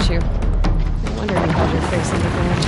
you. I wonder you held your face in the ground.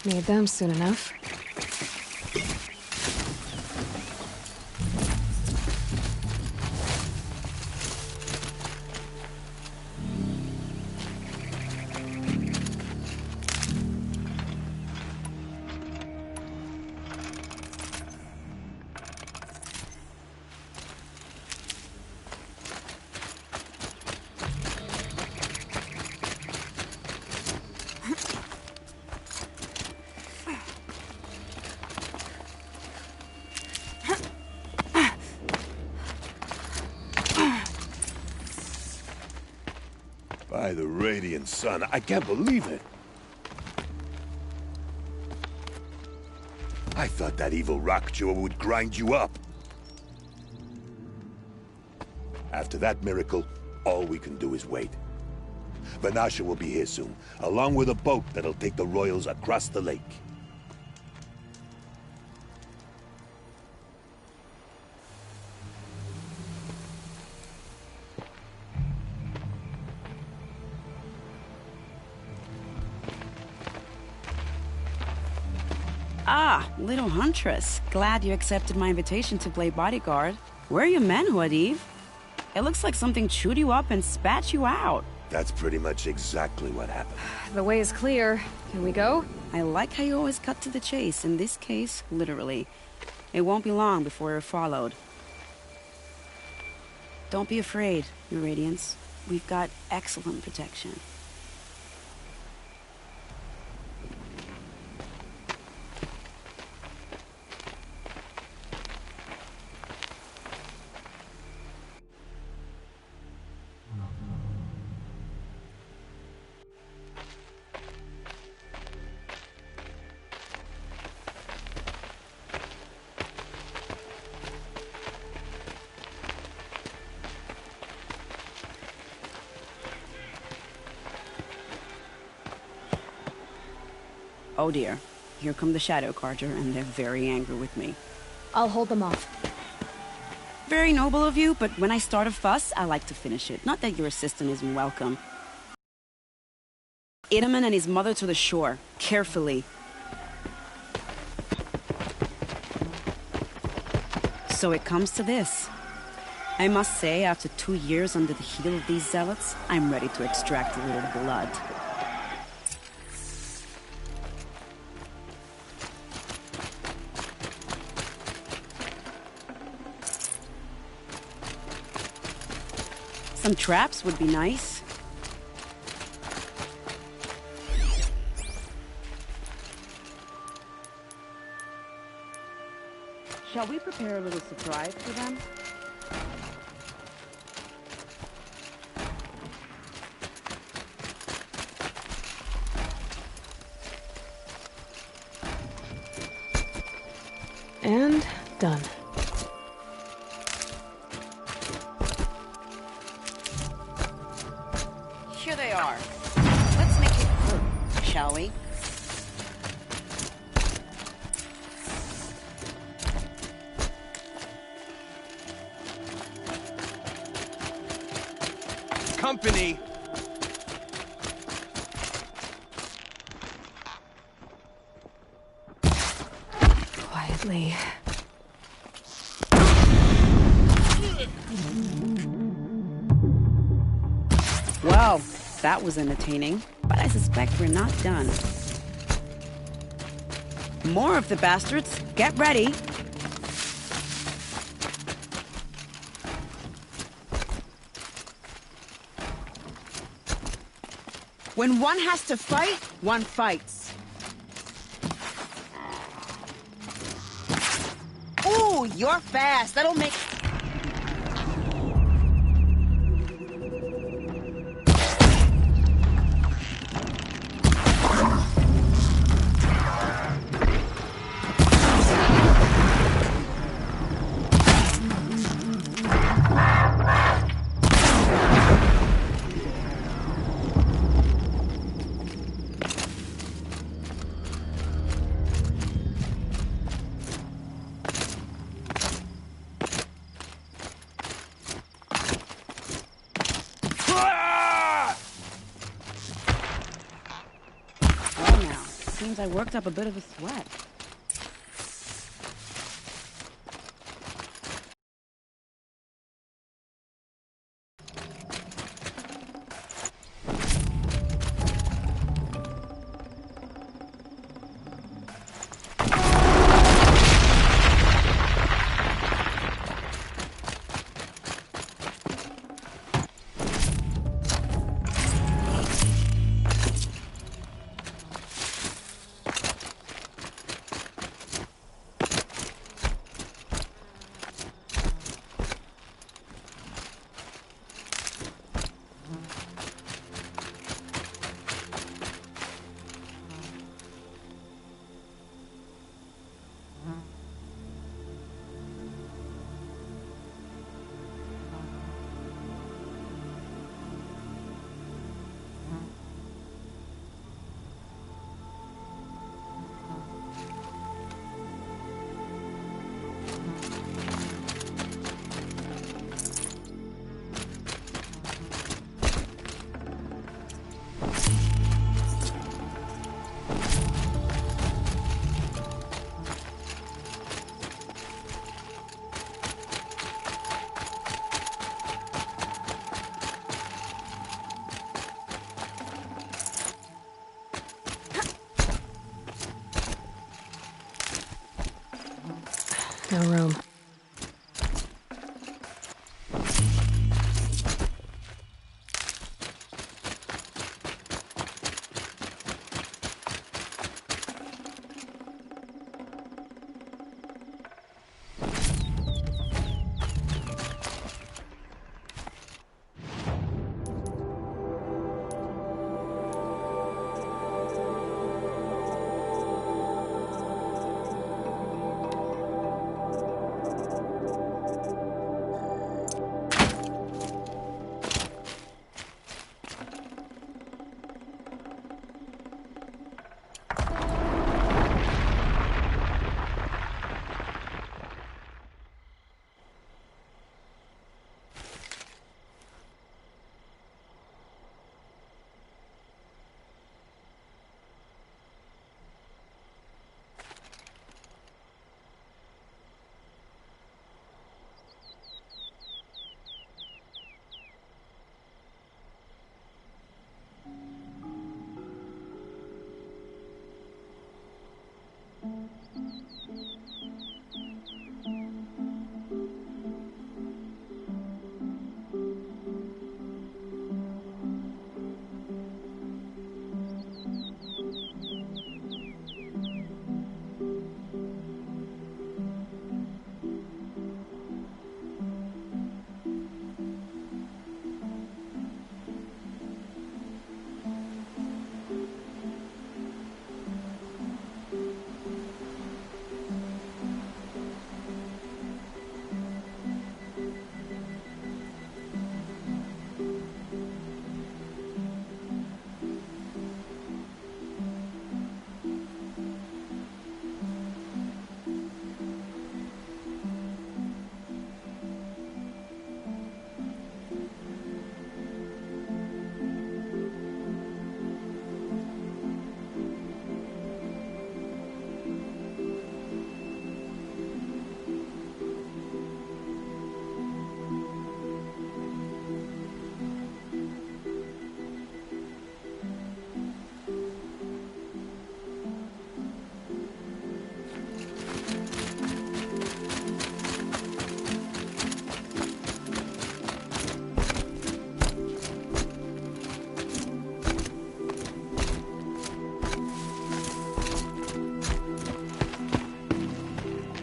Need them soon enough. By the radiant sun, I can't believe it. I thought that evil rock chewer would grind you up. After that miracle, all we can do is wait. Vanasha will be here soon, along with a boat that'll take the royals across the lake. Ah, little huntress. Glad you accepted my invitation to play bodyguard. Where are your manhood, Eve? It looks like something chewed you up and spat you out. That's pretty much exactly what happened. The way is clear. Can we go? I like how you always cut to the chase, in this case, literally. It won't be long before we're followed. Don't be afraid, Your Radiance. We've got excellent protection. Oh dear. Here come the Shadow Carja, and they're very angry with me. I'll hold them off. Very noble of you, but when I start a fuss, I like to finish it. Not that your assistant isn't welcome. Itaman and his mother to the shore. Carefully. So it comes to this. I must say, after 2 years under the heel of these zealots, I'm ready to extract a little blood. Some traps would be nice. Shall we prepare a little surprise for them? And done. Here they are. Let's make it quick, shall we? Company! Quietly. Well, that was entertaining, but I suspect we're not done. More of the bastards. Get ready. When one has to fight, one fights. Ooh, you're fast. That'll make... Well now, seems I worked up a bit of a sweat. No room.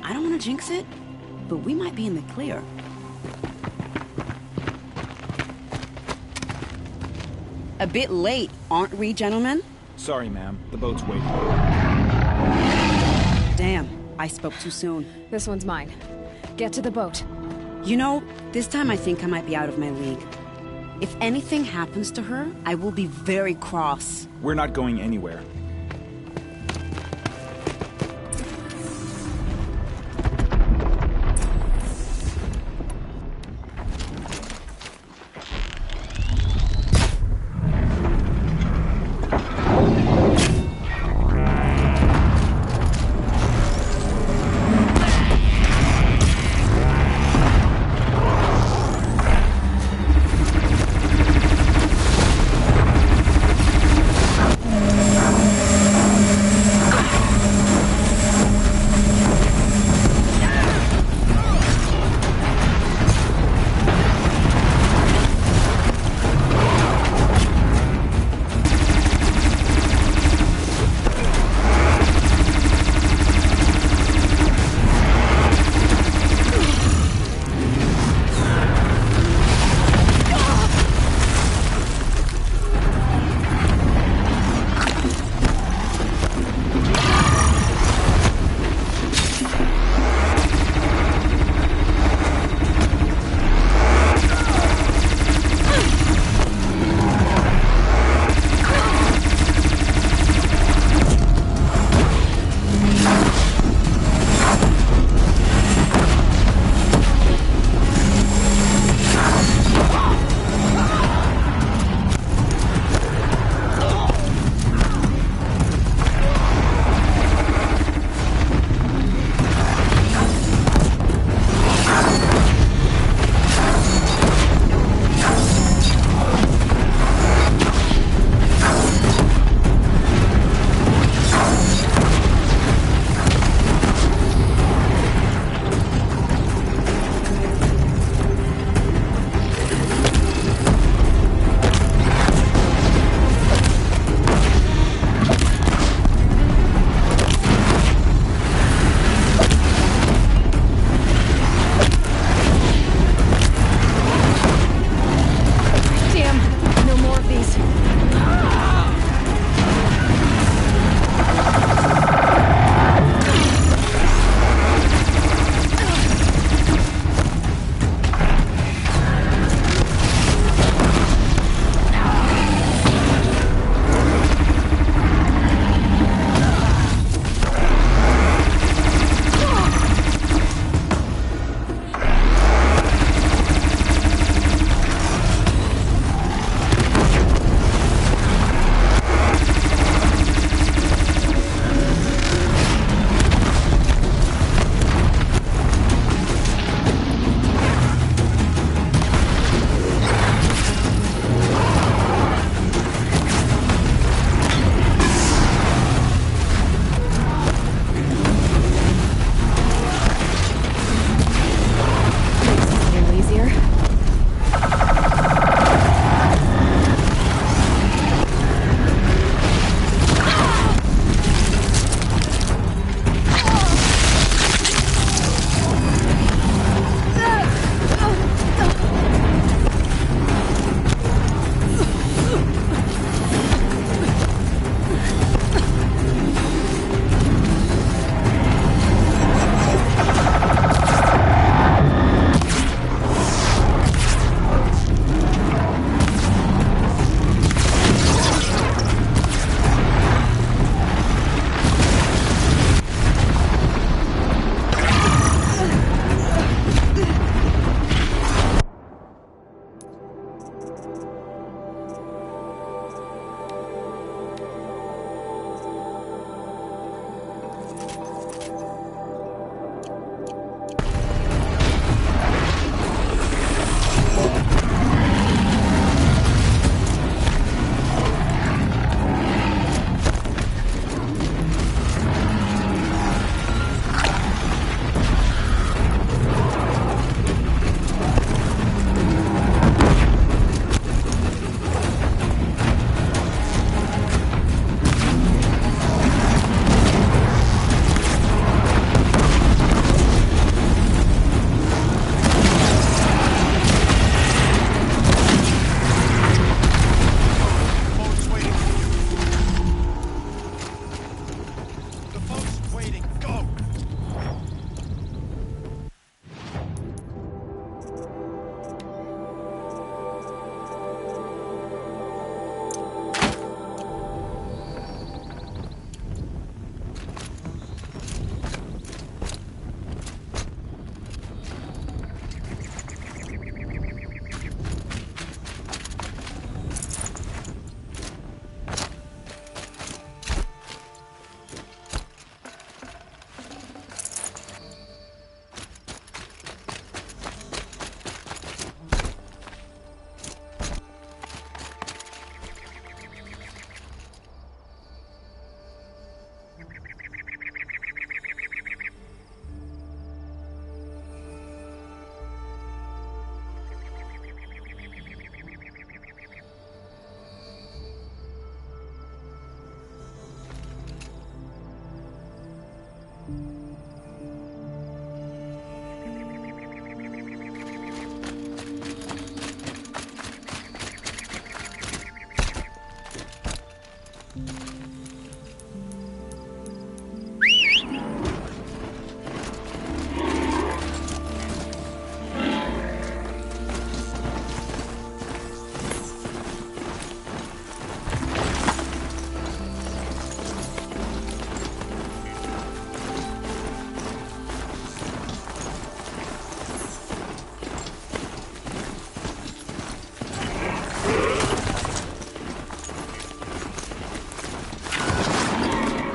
I don't want to jinx it, but we might be in the clear. A bit late, aren't we, gentlemen? Sorry, ma'am. The boat's waiting. Damn, I spoke too soon. This one's mine. Get to the boat. You know, this time I think I might be out of my league. If anything happens to her, I will be very cross. We're not going anywhere.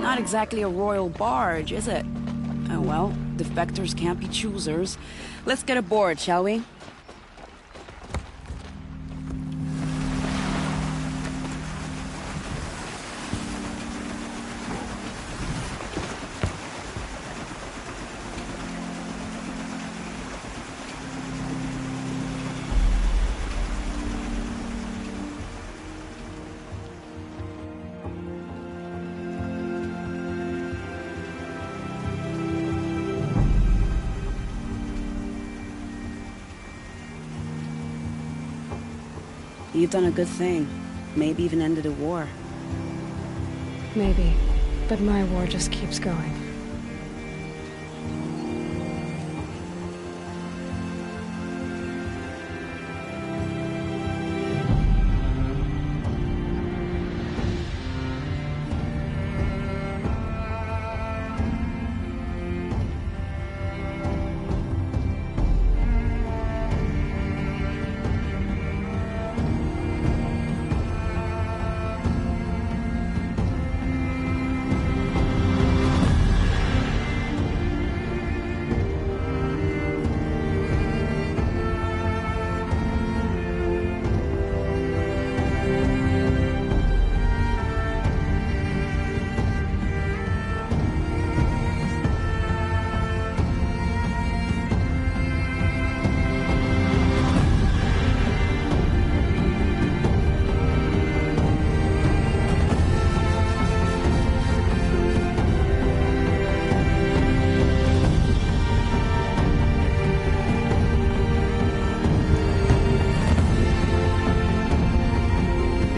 Not exactly a royal barge, is it? Oh well, defectors can't be choosers. Let's get aboard, shall we? You've done a good thing. Maybe even ended a war. Maybe. But my war just keeps going.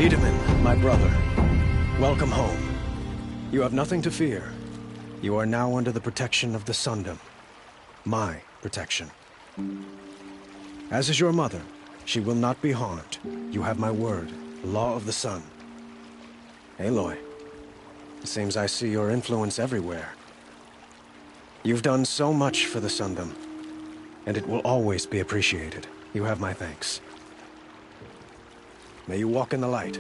Itamen, my brother, welcome home. You have nothing to fear. You are now under the protection of the Sundom. My protection. As is your mother, she will not be harmed. You have my word, the law of the sun. Aloy, it seems I see your influence everywhere. You've done so much for the Sundom, and it will always be appreciated. You have my thanks. May you walk in the light.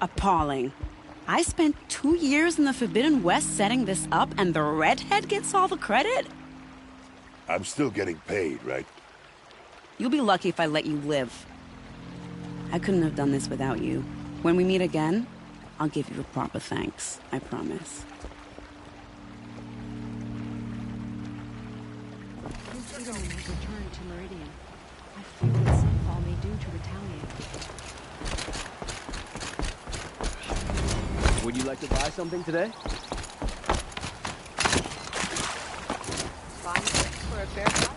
appalling. I spent 2 years in the Forbidden West setting this up, and the redhead gets all the credit? I'm still getting paid, right? You'll be lucky if I let you live. I couldn't have done this without you. When we meet again, I'll give you a proper thanks. I promise. This Item has returned to Meridian. I fear that Sunfall may do to retaliate. Would you like to buy something today? Buying for a fair price?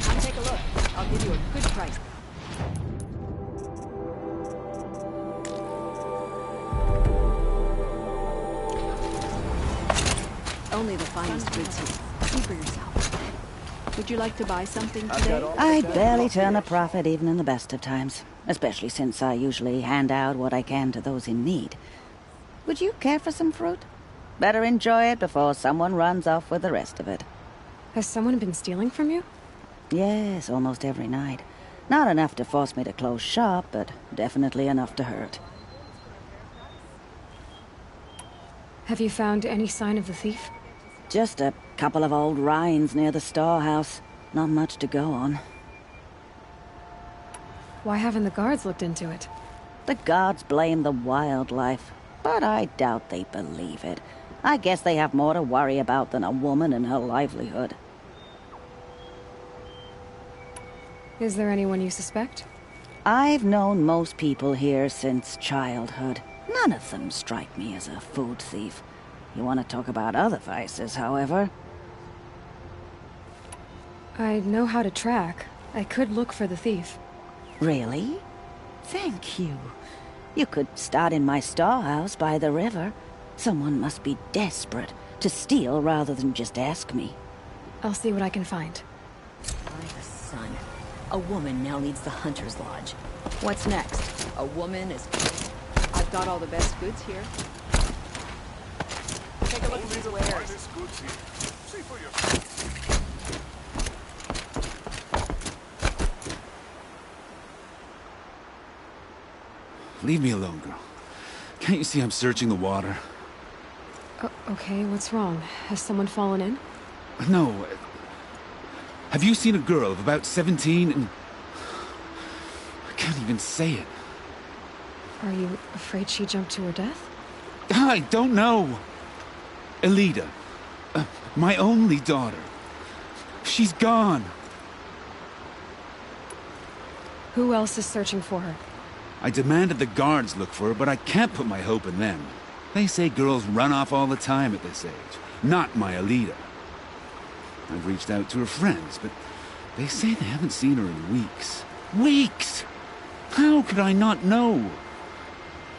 Come take a look. I'll give you a good price. Only the finest goods here. See for yourself. Would you like to buy something today? I barely turn a profit even in the best of times, especially since I usually hand out what I can to those in need. Would you care for some fruit? Better enjoy it before someone runs off with the rest of it. Has someone been stealing from you? Yes, almost every night. Not enough to force me to close shop, but definitely enough to hurt. Have you found any sign of the thief? Just a couple of old rinds near the storehouse. Not much to go on. Why haven't the guards looked into it? The gods blame the wildlife, but I doubt they believe it. I guess they have more to worry about than a woman and her livelihood. Is there anyone you suspect? I've known most people here since childhood. None of them strike me as a food thief. You want to talk about other vices, however? I know how to track. I could look for the thief. Really? Thank you. You could start in my storehouse by the river. Someone must be desperate to steal rather than just ask me. I'll see what I can find. By the sun. A woman now leads the Hunter's Lodge. What's next? A woman is... I've got all the best goods here. Take a look at these wares. Leave me alone, girl. Can't you see I'm searching the water? Okay, what's wrong? Has someone fallen in? No. Have you seen a girl of about 17 and... I can't even say it. Are you afraid she jumped to her death? I don't know. Elida. My only daughter. She's gone. Who else is searching for her? I demanded the guards look for her, but I can't put my hope in them. They say girls run off all the time at this age. Not my Elida. I've reached out to her friends, but they say they haven't seen her in weeks. Weeks! How could I not know?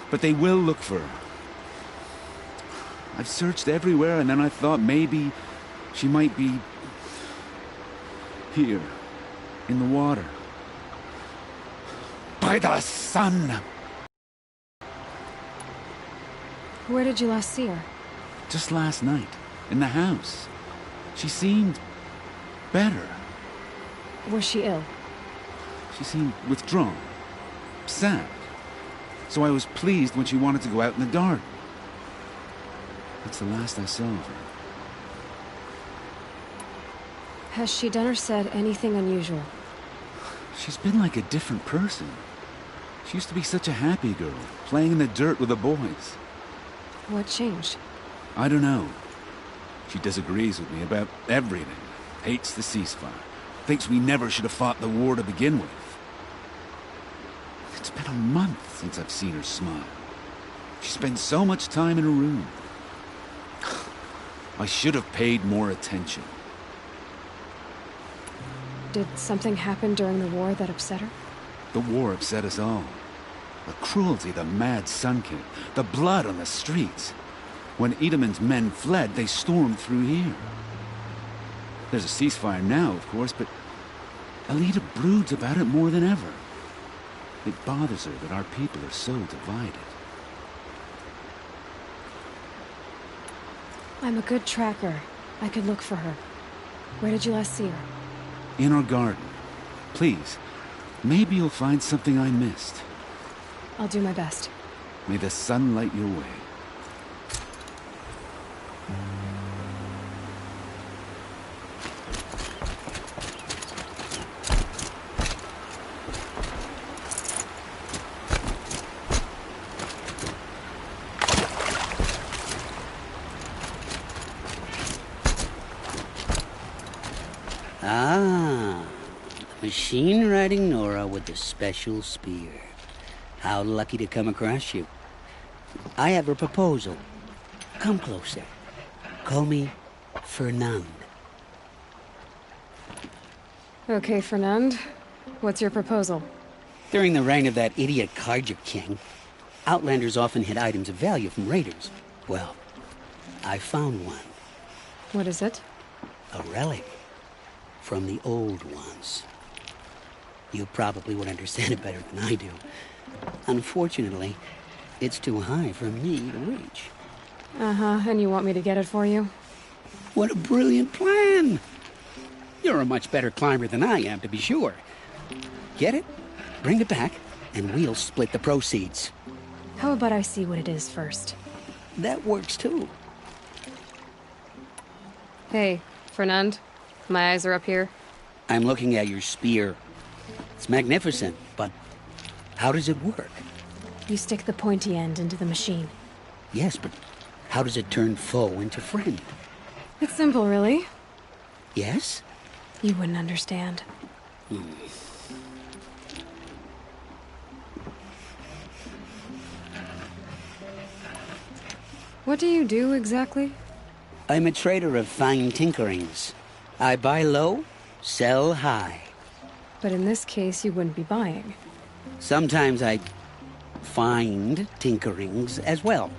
But they will look for her. I've searched everywhere, and then I thought maybe she might be... here, in the water. By the sun! Where did you last see her? Just last night, in the house. She seemed... better. Was she ill? She seemed withdrawn. Sad. So I was pleased when she wanted to go out in the garden. That's the last I saw of her. Has she done or said anything unusual? She's been like a different person. She used to be such a happy girl, playing in the dirt with the boys. What changed? I don't know. She disagrees with me about everything. Hates the ceasefire. Thinks we never should have fought the war to begin with. It's been a month since I've seen her smile. She spends so much time in her room. I should have paid more attention. Did something happen during the war that upset her? The war upset us all. The cruelty the mad Sun King, the blood on the streets. When Itaman's men fled, they stormed through here. There's a ceasefire now, of course, but Elida broods about it more than ever. It bothers her that our people are so divided. I'm a good tracker. I could look for her. Where did you last see her? In our garden. Please, Maybe you'll find something I missed. I'll do my best. May the sun light your way. Ah, the machine-riding Nora with the special spear. How lucky to come across you. I have a proposal. Come closer. Call me Fernand. Okay, Fernand. What's your proposal? During the reign of that idiot Carja King, Outlanders often hid items of value from raiders. Well, I found one. What is it? A relic. From the old ones. You probably would understand it better than I do. Unfortunately, it's too high for me to reach. Uh-huh, and you want me to get it for you? What a brilliant plan! You're a much better climber than I am, to be sure. Get it, bring it back, and we'll split the proceeds. How about I see what it is first? That works too. Hey, Fernand. My eyes are up here. I'm looking at your spear. It's magnificent, but how does it work? You stick the pointy end into the machine. Yes, but how does it turn foe into friend? It's simple, really. Yes? You wouldn't understand. What do you do, exactly? I'm a trader of fine tinkerings. I buy low, sell high. But in this case, you wouldn't be buying. Sometimes I find tinkerings as well.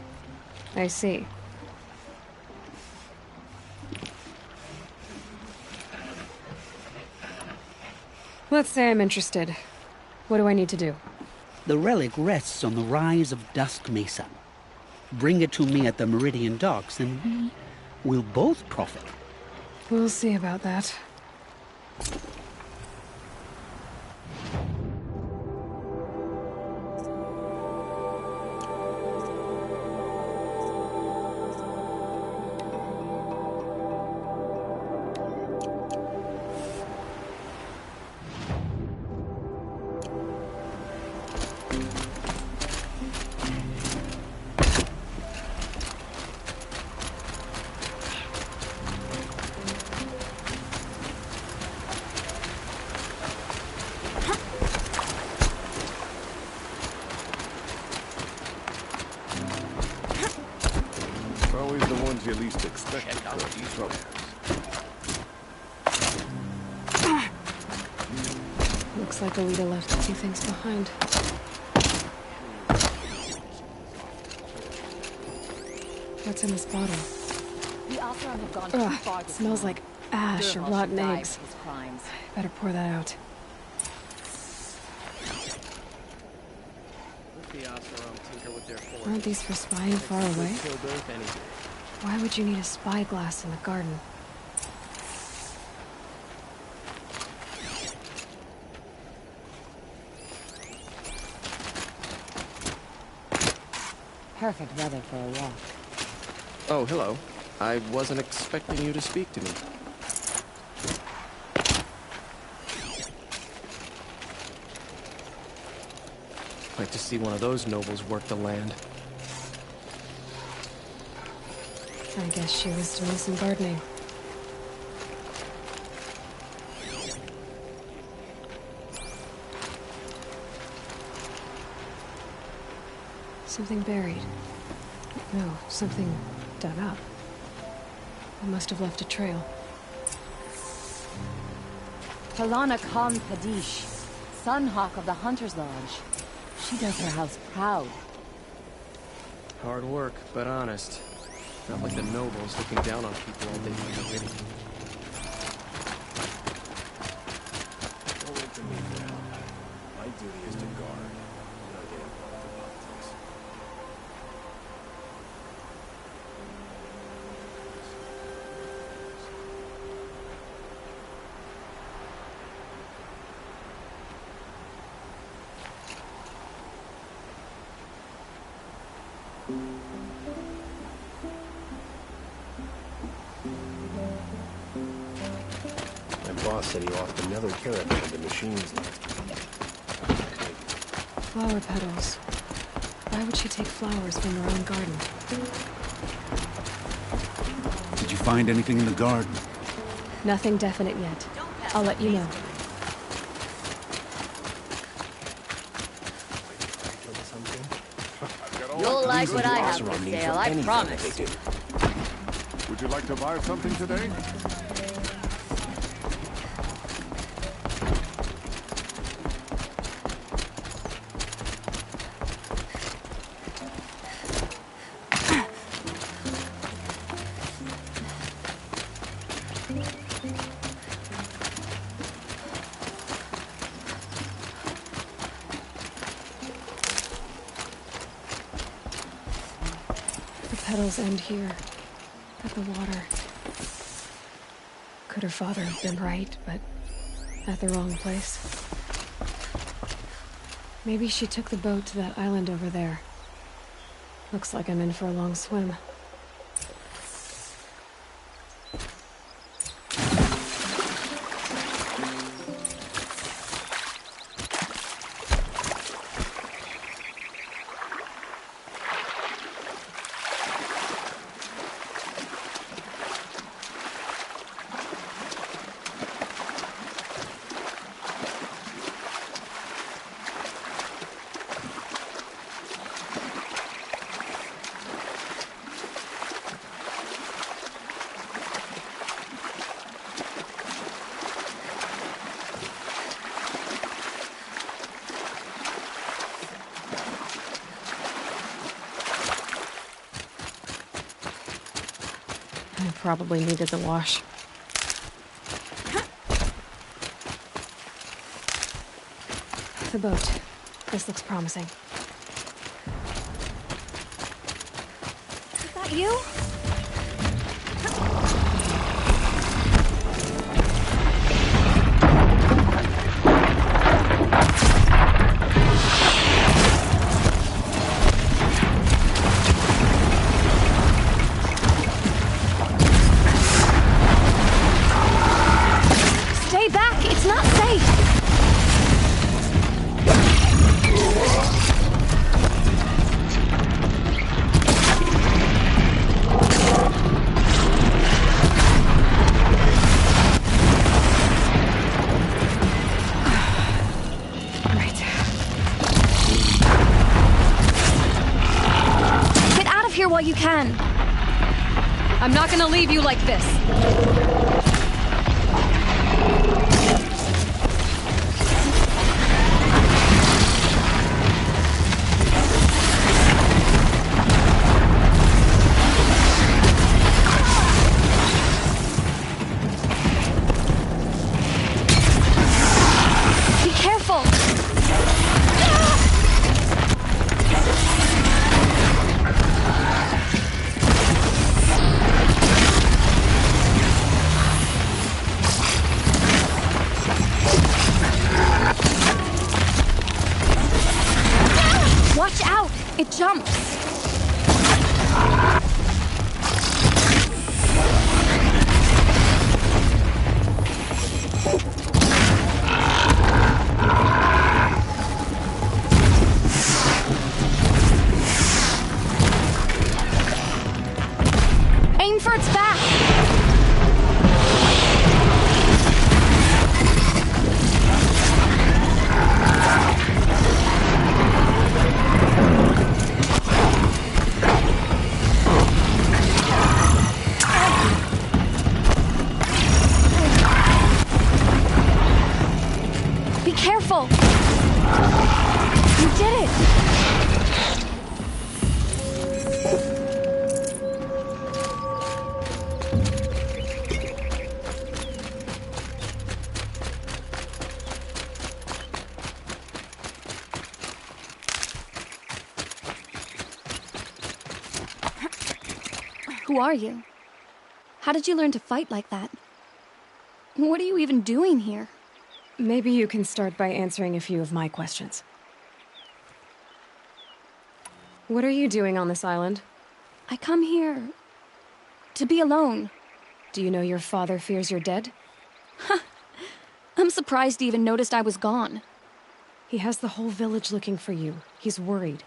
I see. Let's say I'm interested. What do I need to do? The relic rests on the rise of Dusk Mesa. Bring it to me at the Meridian Docks, and we will both profit. We'll see about that. Always the ones you least expect to cause trouble. Looks like Alita left a few things behind. What's in this bottle? The Oseram have gone too Ugh, far. it smells like ash or Durhal rotten should die eggs. for his crimes. Better pour that out. Aren't these for spying far away? Why would you need a spyglass in the garden? Perfect weather for a walk. Oh, hello. I wasn't expecting you to speak to me. Like to see one of those nobles work the land. I guess she was doing some gardening. Something buried. No, something dug up. It must have left a trail. Talana Khan Padish, Sunhawk of the Hunter's Lodge. She does her house proud. Hard work, but honest. Not like the nobles looking down on people all day from the city. Don't look to me for help. My duty is to guard, not get involved in politics. boss said he lost another caravan of the machines. Flower petals. Why would she take flowers from her own garden? Did you find anything in the garden? Nothing definite yet. I'll let you know. You'll like what I have for sale, I promise. Would you like to buy something today? The petals end here, at the water. Could her father have been right, but at the wrong place? Maybe she took the boat to that island over there. Looks like I'm in for a long swim. I probably needed the wash. The boat. This looks promising. Is that you? Stay back! It's not safe! Get out of here while you can! I'm not gonna leave you like this! Be careful! Watch out! It jumps! Aim for its back! Be careful! You did it! Who are you? How did you learn to fight like that? What are you even doing here? Maybe you can start by answering a few of my questions. What are you doing on this island? I come here to be alone. Do you know your father fears you're dead? I'm surprised he even noticed I was gone. He has the whole village looking for you. He's worried.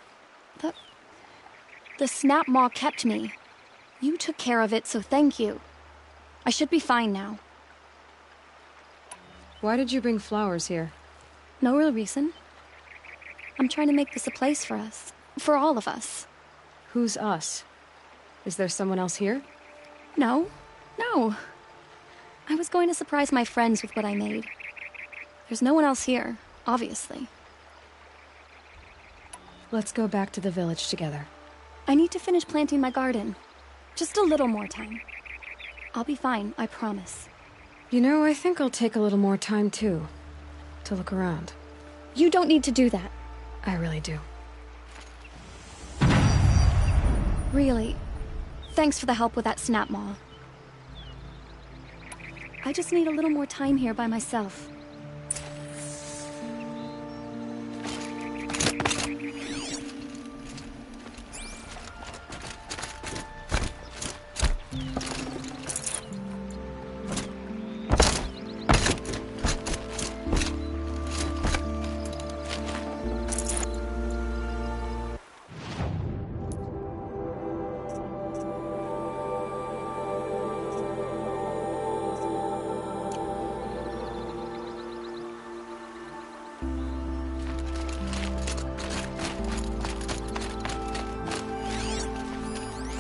The Snap Maw kept me. You took care of it, so thank you. I should be fine now. Why did you bring flowers here? No real reason. I'm trying to make this a place for us. For all of us. Who's us? Is there someone else here? No. I was going to surprise my friends with what I made. There's no one else here, obviously. Let's go back to the village together. I need to finish planting my garden. Just a little more time. I'll be fine, I promise. You know, I think I'll take a little more time, too. To look around. You don't need to do that. I really do. Really. Thanks for the help with that Snap Maw. I just need a little more time here by myself.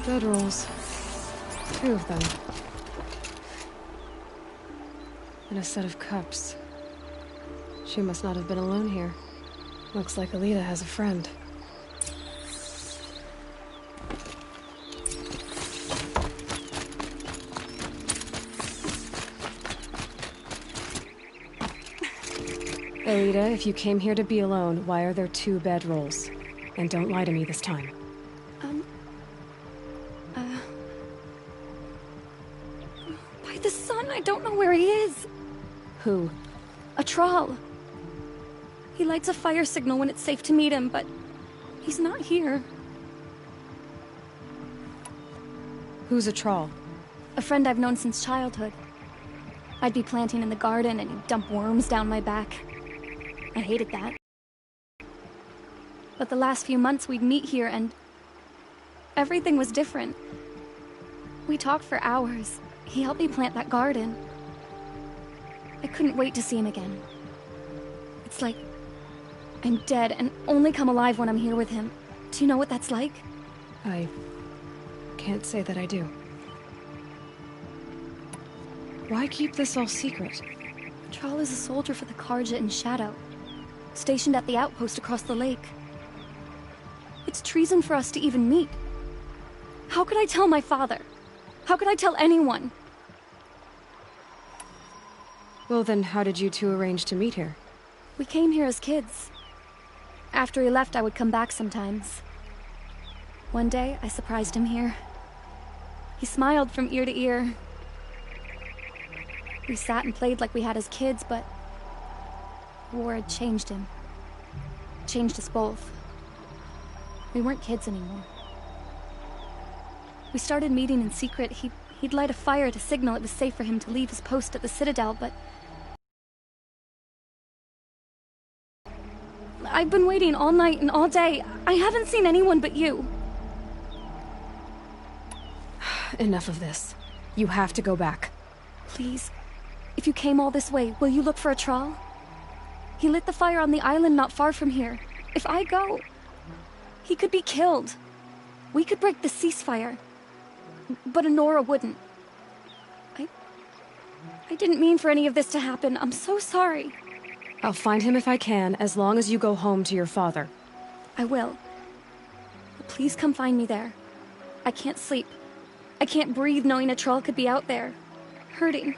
Bedrolls. 2 of them. And a set of cups. She must not have been alone here. Looks like Alita has a friend. Alita, if you came here to be alone, why are there 2 bedrolls? And don't lie to me this time. By the sun, I don't know where he is. Who? A Thrall. He lights a fire signal when it's safe to meet him, but he's not here. Who's a Thrall? A friend I've known since childhood. I'd be planting in the garden and he'd dump worms down my back. I hated that. But the last few months we'd meet here and everything was different. We talked for hours. He helped me plant that garden. I couldn't wait to see him again. It's like I'm dead and only come alive when I'm here with him. Do you know what that's like? I can't say that I do. Why keep this all secret? Thrall is a soldier for the Carja in Shadow, stationed at the outpost across the lake. It's treason for us to even meet. How could I tell my father? How could I tell anyone? Well then, how did you 2 arrange to meet here? We came here as kids. After he left, I would come back sometimes. One day, I surprised him here. He smiled from ear to ear. We sat and played like we had as kids, but war had changed him. Changed us both. We weren't kids anymore. We started meeting in secret. He'd light a fire to signal it was safe for him to leave his post at the Citadel, but I've been waiting all night and all day. I haven't seen anyone but you. Enough of this. You have to go back. Please. If you came all this way, will you look for a Thrall? He lit the fire on the island not far from here. If I go, he could be killed. We could break the ceasefire. But Anora wouldn't. I didn't mean for any of this to happen. I'm so sorry. I'll find him if I can, as long as you go home to your father. I will. But please come find me there. I can't sleep. I can't breathe knowing a Thrall could be out there, hurting.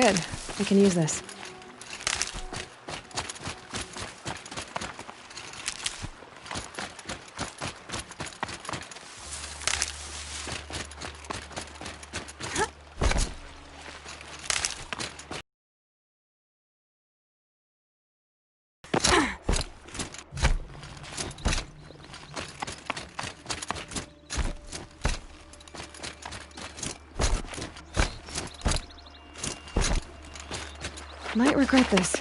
Good. I can use this. Might regret this.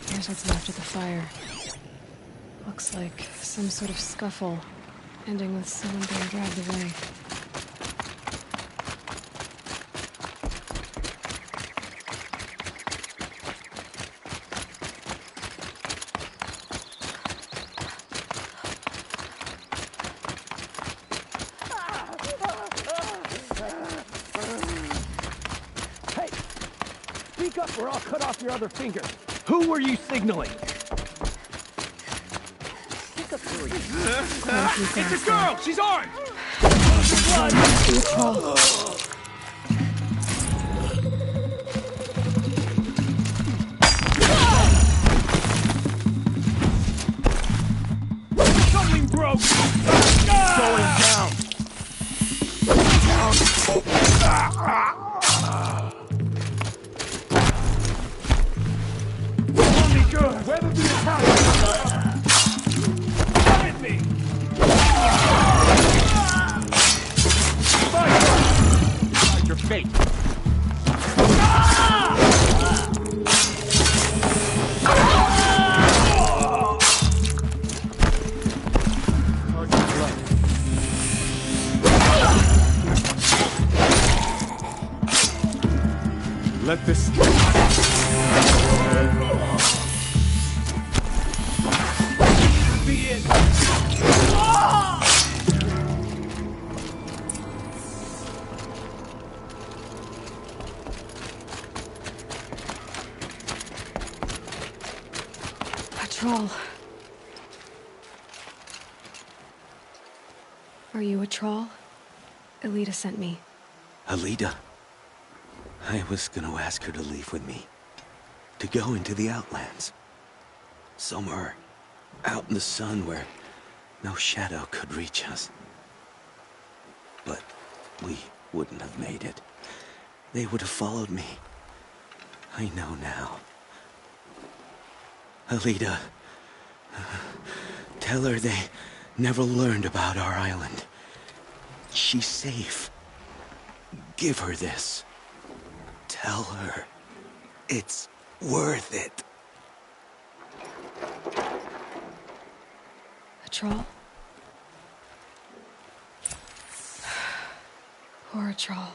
Here's what's left of the fire. Looks like some sort of scuffle, ending with someone being dragged away. Or I'll cut off your other finger. Who were you signaling? It's a girl! She's armed! Something broke! Going down! Weather the attack! Come at me! Fight your fate! Let this... Troll. Are you a troll? Elita sent me. Alita? I was gonna ask her to leave with me. To go into the Outlands. Somewhere out in the sun where no shadow could reach us. But we wouldn't have made it. They would have followed me. I know now. Alita, tell her they never learned about our island. She's safe. Give her this. Tell her it's worth it. A troll? Poor troll.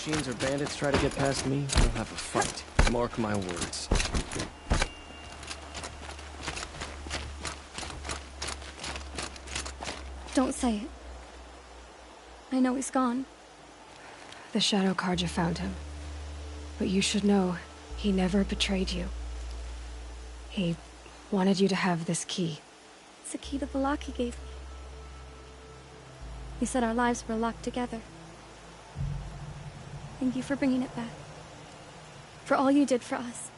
Machines or bandits try to get past me, we'll have a fight. Mark my words. Don't say it. I know he's gone. The Shadow Carja found him. But you should know, he never betrayed you. He wanted you to have this key. It's a key the Vallaki gave me. He said our lives were locked together. Thank you for bringing it back. For all you did for us.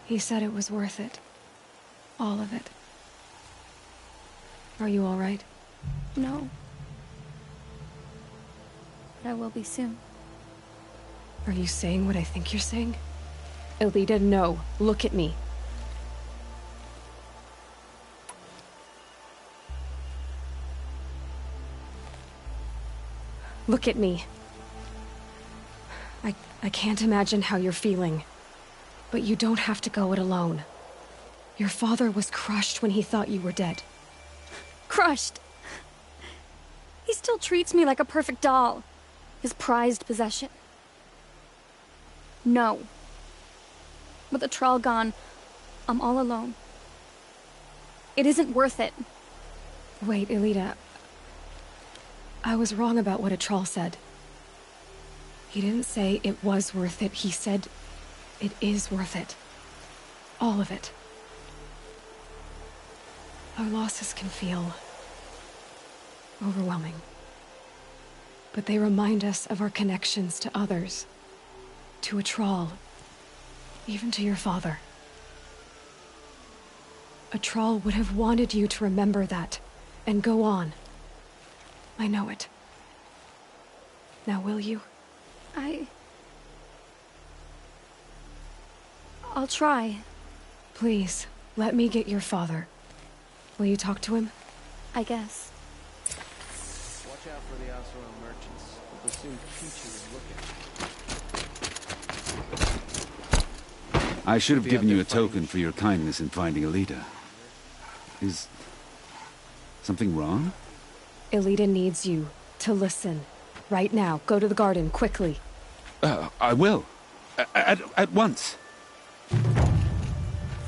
He said it was worth it. All of it. Are you all right? No. But I will be soon. Are you saying what I think you're saying? Elita, no. Look at me. Look at me. I can't imagine how you're feeling. But you don't have to go it alone. Your father was crushed when he thought you were dead. Crushed! He still treats me like a perfect doll. His prized possession. No. With the Thrall gone, I'm all alone. It isn't worth it. Wait, Elita. I was wrong about what a Thrall said. He didn't say it was worth it. He said it is worth it. All of it. Our losses can feel overwhelming. But they remind us of our connections to others. To a Thrall. Even to your father. A Thrall would have wanted you to remember that, and go on. I know it. Now will you? I'll try. Please, let me get your father. Will you talk to him? I guess. Watch out for the Oseram merchants. The bassoon teacher is looking. I should have given you a token for your kindness in finding Elita. Is something wrong? Elita needs you to listen. Right now. Go to the garden, quickly. I will. At once.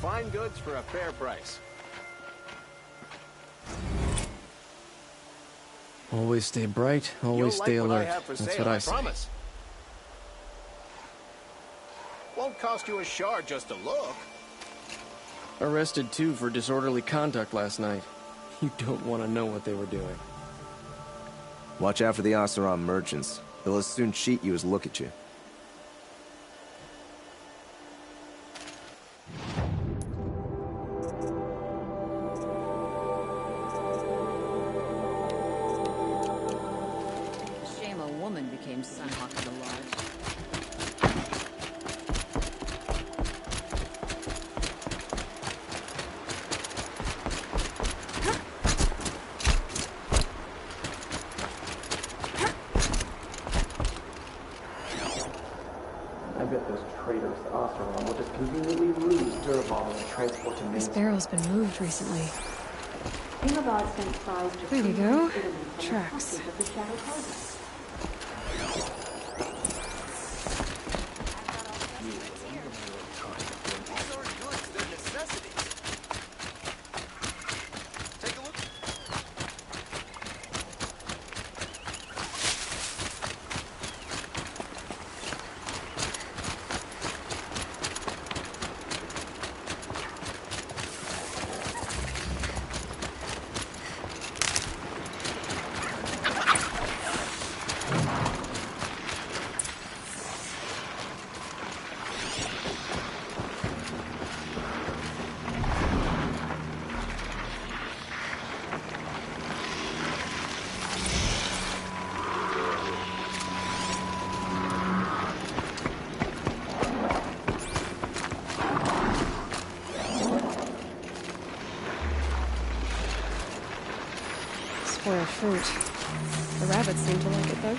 Fine goods for a fair price. Always stay bright, always stay alert. That's what I say. Promise. Won't cost you a shard just to look. Arrested too for disorderly conduct last night. You don't want to know what they were doing. Watch out for the Oseram merchants. They'll as soon cheat you as look at you. Shame a woman became Sunhawk of the Lodge. I bet those traitors to Oseram will just conveniently lose Duraball and transport to This barrel's been moved recently. Ingolbad sent spies to There we free go. Italy from Tracks. the clutches of the Shadow Carja. Spoiled fruit. The rabbits seem to like it, though.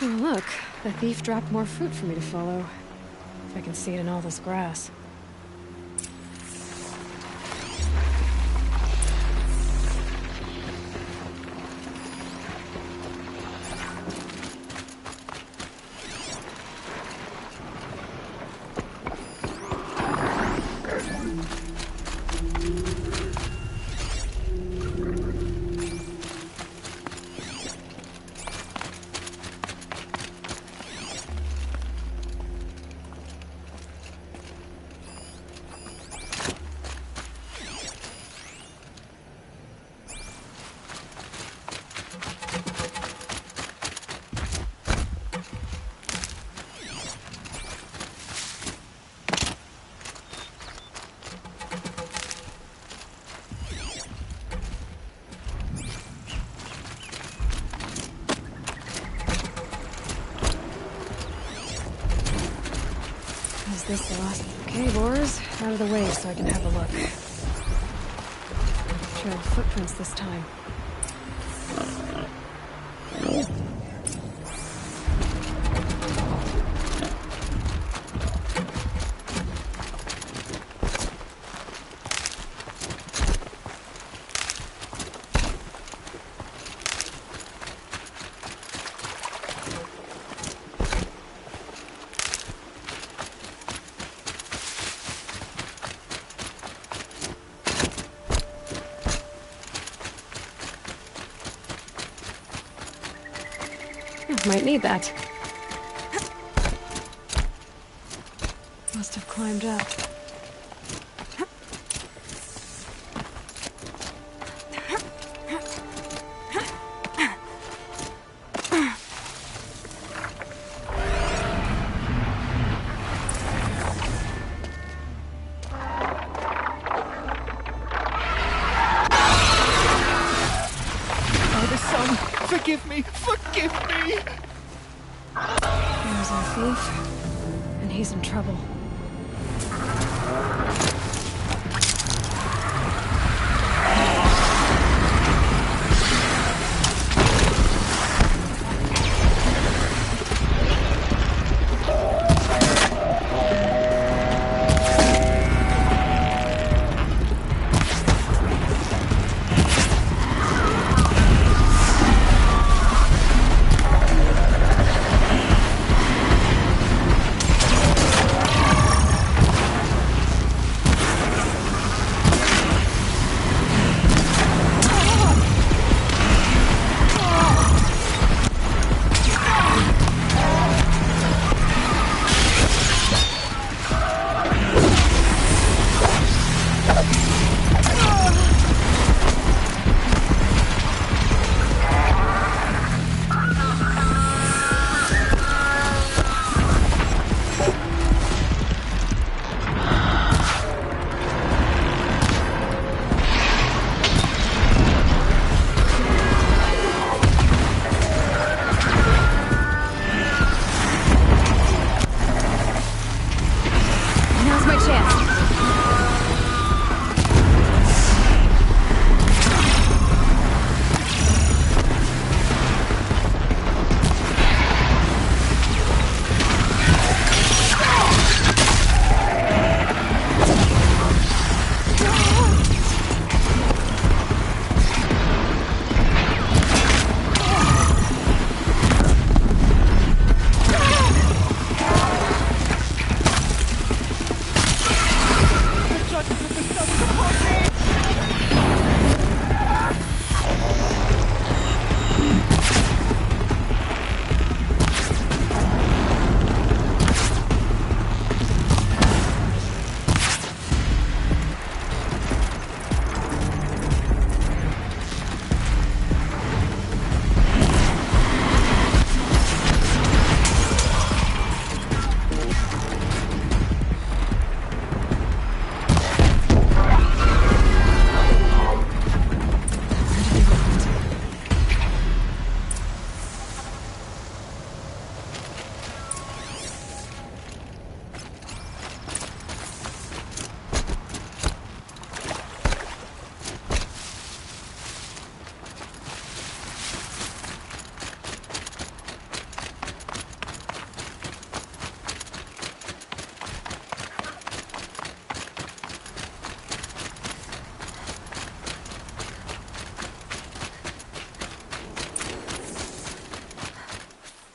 Oh, look. The thief dropped more fruit for me to follow. If I can see it in all this grass. this last... Okay, Boris, out of the way so I can have a look. Trailed footprints this time. Might need that. Must have climbed up. Oh, the sun! Forgive me! Forgive me! There's our thief, and he's in trouble.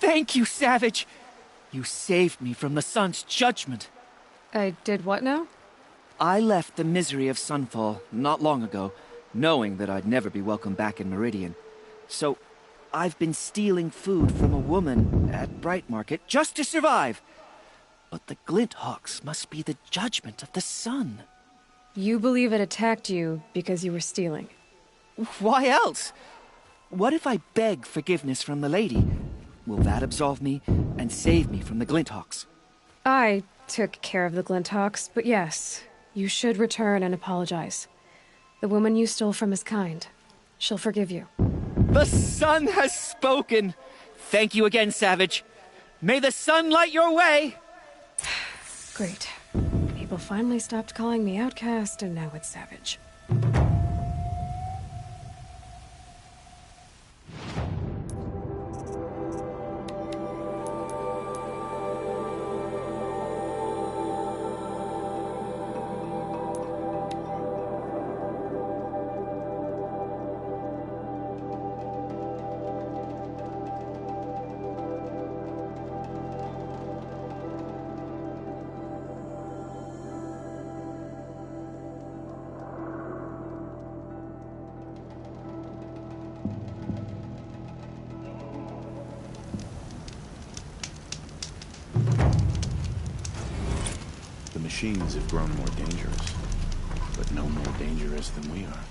Thank you, Savage! You saved me from the sun's judgment. I did what now? I left the misery of Sunfall not long ago, knowing that I'd never be welcome back in Meridian. So, I've been stealing food from a woman at Bright Market just to survive. But the Glinthawks must be the judgment of the sun. You believe it attacked you because you were stealing? Why else? What if I beg forgiveness from the lady? Will that absolve me and save me from the Glinthawks? I took care of the Glinthawks, but yes, you should return and apologize. The woman you stole from is kind. She'll forgive you. The sun has spoken! Thank you again, Savage. May the sun light your way! Great. People finally stopped calling me outcast, and now it's Savage. The machines have grown more dangerous, but no more dangerous than we are.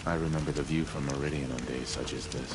I remember the view from Meridian on days such as this.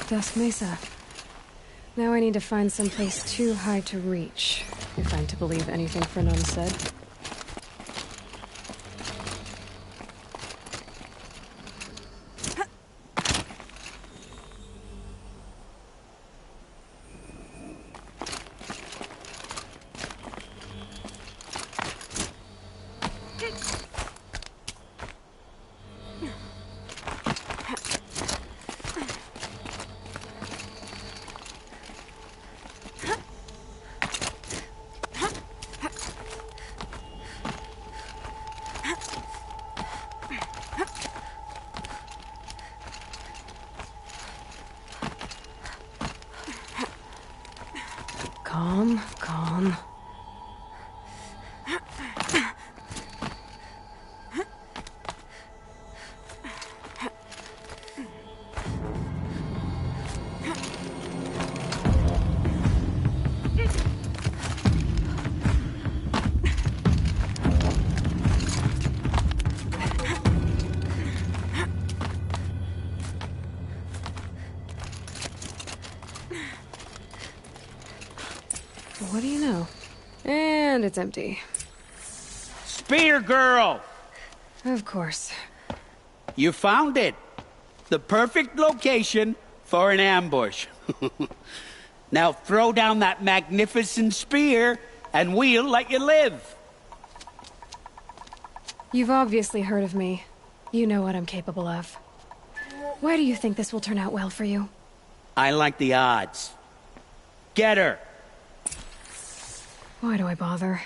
Dusk Mesa. Now I need to find someplace too high to reach, if I'm to believe anything Fernan said. Calm, calm. What do you know? And it's empty. Spear girl! Of course. You found it. The perfect location for an ambush. Now throw down that magnificent spear, and we'll let you live. You've obviously heard of me. You know what I'm capable of. Why do you think this will turn out well for you? I like the odds. Get her! Why do I bother?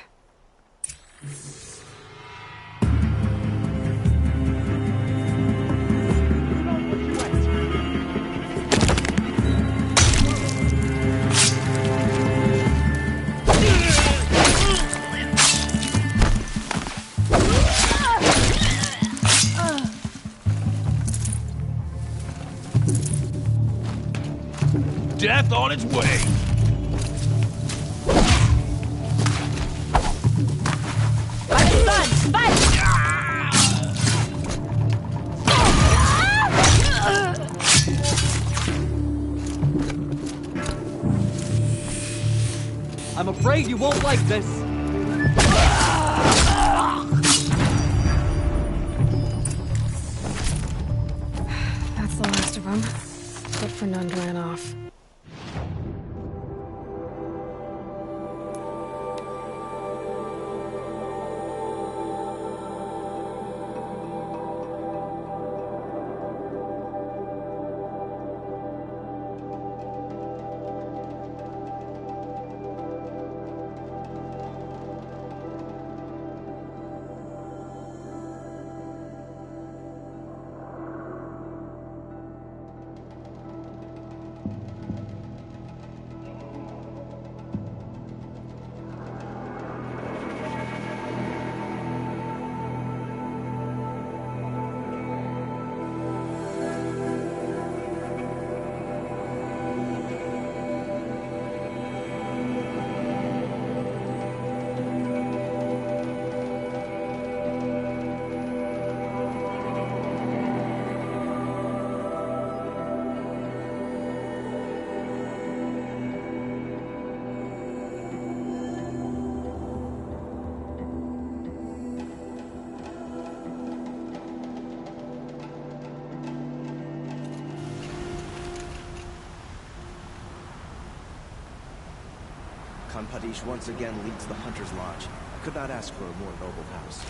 Death on its way! I'm afraid you won't like this. That's the last of them. But Fernand ran off. Kanpadish once again leads the Hunter's Lodge. I could not ask for a more noble house.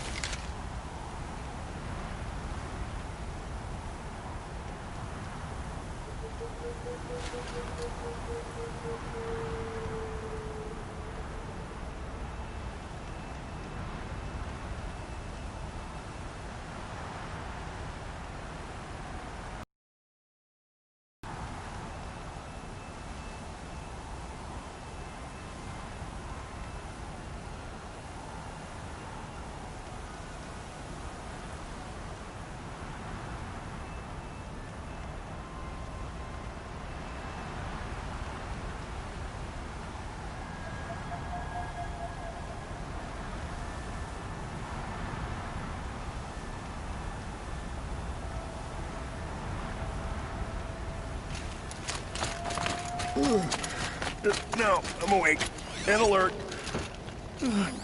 Now, I'm awake and alert.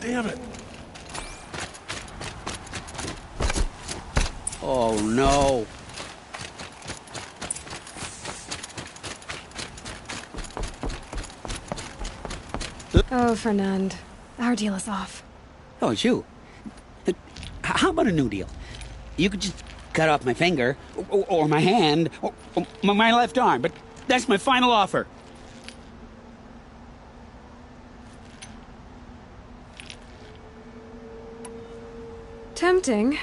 Damn it. Oh, no. Oh, Fernand. Our deal is off. Oh, it's you. How about a new deal? You could just cut off my finger, or my hand, or my left arm, but that's my final offer. Tempting,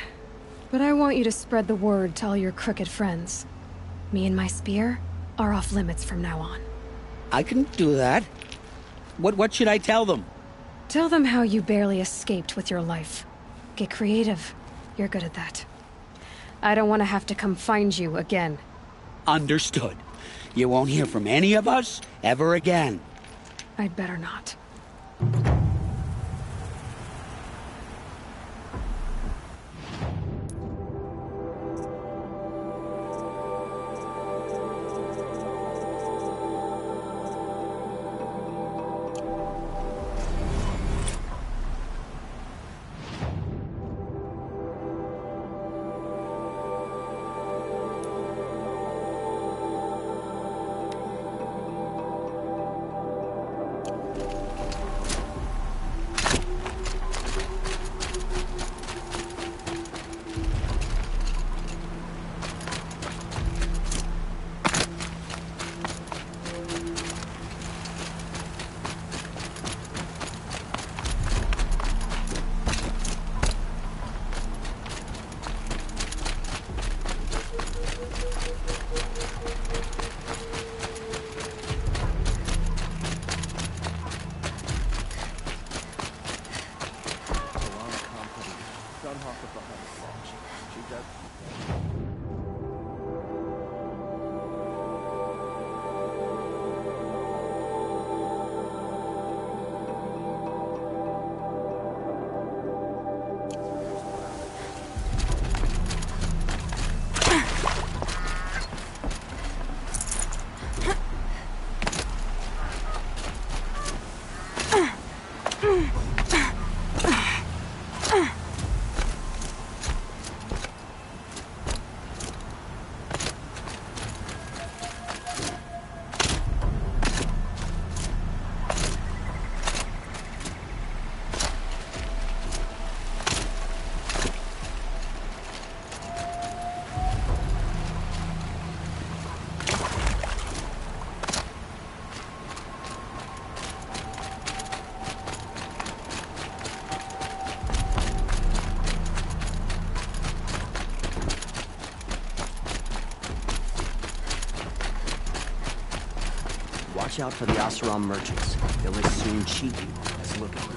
but I want you to spread the word to all your crooked friends. Me and my spear are off limits from now on. I can do that. What should I tell them? Tell them how you barely escaped with your life. Get creative. You're good at that. I don't want to have to come find you again. Understood. You won't hear from any of us ever again. I'd better not. Watch out for the Oseram merchants. They'll as soon cheat you as look at you.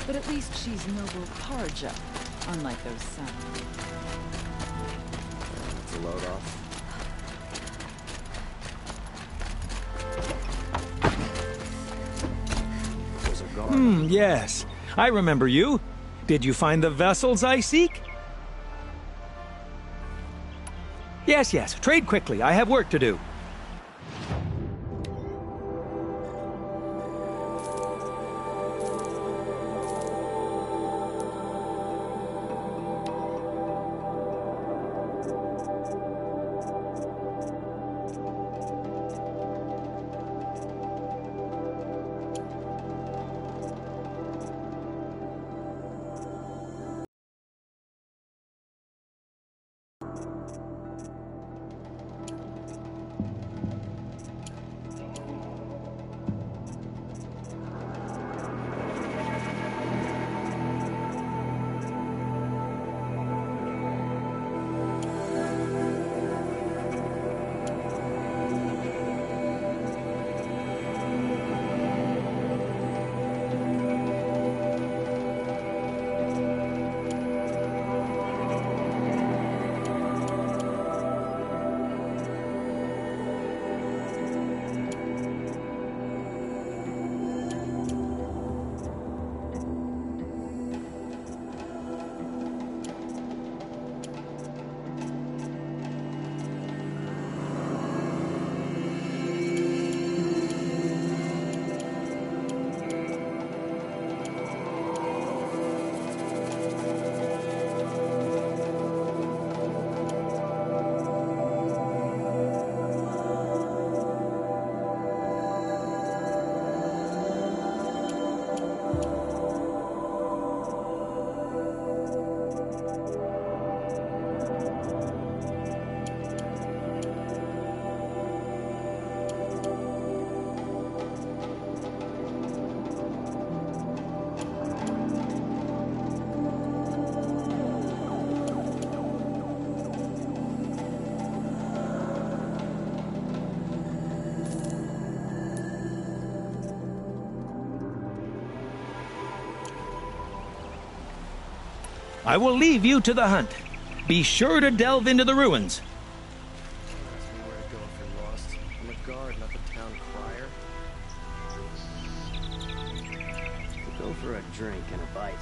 But at least she's noble Parja, unlike those sons. To load off. There's a guard. Yes. I remember you. Did you find the vessels I seek? Yes, yes. Trade quickly. I have work to do. I will leave you to the hunt. Be sure to delve into the ruins. Ask me where to go if you're lost. I'm a guard, not the town crier. We'll go for a drink and a bite.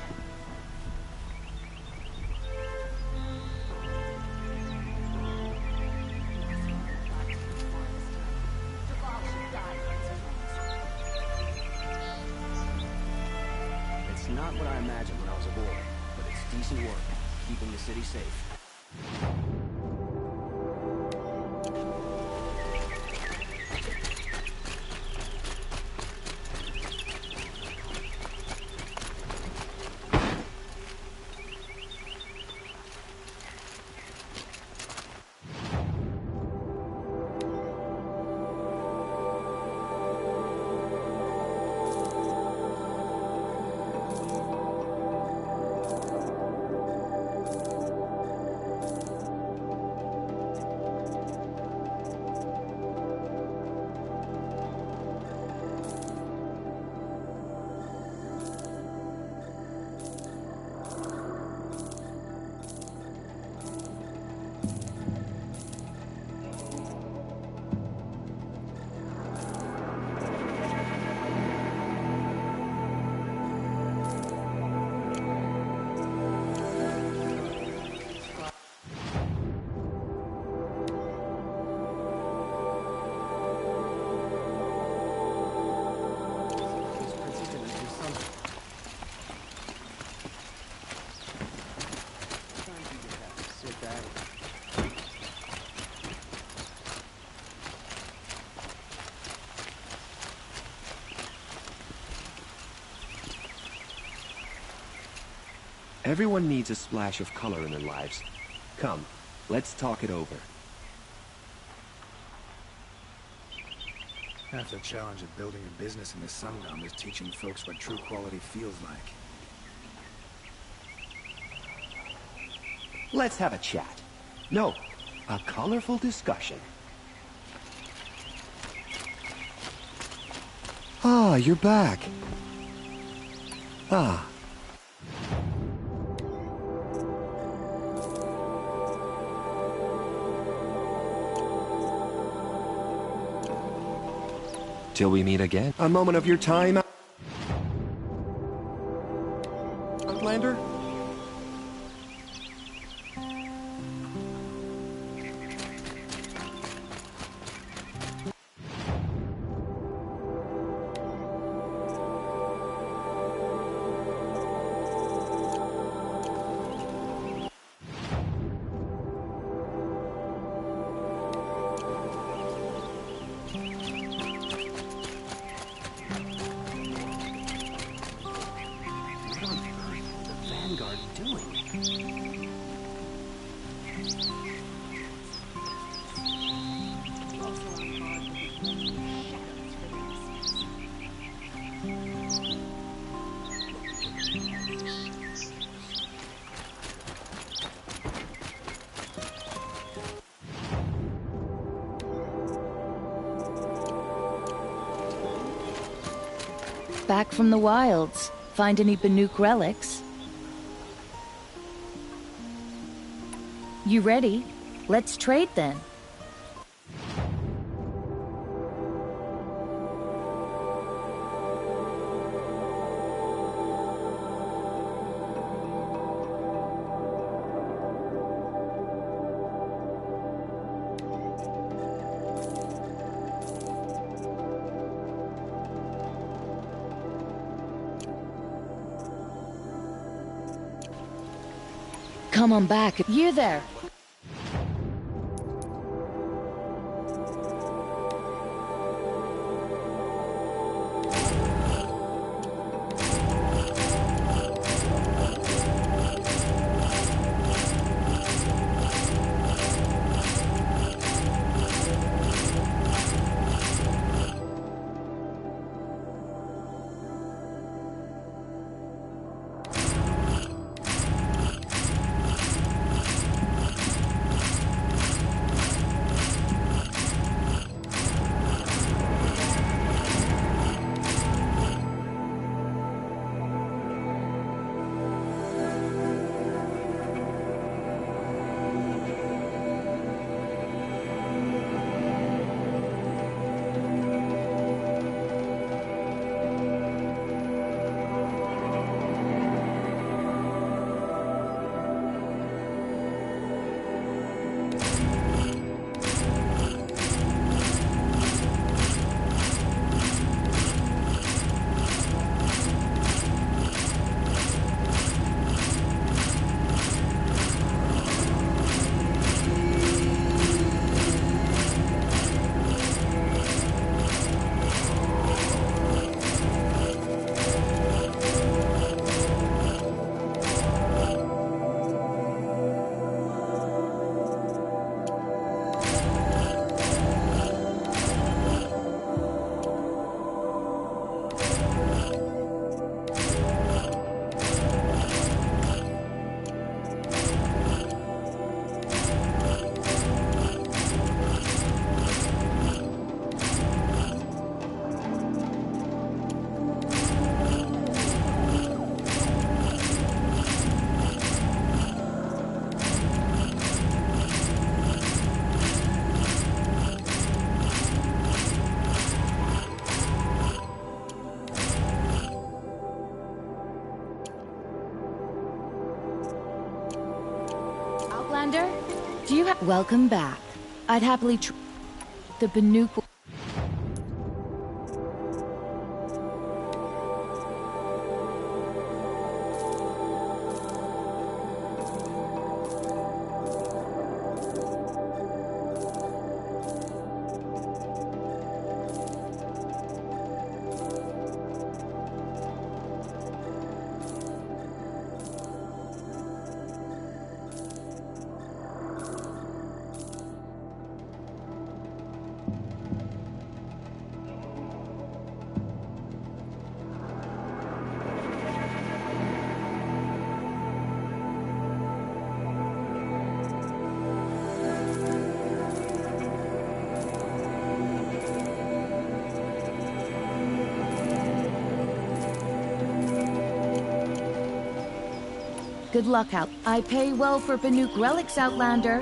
It's not what I imagined when I was aboard, but it's decent work, keeping the city safe. Everyone needs a splash of color in their lives. Come, let's talk it over. Half the challenge of building a business in the Sundom is teaching folks what true quality feels like. Let's have a chat. No, a colorful discussion. Ah, you're back. Ah. Till we meet again. A moment of your time, Outlander? Back from the wilds. Find any Banuk relics? You ready? Let's trade then. Come on back. You there. Welcome back. I'd happily the Banuk. Good luck out. I pay well for Banuk relics, Outlander.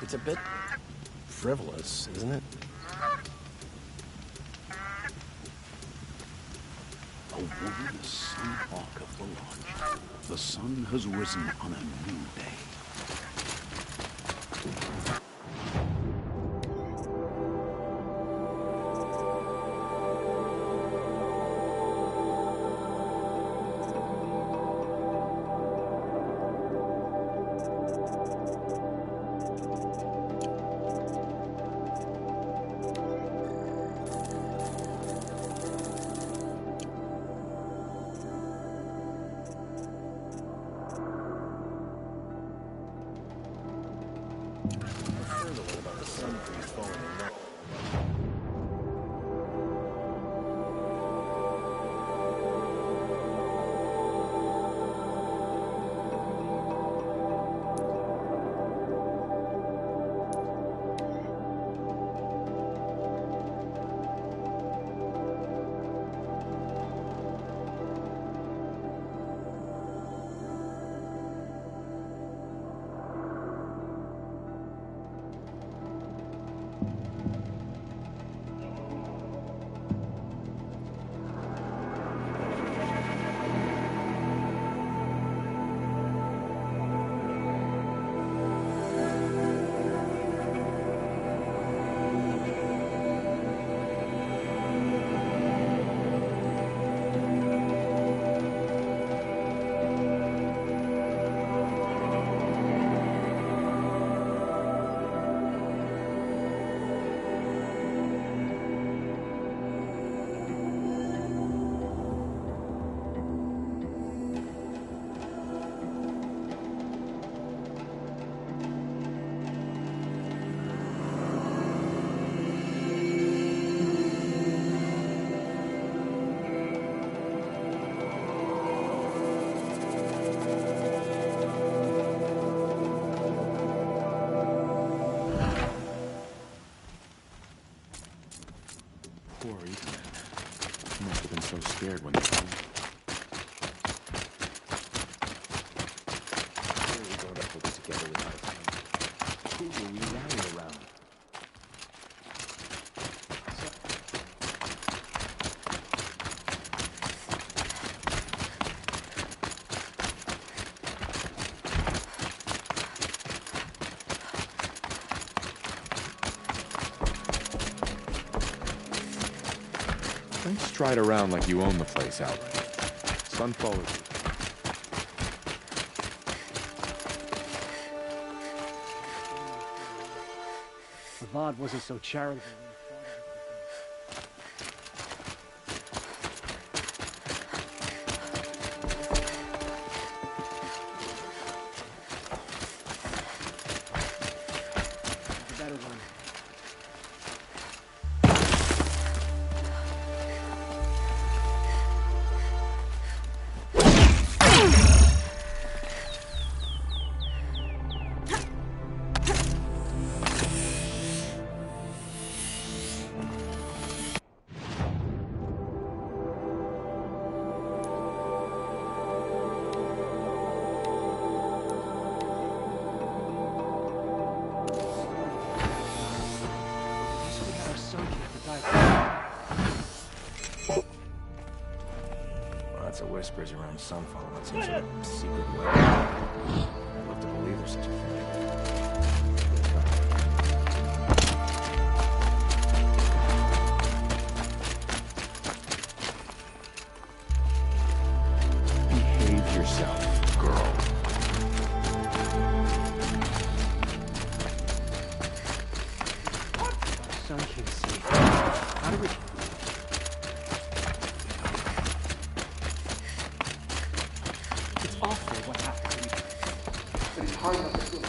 It's a bit frivolous, isn't it? A woman, the sun hawk of the lodge. The sun has risen on a new day. Poor Ethan. He must have been so scared when they found him. How are we going to hold it together without him? Who will we rally around? Don't stride around like you own the place outright. Sunfall is... Avad wasn't so charitable. The better one. Lots of whispers around Sunfall about some sort of secret weapon. I'd love to believe there's such a thing. Behave yourself, girl. Sun King see. How do we... It's awful what happened to me. But it's hard enough to feel.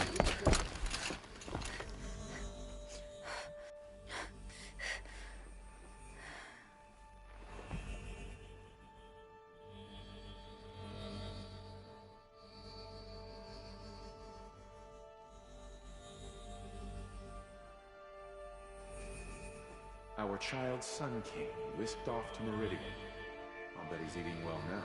Our child Sun King whisked off to Meridian. I'll bet he's eating well now.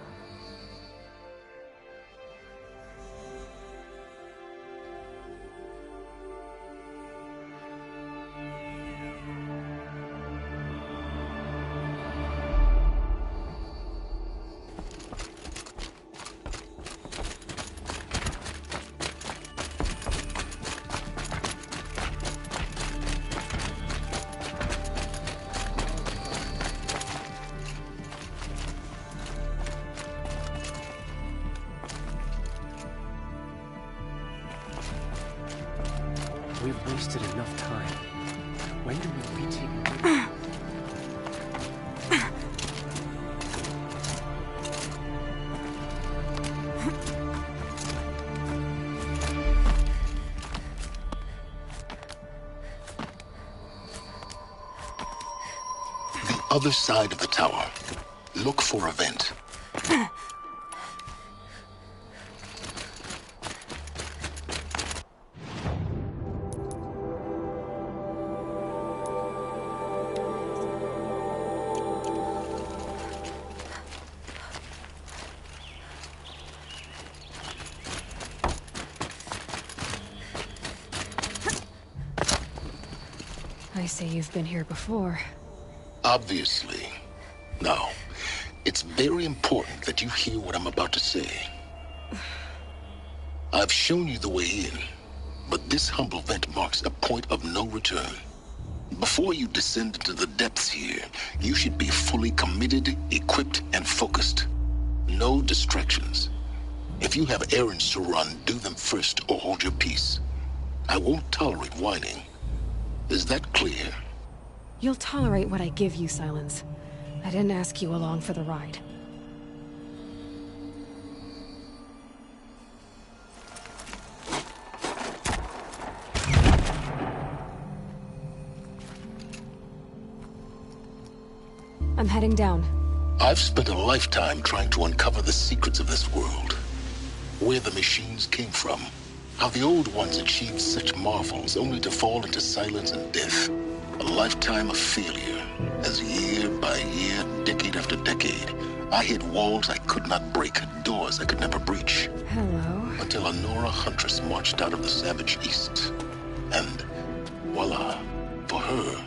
We've wasted enough time. When do we retake? Other side of the tower. Look for a vent. I say you've been here before. Obviously. Now, it's very important that you hear what I'm about to say. I've shown you the way in, but this humble vent marks a point of no return. Before you descend into the depths here, you should be fully committed, equipped, and focused. No distractions. If you have errands to run, do them first or hold your peace. I won't tolerate whining. Is that clear? You'll tolerate what I give you, Silence. I didn't ask you along for the ride. I'm heading down. I've spent a lifetime trying to uncover the secrets of this world. Where the machines came from. How the old ones achieved such marvels only to fall into silence and death. A lifetime of failure, as year by year, decade after decade, I hit walls I could not break, doors I could never breach. Hello. Until a Nora huntress marched out of the savage east. And voila, for her,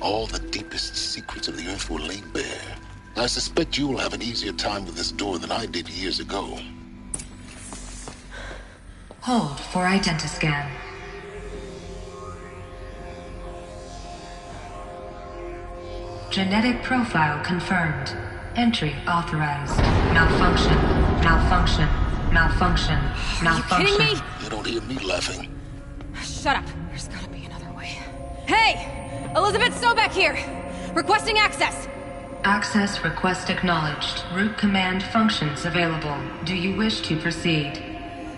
all the deepest secrets of the earth were laid bare. I suspect you will have an easier time with this door than I did years ago. Hold for identiscan. Genetic profile confirmed. Entry authorized. Malfunction. Malfunction. Malfunction. Malfunction. Are you kidding me? You don't hear me laughing. Shut up. There's gotta be another way. Hey! Elizabeth Sobek here! Requesting access! Access request acknowledged. Root command functions available. Do you wish to proceed?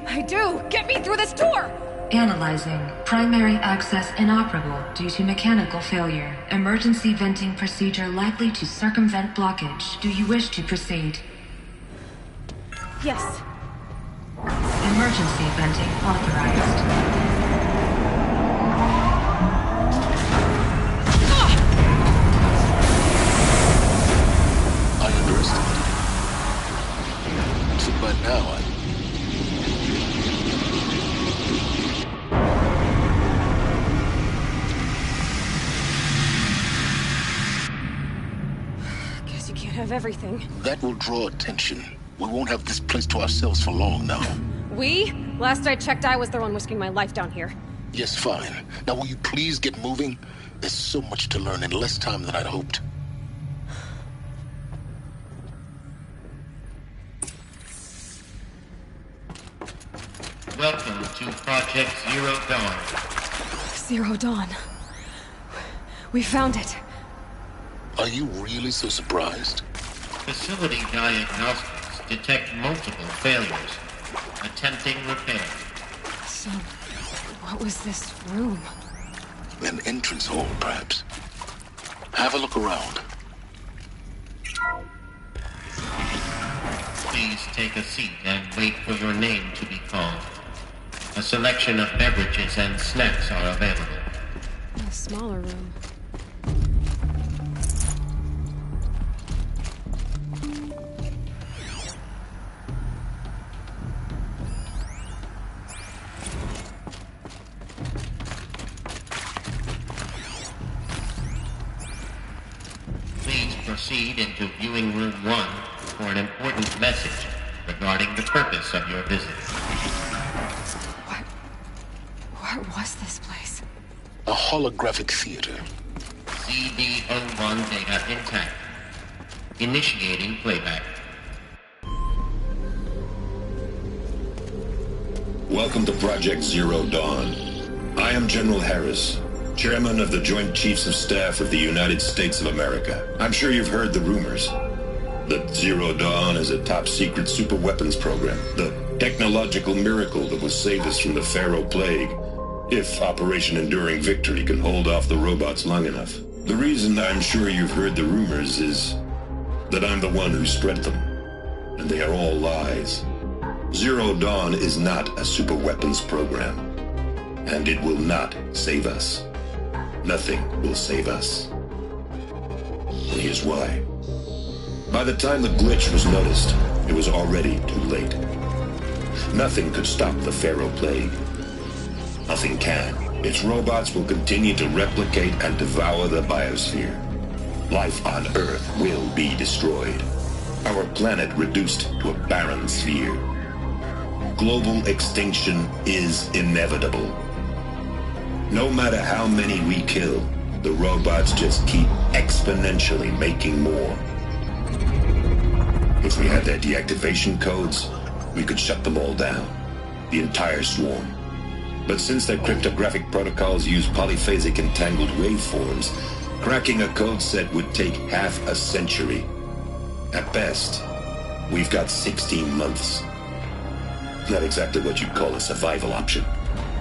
I do! Get me through this door! Analyzing. Primary access inoperable due to mechanical failure. Emergency venting procedure likely to circumvent blockage. Do you wish to proceed? Yes. Emergency venting authorized. I underestimated it. So by now, Guess you can't have everything. that will draw attention. We won't have this place to ourselves for long now. We? Last I checked, I was the one risking my life down here. Yes, fine. Now will you please get moving? There's so much to learn in less time than I'd hoped. Welcome to Project Zero Dawn. Zero Dawn. We found it. Are you really so surprised? Facility diagnostics detect multiple failures. Attempting repair. So, what was this room? An entrance hall, perhaps. Have a look around. Please take a seat and wait for your name to be called. A selection of beverages and snacks are available. A smaller room. Please proceed into viewing room 1 for an important message regarding the purpose of your visit. What was this place? A holographic theater. CD01 data intact. Initiating playback. Welcome to Project Zero Dawn. I am General Harris, Chairman of the Joint Chiefs of Staff of the United States of America. I'm sure you've heard the rumors that Zero Dawn is a top-secret superweapons program, the technological miracle that will save us from the Pharaoh Plague, if Operation Enduring Victory can hold off the robots long enough. The reason I'm sure you've heard the rumors is that I'm the one who spread them, and they are all lies. Zero Dawn is not a superweapons program, and it will not save us. Nothing will save us. And here's why. By the time the glitch was noticed, it was already too late. Nothing could stop the Pharaoh Plague. Nothing can. Its robots will continue to replicate and devour the biosphere. Life on Earth will be destroyed. Our planet reduced to a barren sphere. Global extinction is inevitable. No matter how many we kill, the robots just keep exponentially making more. If we had their deactivation codes, we could shut them all down. The entire swarm. But since their cryptographic protocols use polyphasic entangled waveforms, cracking a code set would take half a century. At best, we've got 16 months. Not exactly what you'd call a survival option.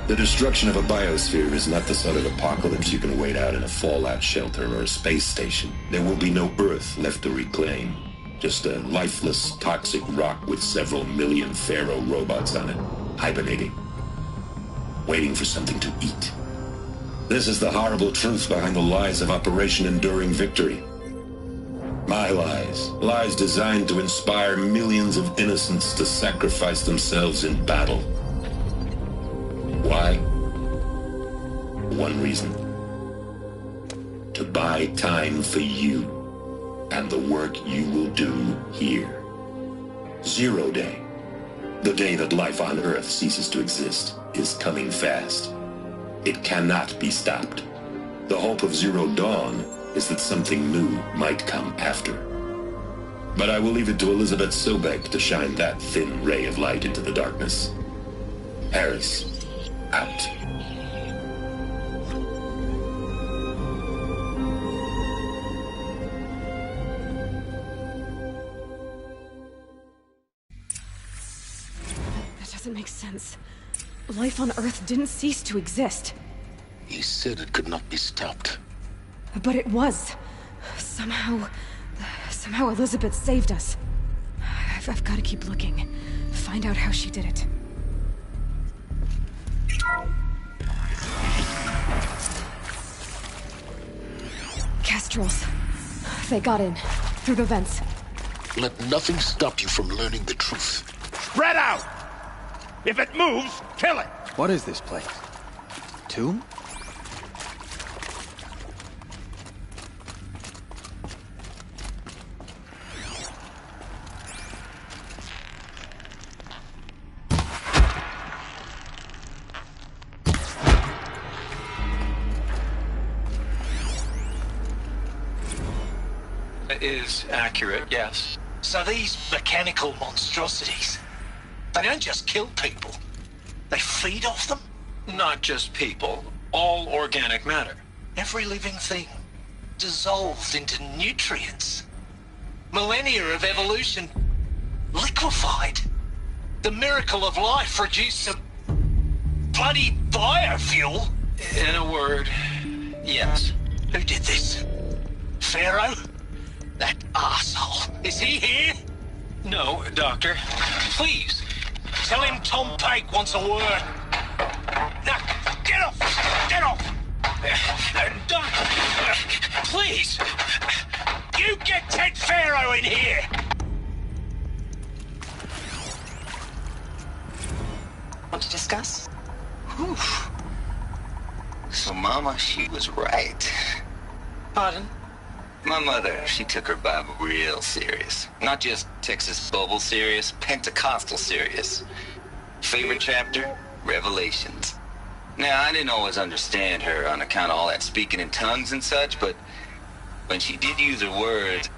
The destruction of a biosphere is not the sort of apocalypse you can wait out in a fallout shelter or a space station. There will be no Earth left to reclaim. Just a lifeless, toxic rock with several million Pharaoh robots on it, hibernating, waiting for something to eat. This is the horrible truth behind the lies of Operation Enduring Victory. My lies. Lies designed to inspire millions of innocents to sacrifice themselves in battle. Why? One reason. To buy time for you and the work you will do here. Zero Day, the day that life on Earth ceases to exist, is coming fast. It cannot be stopped. The hope of Zero Dawn is that something new might come after. But I will leave it to Elizabeth Sobek to shine that thin ray of light into the darkness. Harris, out. That doesn't make sense. Life on Earth didn't cease to exist. He said it could not be stopped. But it was. Somehow Elizabeth saved us. I've got to keep looking. Find out how she did it. Kestrels. They got in. Through the vents. Let nothing stop you from learning the truth. Spread out! If it moves, kill it! What is this place? Tomb? Is accurate, yes. So these mechanical monstrosities, they don't just kill people, they feed off them? Not just people, all organic matter. Every living thing dissolved into nutrients. Millennia of evolution liquefied. The miracle of life produced some bloody biofuel. In a word, yes. Who did this? Pharaoh? That asshole. Is he here? No, Doctor. Please, tell him Tom Pake wants a word. Now, get off! Get off! Doctor, please! You get Ted Pharaoh in here! Want to discuss? Whew. So, Mama, she was right. Pardon? My mother, she took her Bible real serious. Not just Texas Bible serious, Pentecostal serious. Favorite chapter? Revelations. Now, I didn't always understand her on account of all that speaking in tongues and such, but when she did use her words,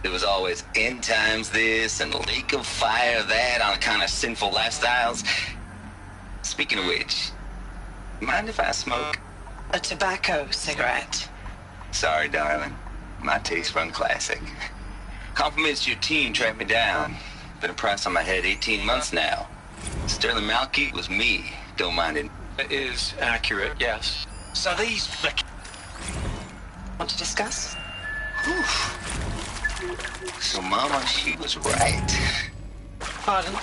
there was always end times this and lake of fire that on account of sinful lifestyles. Speaking of which, Mind if I smoke? A tobacco cigarette. Sorry, darling. My taste run classic. Compliments to your team tracked me down. Been a price on my head 18 months now. Sterling Malky was me. Don't mind it. It is accurate, yes. So these... Want to discuss? Whew. So Mama, she was right. Pardon?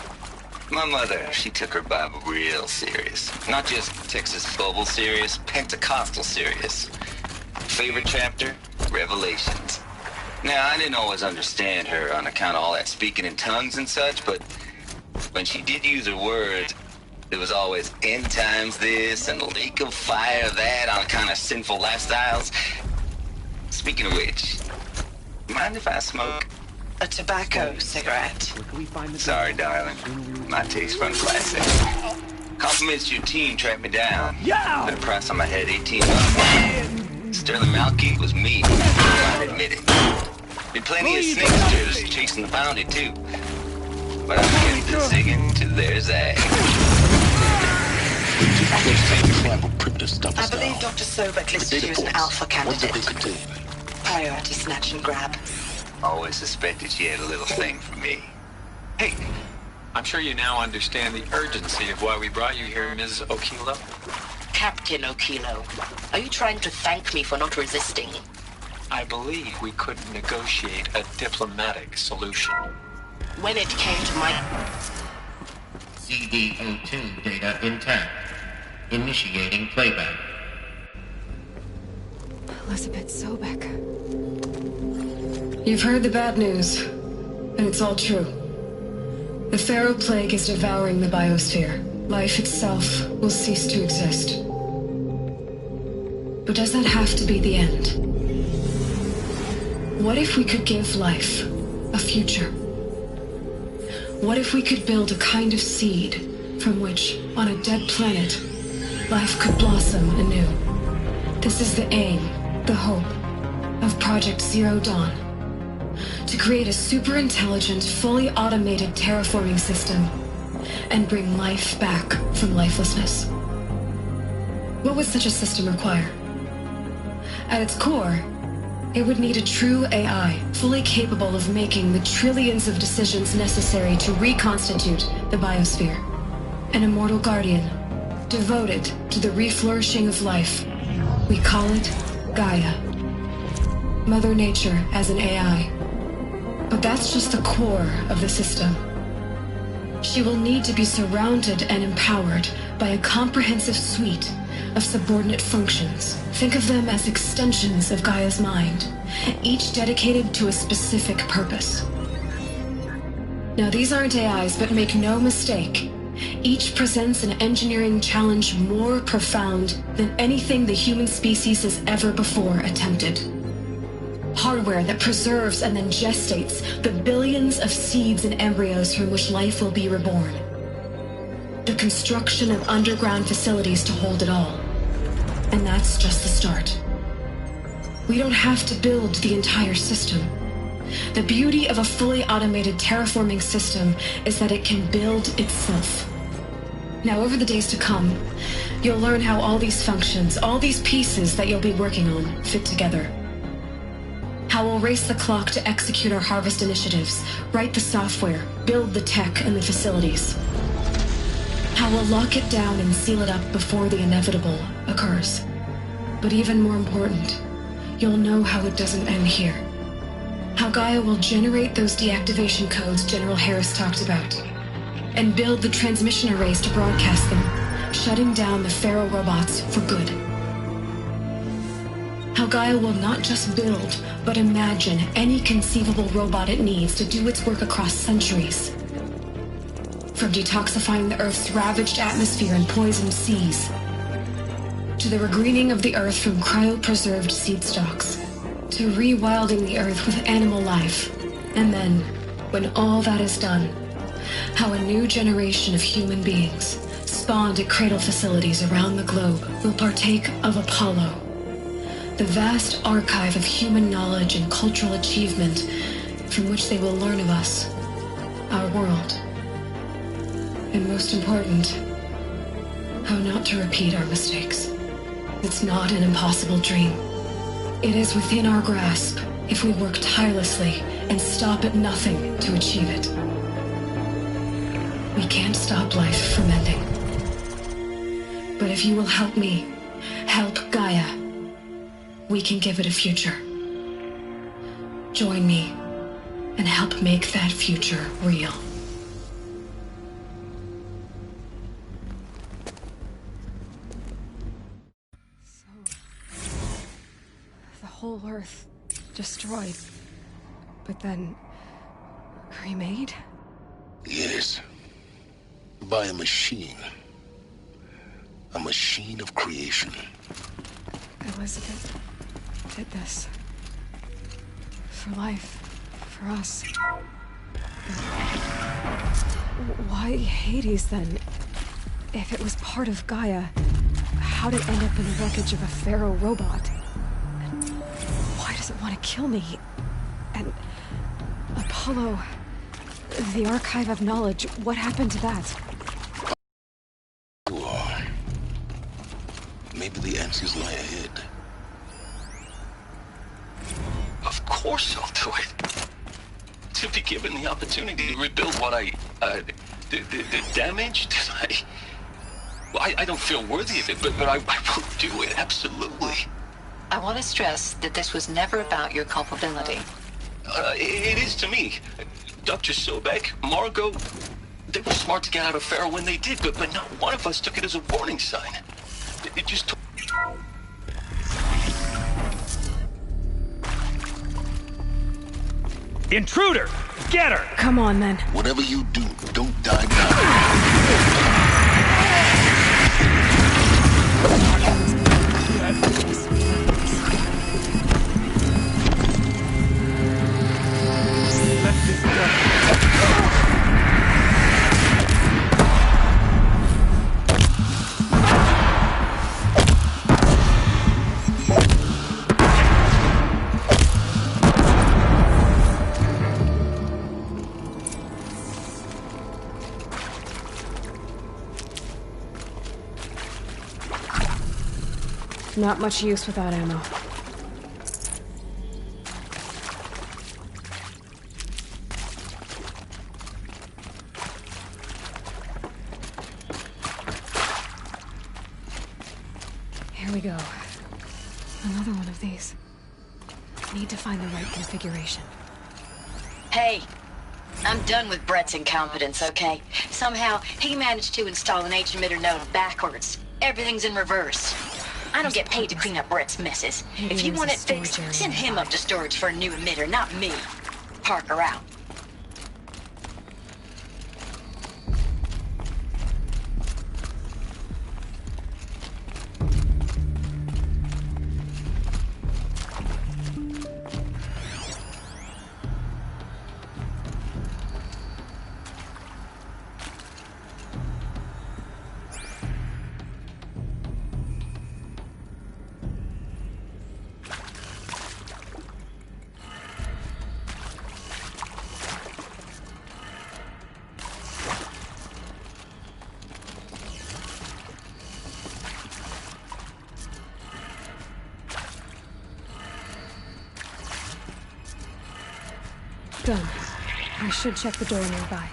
My mother, she took her Bible real serious. Not just Texas Bubble serious, Pentecostal serious. Favorite chapter? Revelations. Now, I didn't always understand her on account of all that speaking in tongues and such, but when she did use her words, it was always end times this and lake of fire that on account of sinful lifestyles. Speaking of which, mind if I smoke? A tobacco cigarette. Sorry, darling. My taste run classic. Compliments to your team tracked me down. Yeah! Been a price on my head 18 months. Sterling Malky was me. I admit it. Been plenty of snakesters chasing the bounty, too. But I'm getting to singing to their zag. I believe Dr. Sobek listed you as an alpha candidate. What did they contain? Priority snatch and grab. Always suspected she had a little thing for me. Hey, I'm sure you now understand the urgency of why we brought you here, Ms. Okilo. Captain Okilo, are you trying to thank me for not resisting? I believe we could negotiate a diplomatic solution. When it came to my... CD02 data intact. Initiating playback. Elizabeth Sobek. You've heard the bad news, and it's all true. The Pharaoh Plague is devouring the biosphere. Life itself will cease to exist. But does that have to be the end? What if we could give life a future? What if we could build a kind of seed from which, on a dead planet, life could blossom anew? This is the aim, the hope, of Project Zero Dawn. To create a super-intelligent, fully automated terraforming system and bring life back from lifelessness. What would such a system require? At its core, it would need a true AI, fully capable of making the trillions of decisions necessary to reconstitute the biosphere. An immortal guardian, devoted to the reflourishing of life. We call it Gaia. Mother Nature as an AI. But that's just the core of the system. She will need to be surrounded and empowered by a comprehensive suite of subordinate functions. Think of them as extensions of Gaia's mind, each dedicated to a specific purpose. Now, these aren't AIs, but make no mistake, each presents an engineering challenge more profound than anything the human species has ever before attempted. Hardware that preserves and then gestates the billions of seeds and embryos from which life will be reborn. The construction of underground facilities to hold it all. And that's just the start. We don't have to build the entire system. The beauty of a fully automated terraforming system is that it can build itself. Now, over the days to come, you'll learn how all these functions, all these pieces that you'll be working on, fit together. How we'll race the clock to execute our harvest initiatives, write the software, build the tech and the facilities. How we'll lock it down and seal it up before the inevitable occurs. But even more important, you'll know how it doesn't end here. How Gaia will generate those deactivation codes General Harris talked about, and build the transmission arrays to broadcast them, shutting down the Pharaoh robots for good. How Gaia will not just build, but imagine any conceivable robot it needs to do its work across centuries. From detoxifying the Earth's ravaged atmosphere and poisoned seas, to the regreening of the Earth from cryopreserved seed stalks, to rewilding the Earth with animal life. And then, when all that is done, how a new generation of human beings, spawned at cradle facilities around the globe, will partake of Apollo, the vast archive of human knowledge and cultural achievement from which they will learn of us, our world. And most important, How not to repeat our mistakes. It's not an impossible dream. It is within our grasp if we work tirelessly and stop at nothing to achieve it. We can't stop life from ending. But if you will help me, help Gaia, we can give it a future. Join me and help make that future real. The whole Earth destroyed, but then remade? Yes. By a machine. A machine of creation. Elizabeth did this. For life. For us. Why Hades, then? If it was part of Gaia, how'd it end up in the wreckage of a Pharaoh robot? And why does it want to kill me? And Apollo... the Archive of Knowledge, what happened to that? Maybe the answers lie ahead. Of course I'll do it. To be given the opportunity to rebuild what I, damaged, I don't feel worthy of it, but I will do it, absolutely. I want to stress that this was never about your culpability. It is to me. Dr. Sobek, Margot, they were smart to get out of Pharaoh when they did, but not one of us took it as a warning sign. It just took... Intruder! Get her! Come on, then. Whatever you do, don't dive down. Not much use without ammo. Here we go. Another one of these. Need to find the right configuration. Hey, I'm done with Brett's incompetence, okay? Somehow, he managed to install an H-emitter node backwards. Everything's in reverse. I don't get paid to clean up Brett's messes. If you want it fixed, send him up to storage for a new emitter, not me. Parker out. Done. I should check the door nearby.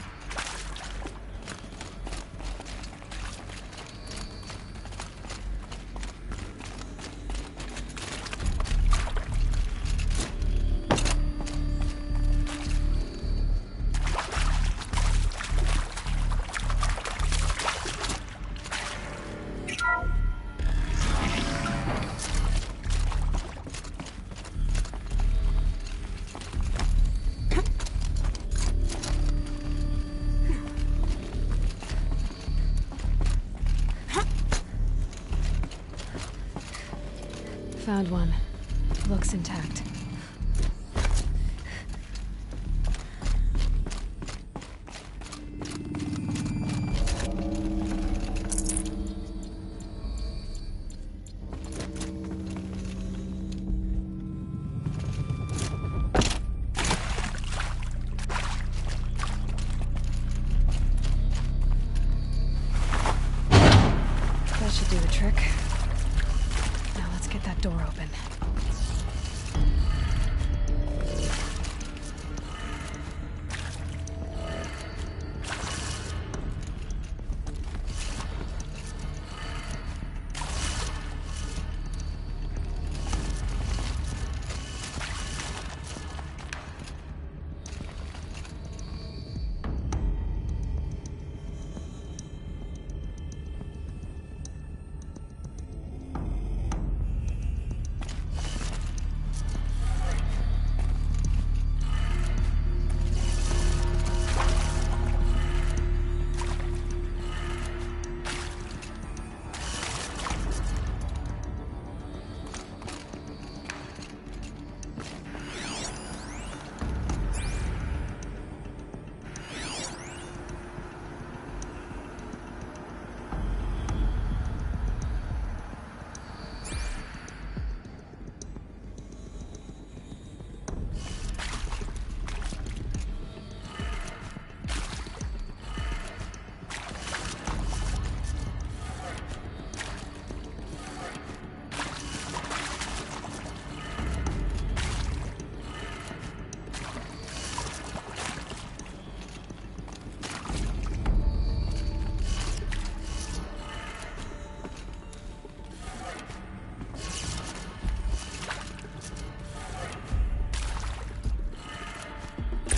Found one. Looks intact. should do the trick. Now let's get that door open.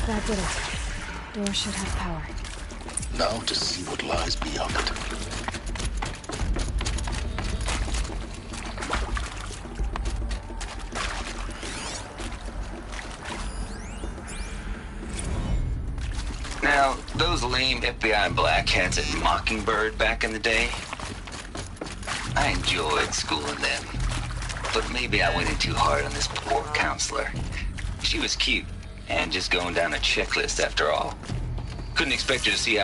That did it. Door should have power. Now to see what lies beyond it. Now, those lame FBI black hats at Mockingbird back in the day, I enjoyed schooling them. But maybe I went in too hard on this poor counselor. She was cute, and just going down a checklist after all. Couldn't expect her to see how...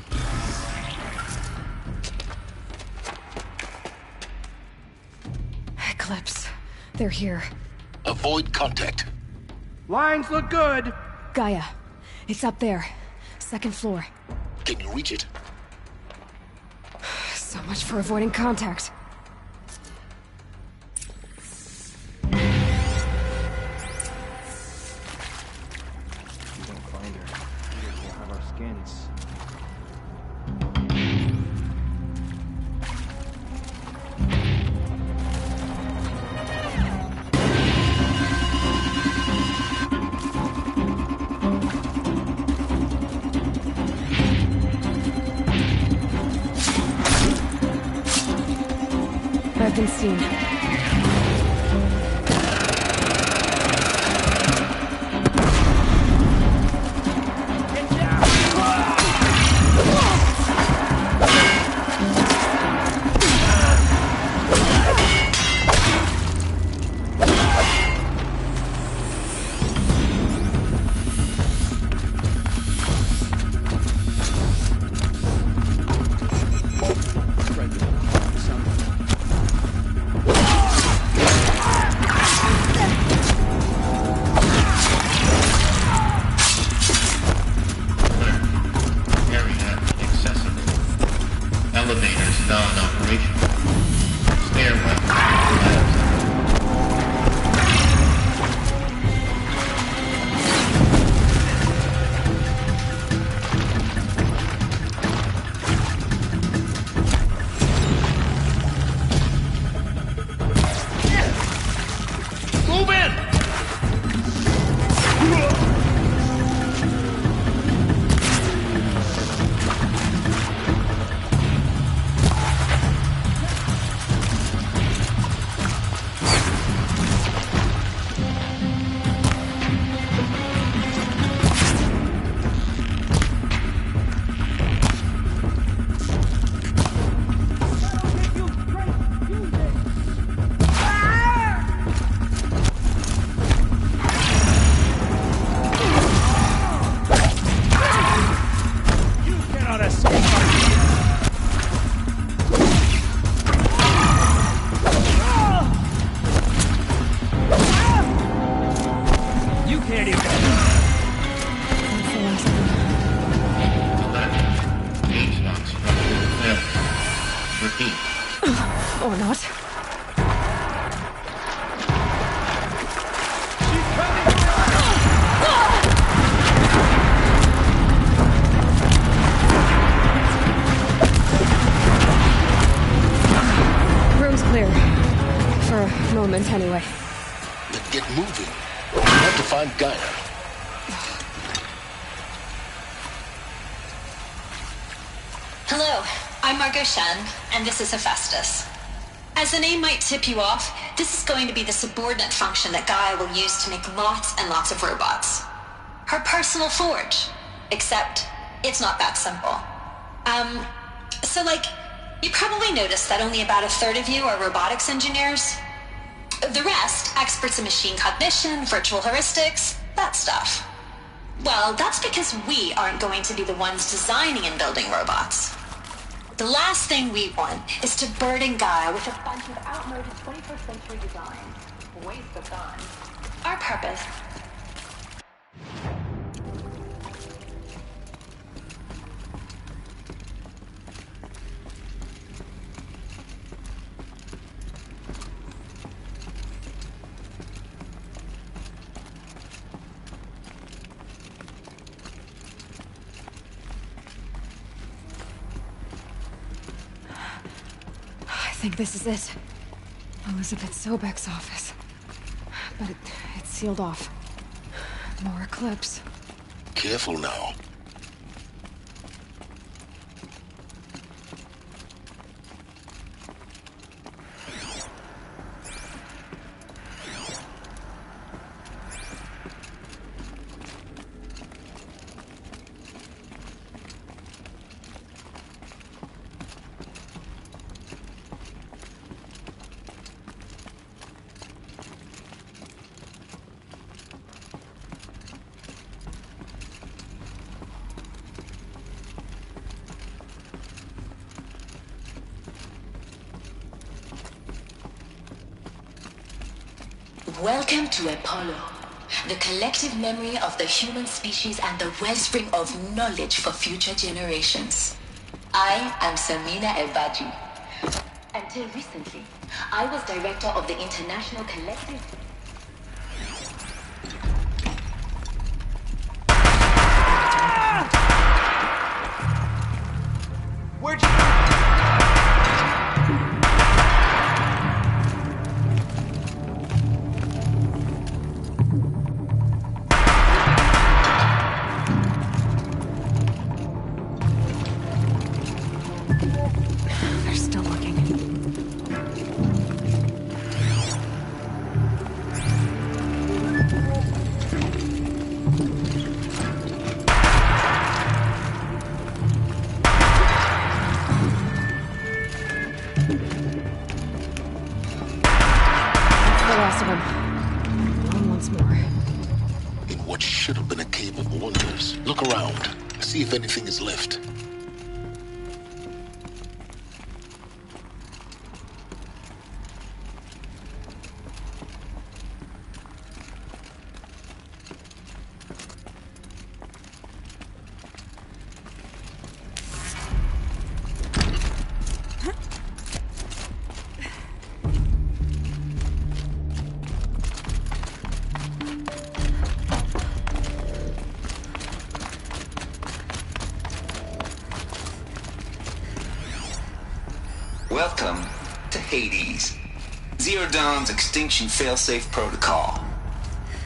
Eclipse. They're here. Avoid contact. Lines look good. Gaia. It's up there. Second floor. Can you reach it? So much for avoiding contact. I've been seen. Elevators non-operational. Stairwell collapsed. Move in! Or not. Room's clear. For a moment, anyway. Then get moving. We have to find Gaia. Hello, I'm Margot Shen, and this is Hephaestus. As the name might tip you off, this is going to be the subordinate function that Gaia will use to make lots and lots of robots. Her personal forge. Except, it's not that simple. You probably noticed that only about a third of you are robotics engineers. The rest, experts in machine cognition, virtual heuristics, that stuff. Well, that's because we aren't going to be the ones designing and building robots. The last thing we want is to burden Gaia with a bunch of outmoded 21st century designs. Waste of time. Our purpose. I think this is it. Elizabeth Sobek's office. But it's sealed off. More Eclipse. Careful now. Welcome to Apollo, the collective memory of the human species and the wellspring of knowledge for future generations. I am Samina Ebadi. Until recently, I was director of the International Collective... Where'd you... They're still looking. The last of them. On once more. In what should have been a cave of wonders. Look around. See if anything is left. Welcome to Hades. Zero Dawn's Extinction Failsafe Protocol.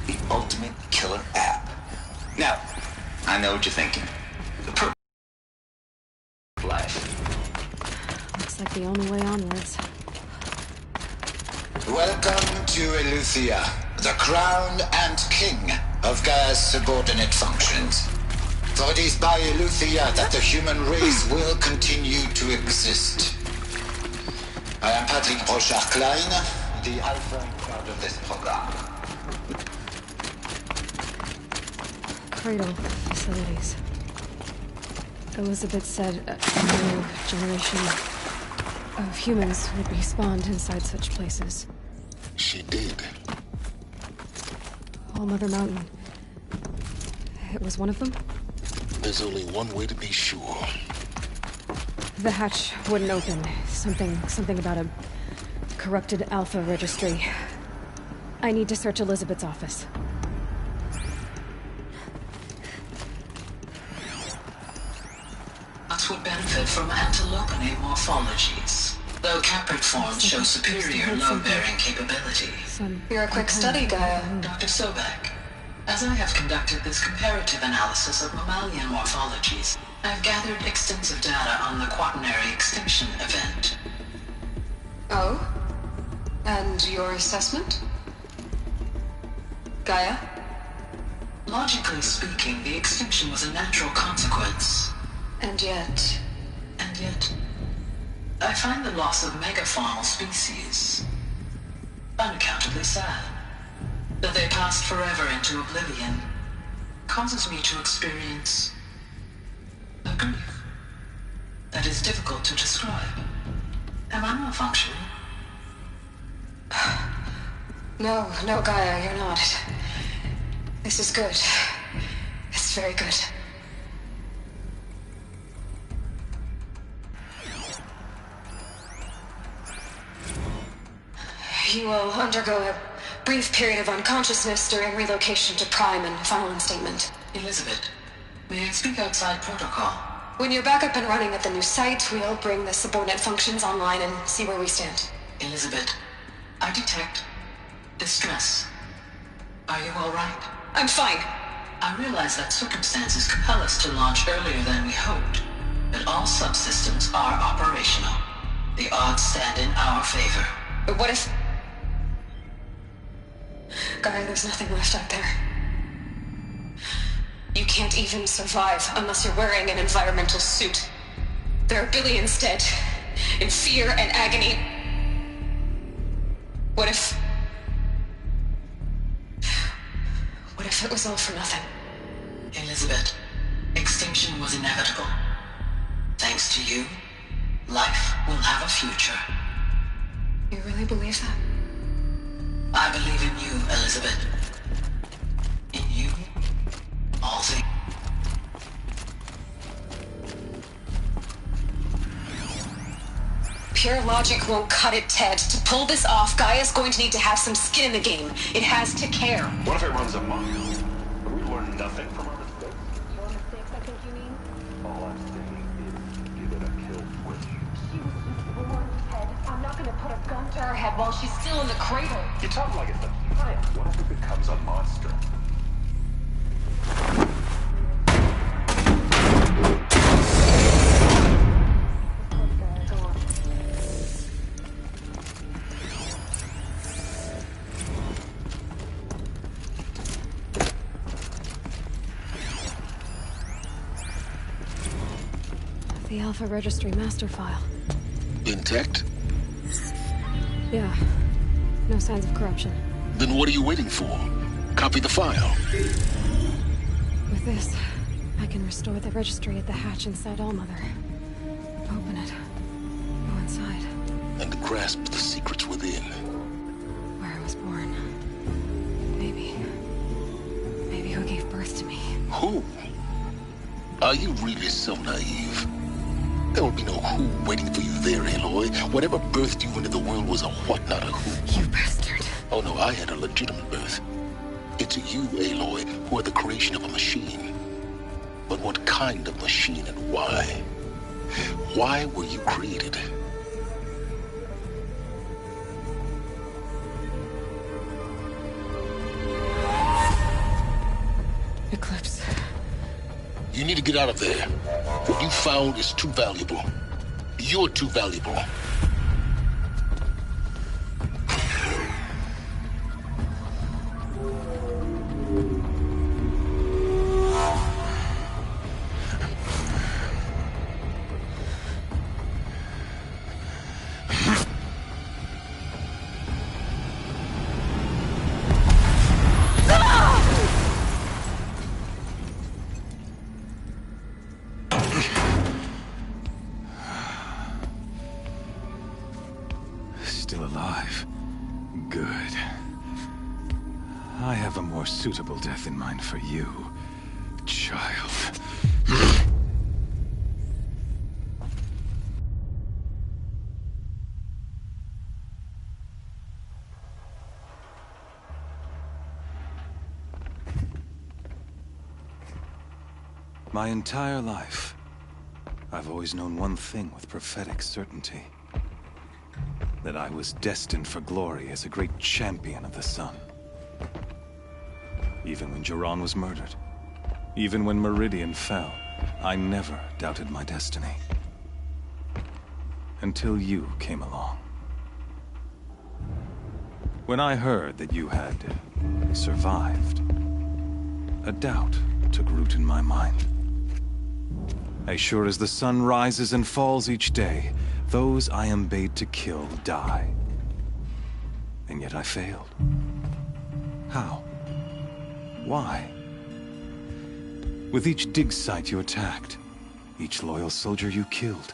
The ultimate killer app. Now, I know what you're thinking. The purpose of life. Looks like the only way onwards. Welcome to Eleuthia, the crown and king of Gaia's subordinate functions. For it is by Eleuthia that the human race will continue to exist. I am Patrick Brochard-Klein, the alpha in charge of this program. Cradle facilities. Elizabeth said a new generation of humans would be spawned inside such places. She did. All Mother Mountain. It was one of them? There's only one way to be sure. The hatch wouldn't open. Something about a corrupted Alpha registry. I need to search Elizabeth's office. Us would benefit from antilopinae morphologies, though caprid forms show superior load-bearing capability. You're a quick study, Gaia. Dr. Sobek, as I have conducted this comparative analysis of mammalian morphologies, I've gathered extensive data on the quaternary extinction event. Oh? And your assessment? Gaia? Logically speaking, the extinction was a natural consequence. And yet, I find the loss of megafaunal species unaccountably sad. That they passed forever into oblivion causes me to experience a grief that is difficult to describe. Am I malfunctioning? No, Gaia, you're not. This is good. It's very good. You will undergo a brief period of unconsciousness during relocation to Prime and final instatement. Elizabeth, may I speak outside protocol? When you're back up and running at the new site, we'll bring the subordinate functions online and see where we stand. Elizabeth, I detect distress. Are you all right? I'm fine. I realize that circumstances compel us to launch earlier than we hoped, but all subsystems are operational. The odds stand in our favor. But what if... Gaia, there's nothing left out there. You can't even survive unless you're wearing an environmental suit. There are billions dead, in fear and agony. What if it was all for nothing? Elizabeth, extinction was inevitable. Thanks to you, life will have a future. You really believe that? I believe in you, Elizabeth. In you, all things. Pure logic won't cut it, Ted. To pull this off, Gaia's going to need to have some skin in the game. It has to care. What if it runs amok? Have we learned nothing from our mistakes? Your mistakes, I think you mean? All I'm saying is, give it a kill switch. She was born, Ted. I'm not gonna put a gun to her head while she's still in the cradle. You talk like it's a child. What if it becomes a monster? The Alpha Registry master file. Intact? Yeah. No signs of corruption. Then what are you waiting for? Copy the file. With this, I can restore the registry at the hatch inside Allmother. Open it. Go inside. And grasp the secrets within. Where I was born. Maybe who gave birth to me. Who? Are you really so naive? There will be no who waiting for you there, Aloy. Whatever birthed you into the world was a what, not a who. You bastard. Oh no, I had a legitimate birth. It's you, Aloy, who are the creation of a machine. But what kind of machine and why? Why were you created? Eclipse. You need to get out of there. What you found is too valuable. You're too valuable. Still alive. Good. I have a more suitable death in mind for you, child. My entire life, I've always known one thing with prophetic certainty. That I was destined for glory as a great champion of the sun. Even when Jiran was murdered, even when Meridian fell, I never doubted my destiny. Until you came along. When I heard that you had survived, a doubt took root in my mind. As sure as the sun rises and falls each day, those I am bade to kill die. And yet I failed. How? Why? With each dig site you attacked, each loyal soldier you killed,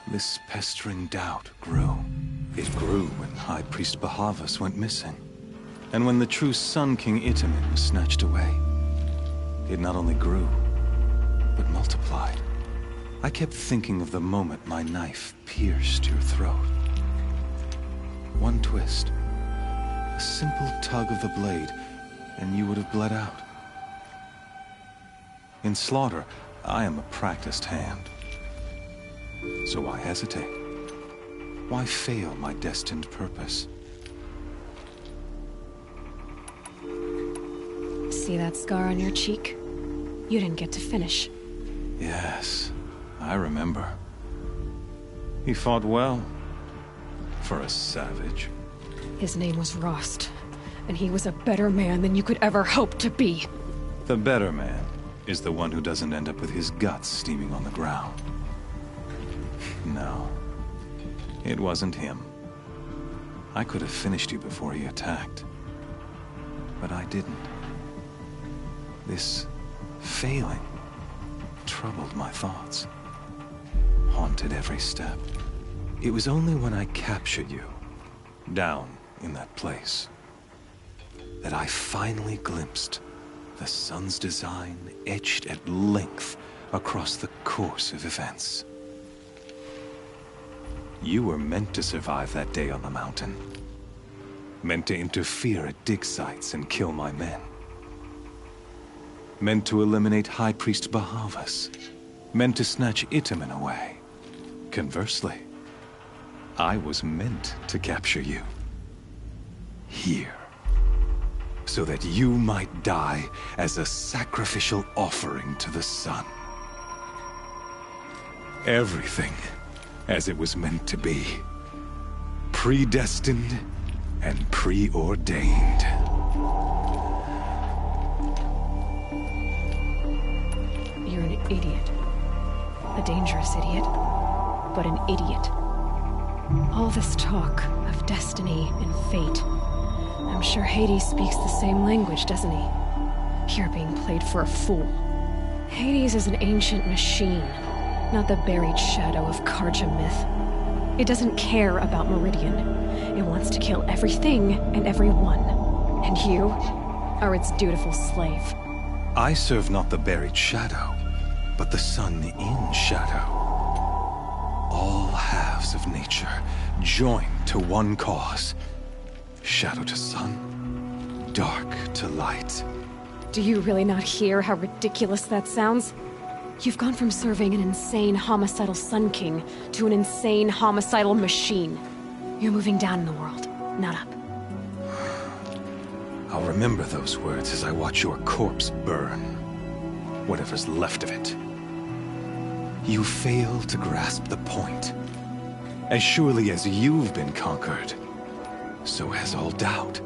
this pestering doubt grew. It grew when High Priest Bahavas went missing, and when the true Sun King Itamen was snatched away. It not only grew, but multiplied. I kept thinking of the moment my knife pierced your throat. One twist, a simple tug of the blade, and you would have bled out. In slaughter, I am a practiced hand. So why hesitate? Why fail my destined purpose? See that scar on your cheek? You didn't get to finish. Yes, I remember. He fought well. For a savage. His name was Rost, and he was a better man than you could ever hope to be. The better man is the one who doesn't end up with his guts steaming on the ground. No, it wasn't him. I could have finished you before he attacked. But I didn't. This failing troubled my thoughts, haunted every step. It was only when I captured you, down in that place, that I finally glimpsed the sun's design etched at length across the course of events. You were meant to survive that day on the mountain. Meant to interfere at dig sites and kill my men. Meant to eliminate High Priest Bahavas. Meant to snatch Itamen away. Conversely, I was meant to capture you. Here. So that you might die as a sacrificial offering to the sun. Everything as it was meant to be. Predestined and preordained. You're an idiot. A dangerous idiot, but an idiot. All this talk of destiny and fate. I'm sure Hades speaks the same language, doesn't he? You're being played for a fool. Hades is an ancient machine, not the buried shadow of Karja myth. It doesn't care about Meridian. It wants to kill everything and everyone. And you are its dutiful slave. I serve not the buried shadow, but the sun in shadow. All halves of nature joined to one cause. Shadow to sun, dark to light. Do you really not hear how ridiculous that sounds? You've gone from serving an insane homicidal Sun King to an insane homicidal machine. You're moving down in the world, not up. I'll remember those words as I watch your corpse burn. Whatever's left of it. You fail to grasp the point. As surely as you've been conquered, so has all doubt.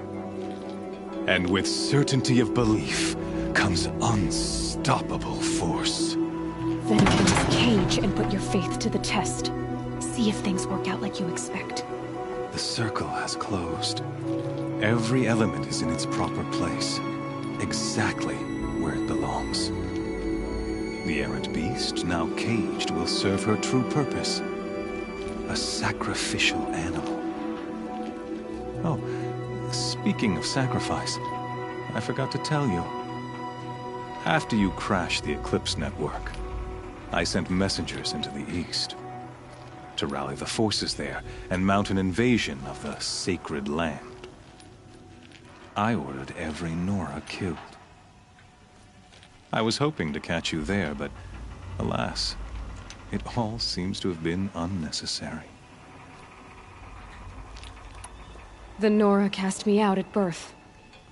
And with certainty of belief comes unstoppable force. Then get in this cage and put your faith to the test. See if things work out like you expect. The circle has closed. Every element is in its proper place, exactly where it belongs. The errant beast, now caged, will serve her true purpose. A sacrificial animal. Oh, speaking of sacrifice, I forgot to tell you. After you crashed the Eclipse network, I sent messengers into the east to rally the forces there and mount an invasion of the sacred land. I ordered every Nora killed. I was hoping to catch you there, but Alas, it all seems to have been unnecessary. The Nora cast me out at birth.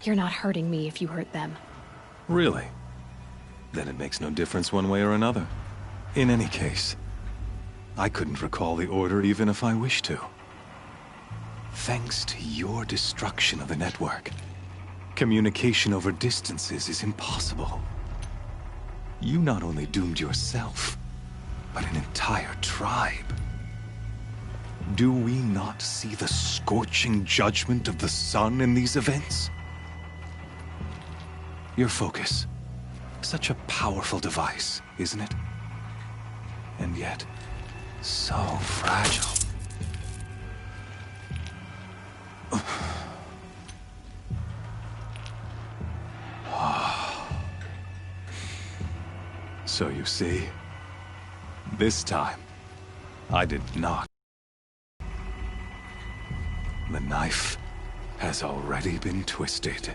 You're not hurting me if you hurt them. Really? Then it makes no difference one way or another. In any case, I couldn't recall the order even if I wished to. Thanks to your destruction of the network, communication over distances is impossible. You not only doomed yourself, but an entire tribe. Do we not see the scorching judgment of the sun in these events? Your focus. Such a powerful device, isn't it? And yet, so fragile. So you see, this time, I did not. The knife has already been twisted.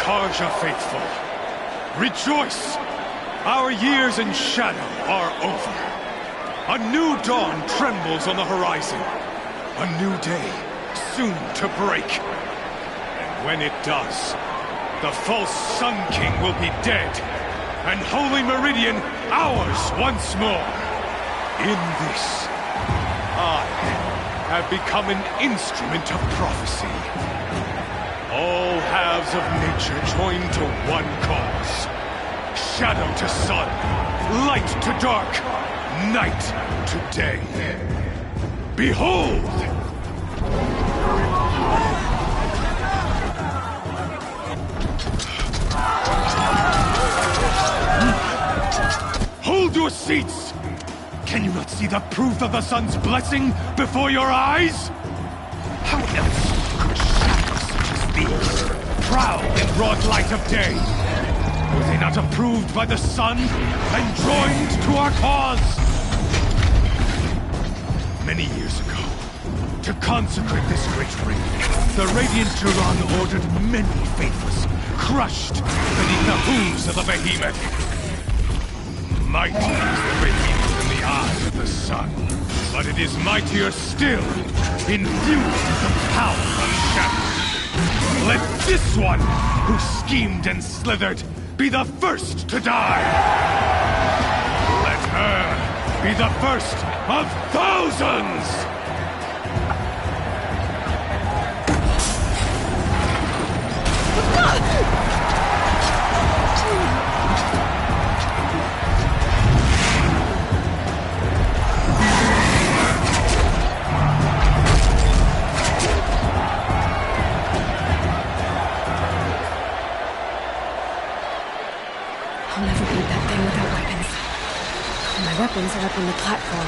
Karja faithful, rejoice! Our years in shadow are over. A new dawn trembles on the horizon. A new day soon to break. And when it does, the false Sun King will be dead, and Holy Meridian ours once more. In this, I have become an instrument of prophecy. All halves of nature join to one cause. Shadow to sun, light to dark, night to day. Behold! Hold your seats! Can you not see the proof of the sun's blessing before your eyes? How else could shadows such as these prowl in broad light of day? Were they not approved by the sun and joined to our cause? Many years ago, to consecrate this great ring, the Radiant Turan ordered many faithless crushed beneath the hooves of the behemoth. Mighty is the behemoth in the eye of the sun, but it is mightier still, infused with the power of shadow. Let this one, who schemed and slithered, be the first to die! Let her be the first of thousands! I'll never beat that thing without weapons. My weapons are up on the platform.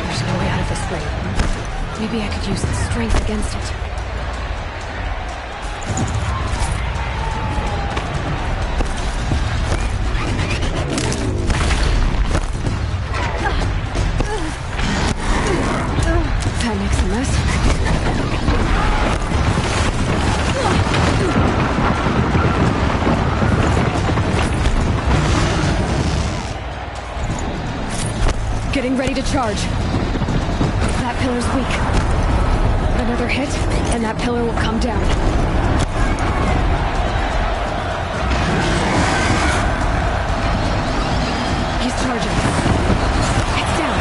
There's no way out of this ring. Maybe I could use the strength against it. That makes a mess. Getting ready to charge. That pillar's weak. Another hit, and that pillar will come down. He's charging. It's down.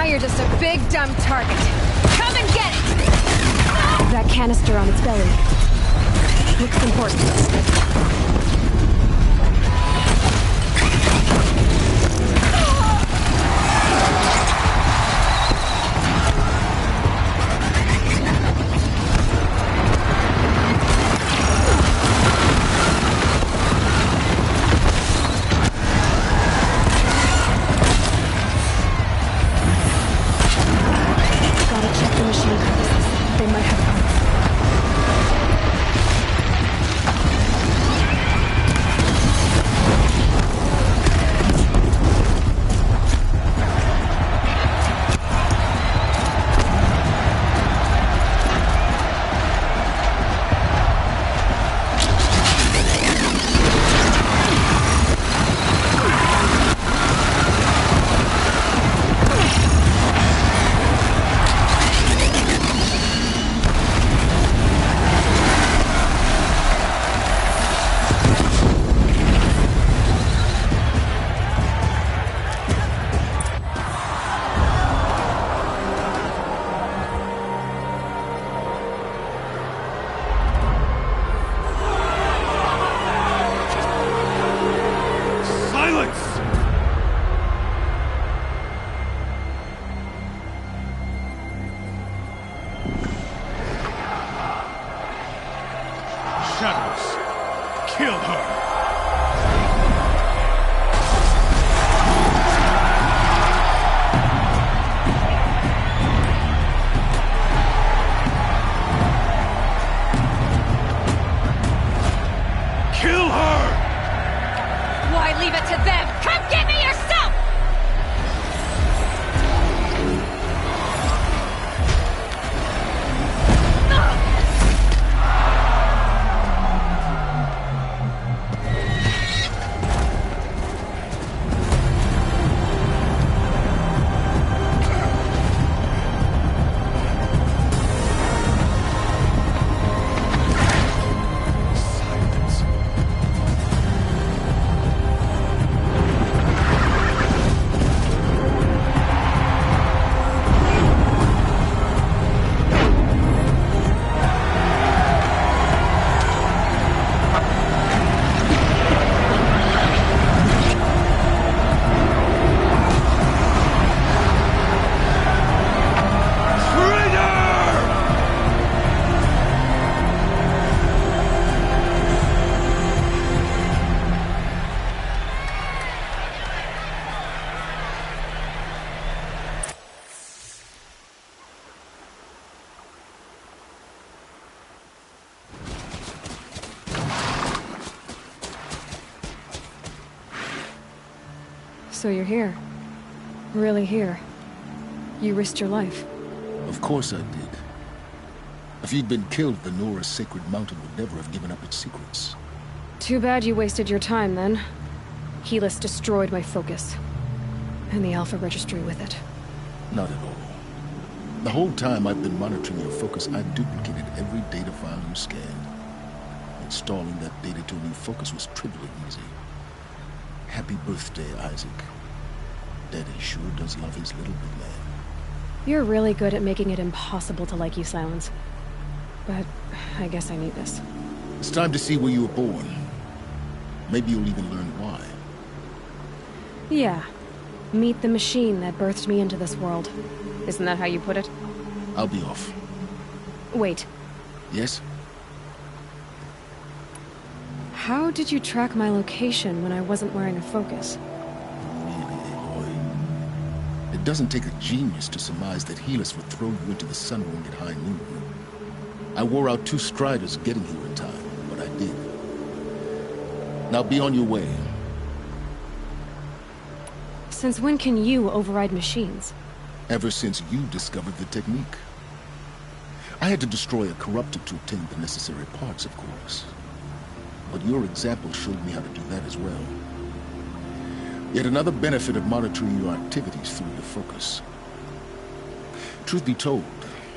now you're just a big, dumb target. Come and get it! That canister on its belly. Looks important. Shadows, kill her! Kill her! Why leave it to them? Come get me yourself! So you're here. Really here. You risked your life. Of course I did. If you'd been killed, the Nora's sacred mountain would never have given up its secrets. Too bad you wasted your time, then. Helis destroyed my focus. And the Alpha Registry with it. Not at all. The whole time I've been monitoring your focus, I've duplicated every data file you scanned. Installing that data to a new focus was trivially easy. Happy birthday, Isaac. Daddy sure does love his little big man. You're really good at making it impossible to like you, Silence. But I guess I need this. It's time to see where you were born. Maybe you'll even learn why. Yeah. Meet the machine that birthed me into this world. Isn't that how you put it? I'll be off. Wait. Yes? How did you track my location when I wasn't wearing a focus? It doesn't take a genius to surmise that Helis would throw you into the sun ring at high noon. I wore out 2 striders getting here in time, but I did. Now be on your way. Since when can you override machines? Ever since you discovered the technique. I had to destroy a corruptor to obtain the necessary parts, of course. But your example showed me how to do that as well. Yet another benefit of monitoring your activities through your focus. Truth be told,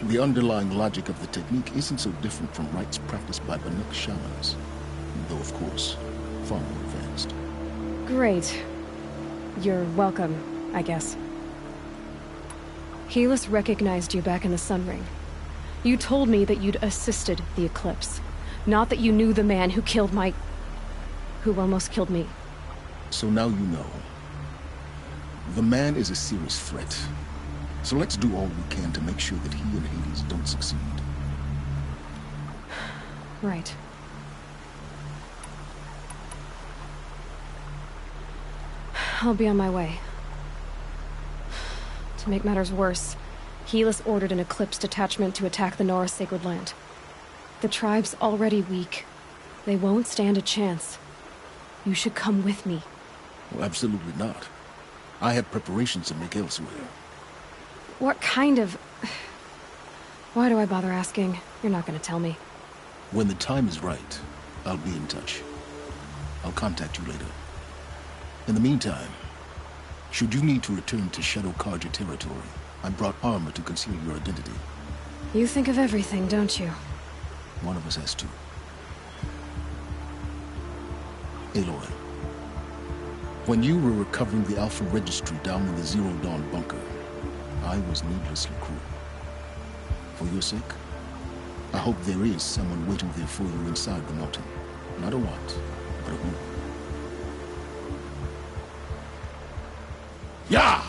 the underlying logic of the technique isn't so different from rites practiced by Banuk shamans, though of course, far more advanced. Great. You're welcome, I guess. Helis recognized you back in the Sun Ring. You told me that you'd assisted the Eclipse, not that you knew the man who killed who almost killed me. So now you know. The man is a serious threat. So let's do all we can to make sure that he and Hades don't succeed. Right. I'll be on my way. To make matters worse, Helis ordered an Eclipse detachment to attack the Nora Sacred Land. The tribe's already weak. They won't stand a chance. You should come with me. Well, absolutely not. I have preparations to make elsewhere. What kind of... Why do I bother asking? You're not gonna tell me. When the time is right, I'll be in touch. I'll contact you later. In the meantime, should you need to return to Shadow Carja territory, I brought armor to conceal your identity. You think of everything, don't you? One of us has to. Aloy, when you were recovering the Alpha Registry down in the Zero Dawn bunker, I was needlessly cruel. For your sake, I hope there is someone waiting there for you inside the mountain. Not a what, but a who. Yeah!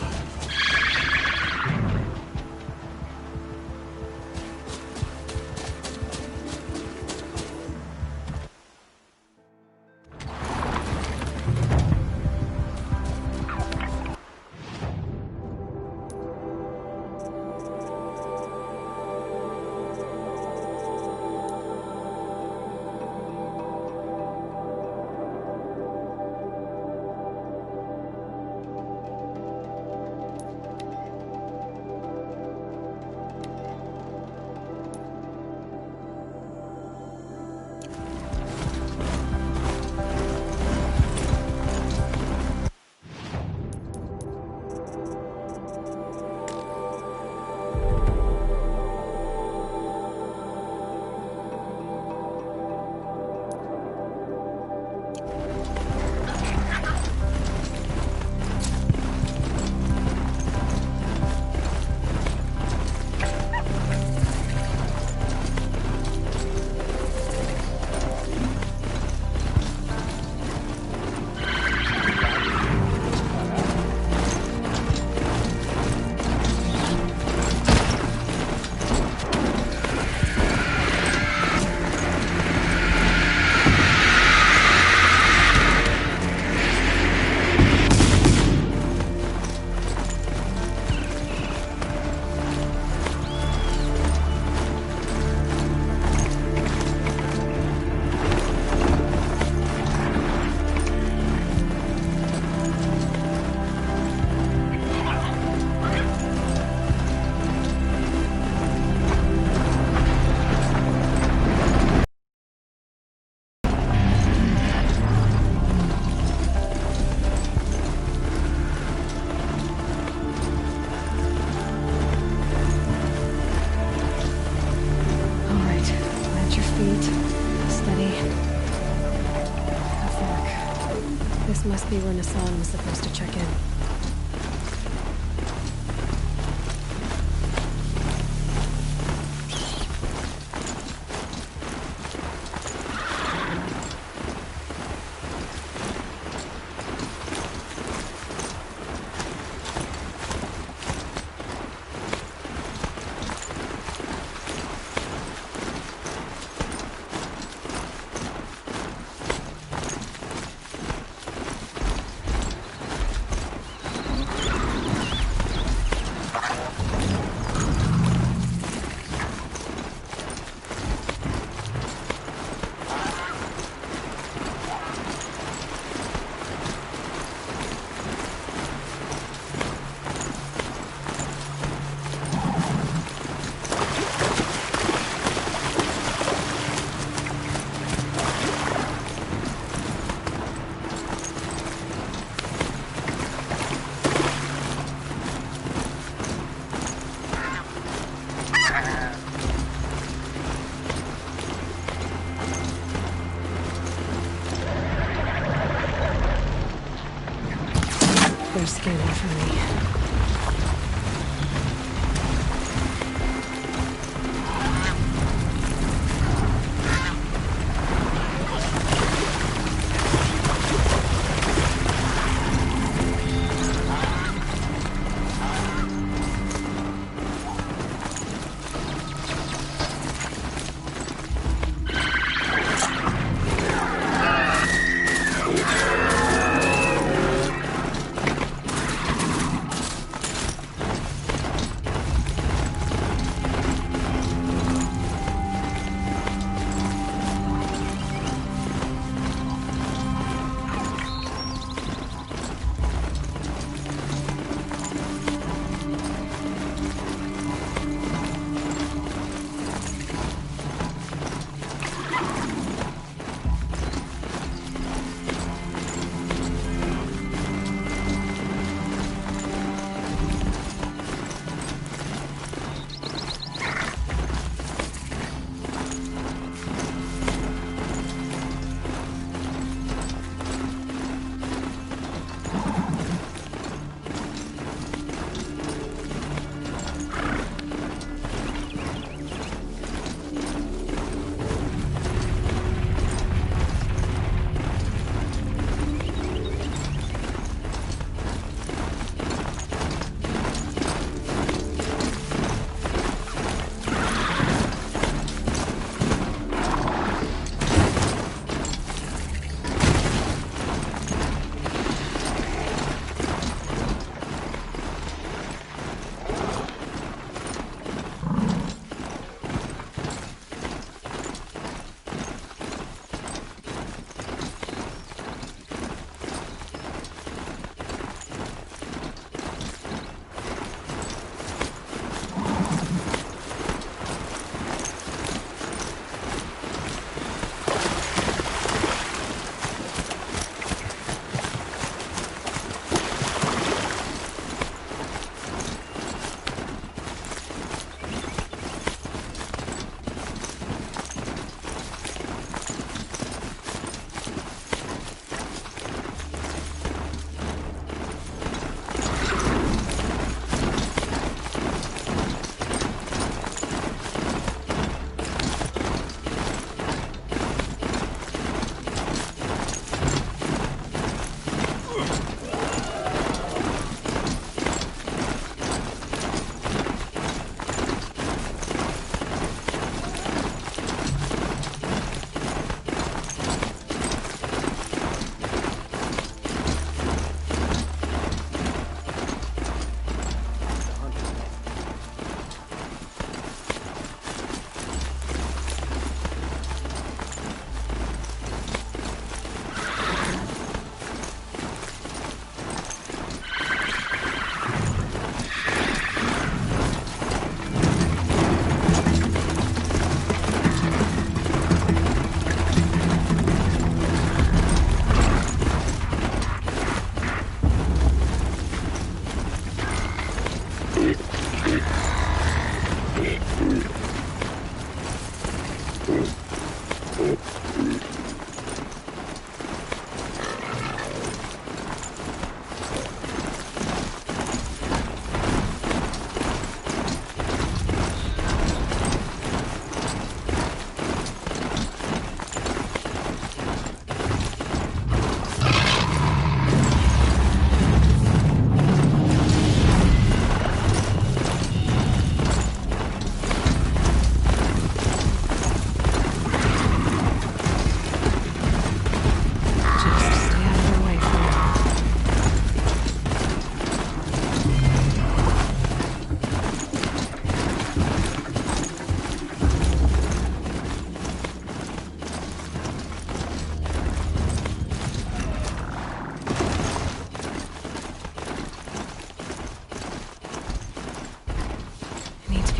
Must be where Nassan was supposed to check in.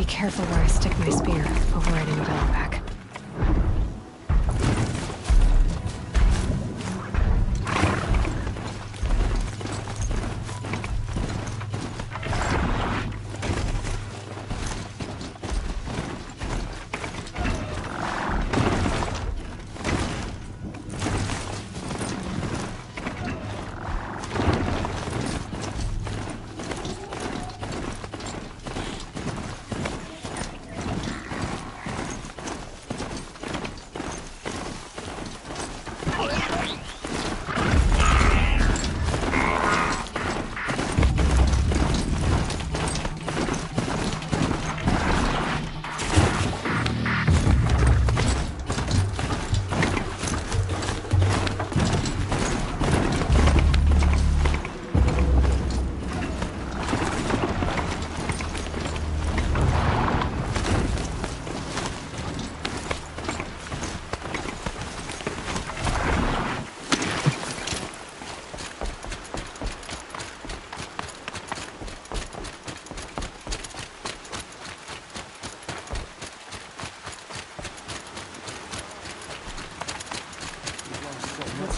careful where I stick my spear, overriding a backpack.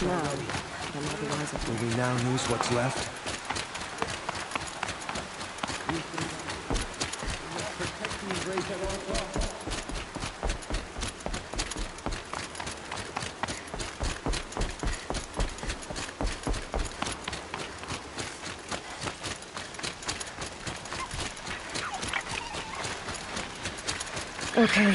Will we now use what's left? Okay.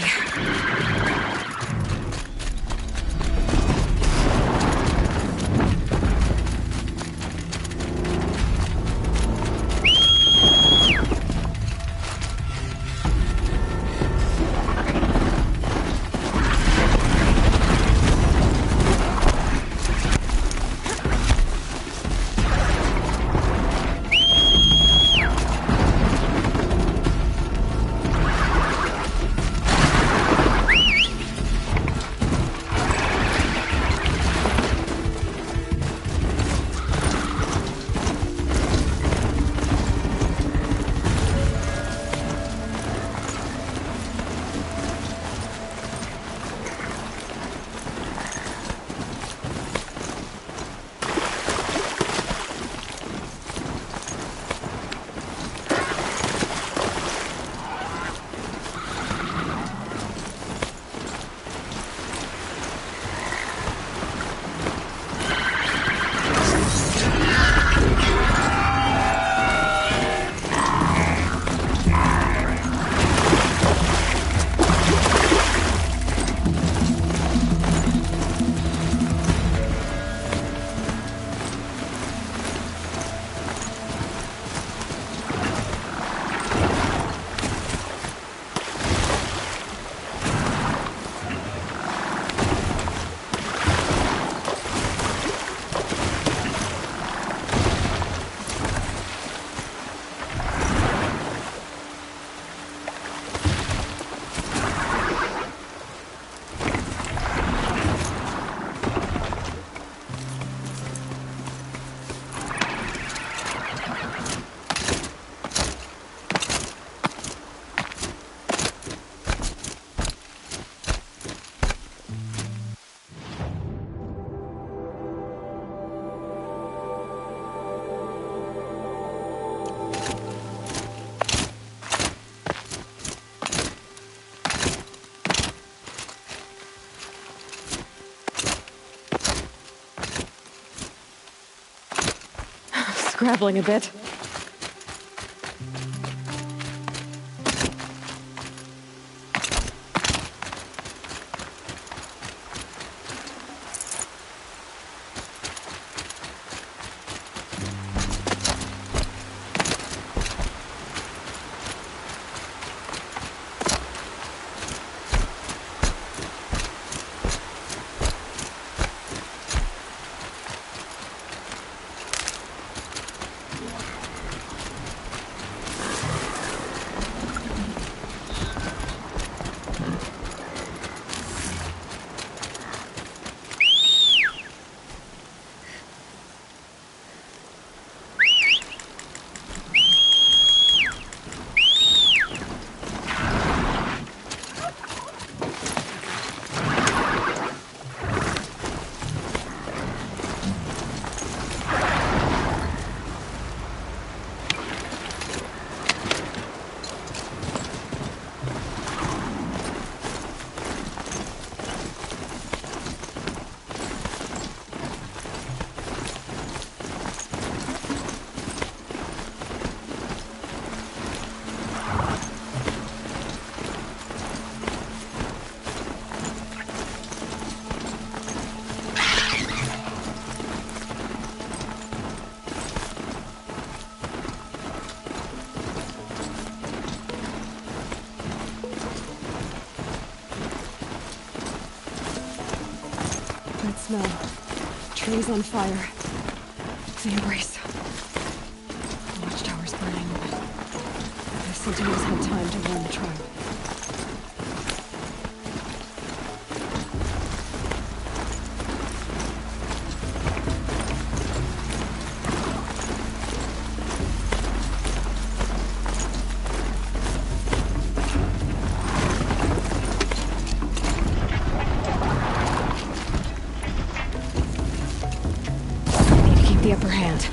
Scrabbling a bit. smell. Trees on fire. The embrace. The watchtower's burning, but the Sentinels had time to warn the tribe. The upper hand.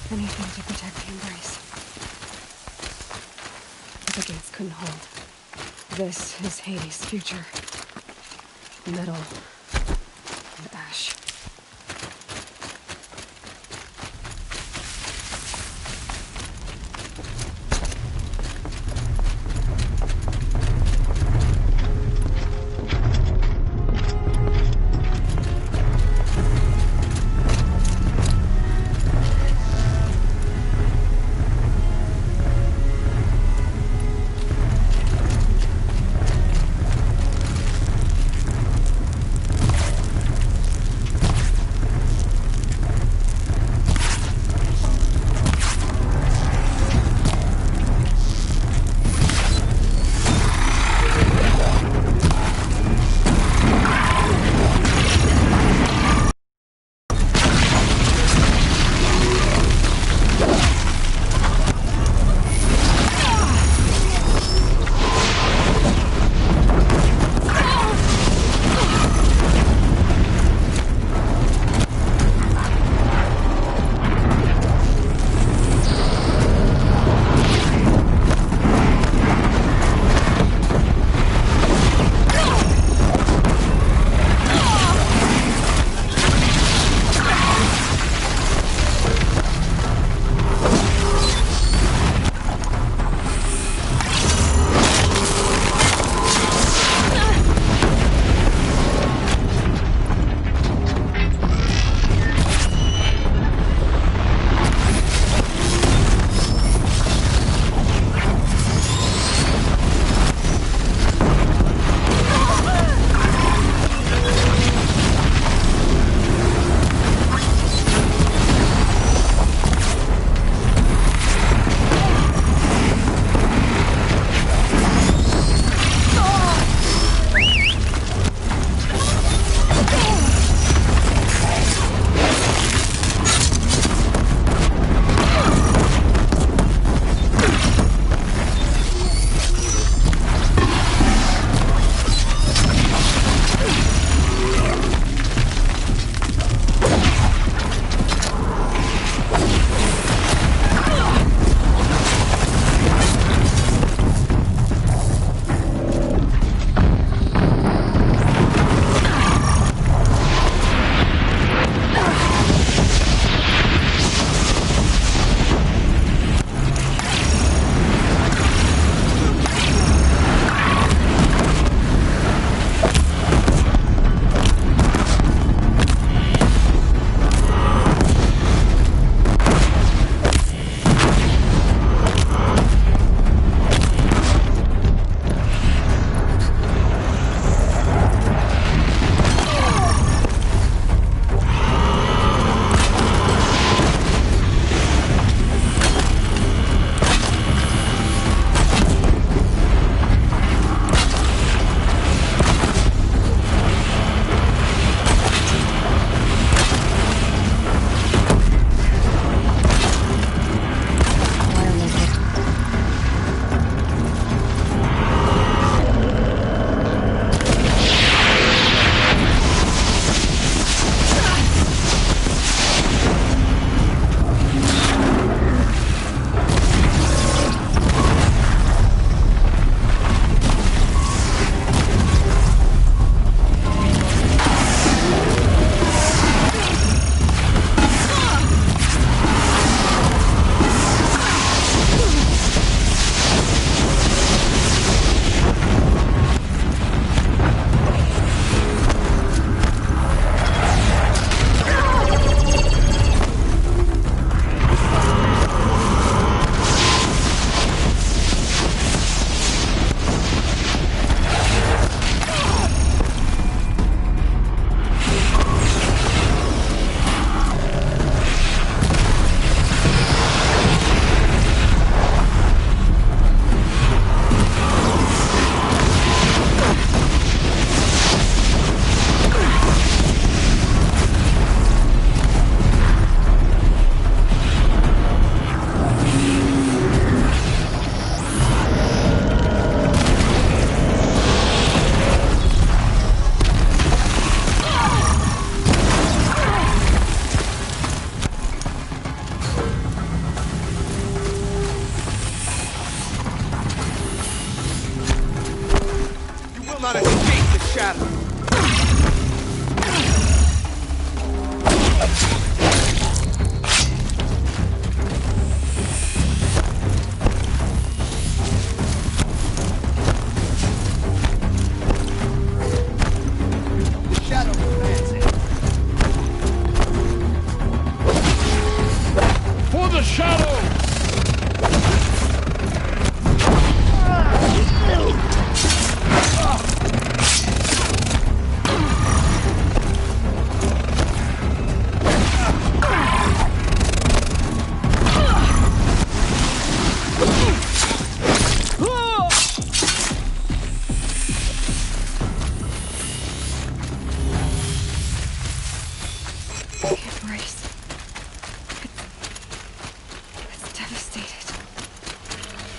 Anything to protect the embrace. But the gates couldn't hold. This is Hades' future. Metal and ash.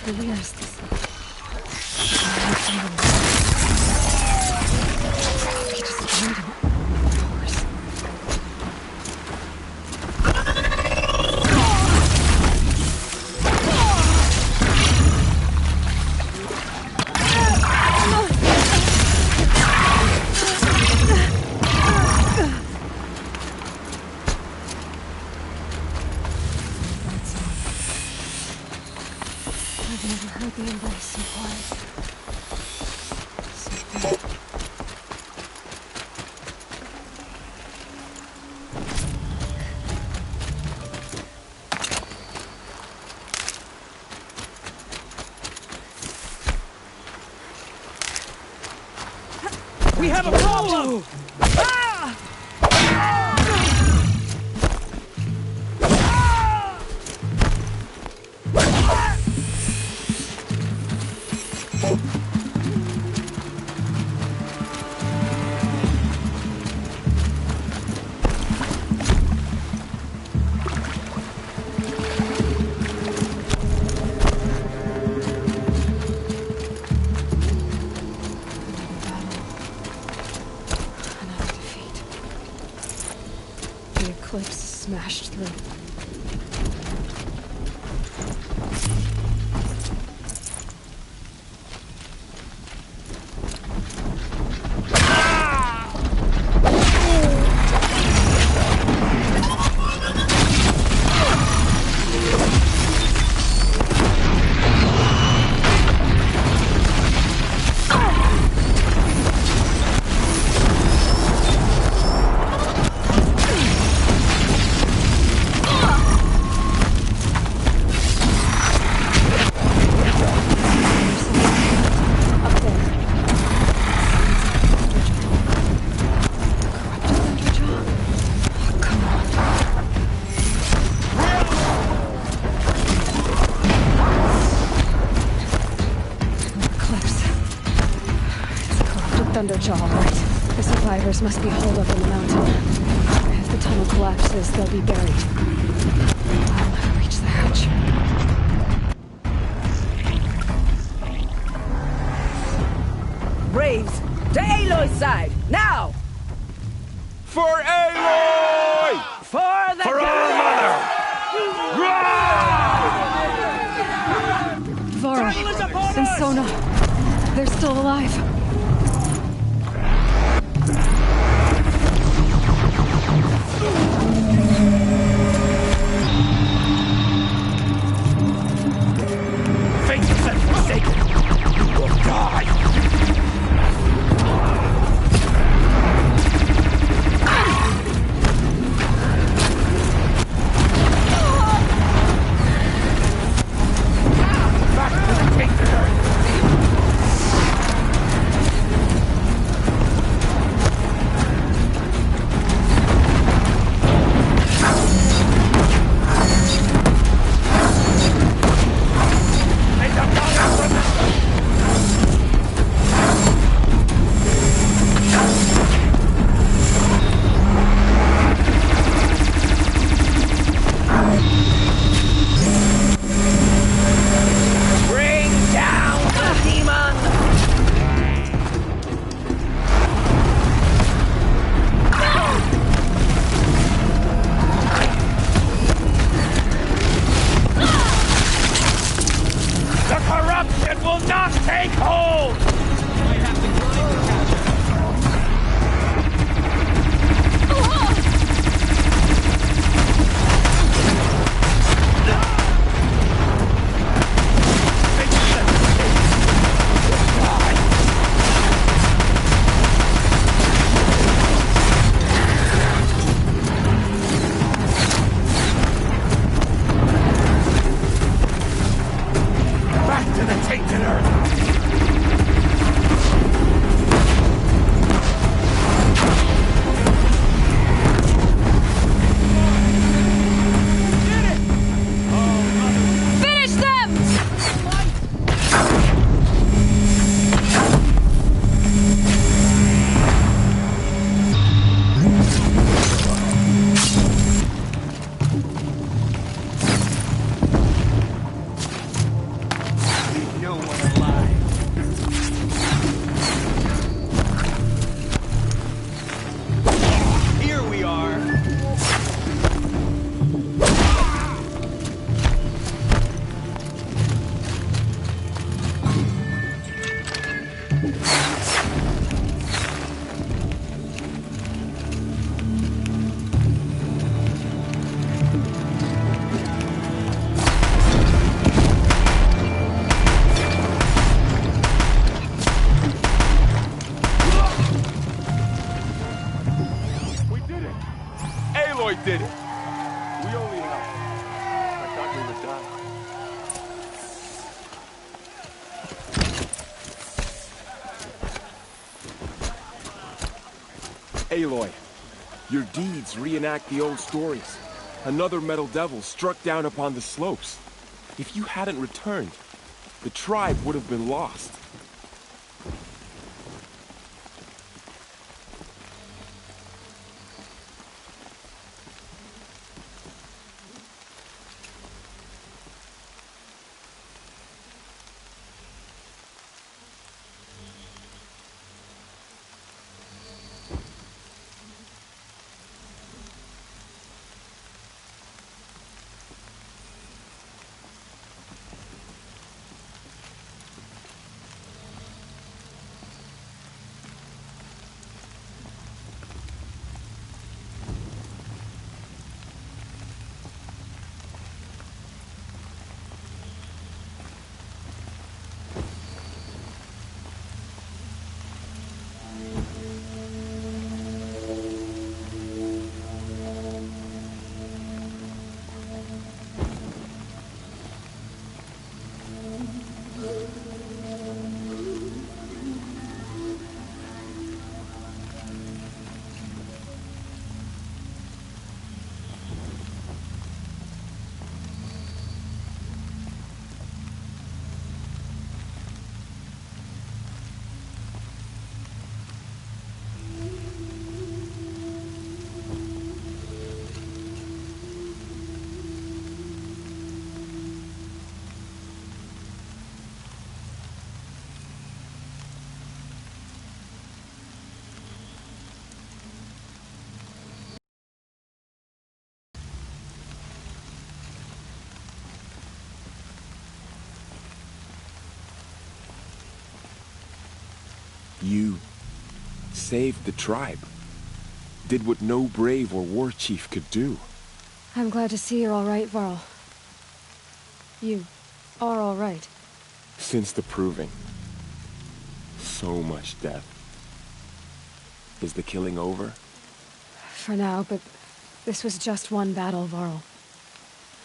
For years, this... He just burned him. The embrace so quiet. So deep. We have a problem! Smashed through. Thunderjaw, right. The survivors must be holed up in the mountain. If the tunnel collapses, they'll be buried. I'll never reach the hatch. Braves, to Aloy's side, now! For Aloy! For the For our mother! Vara and Sona, they're still alive. Fate has forsaken you. You will die. Back to the Aloy did it. We only helped. I thought we were done. Aloy, your deeds reenact the old stories. Another Metal Devil struck down upon the slopes. If you hadn't returned, the tribe would have been lost. You saved the tribe. Did what no brave or war chief could do. I'm glad to see you're all right, Varl. You are all right. Since the Proving. So much death. Is the killing over? For now, but this was just one battle, Varl.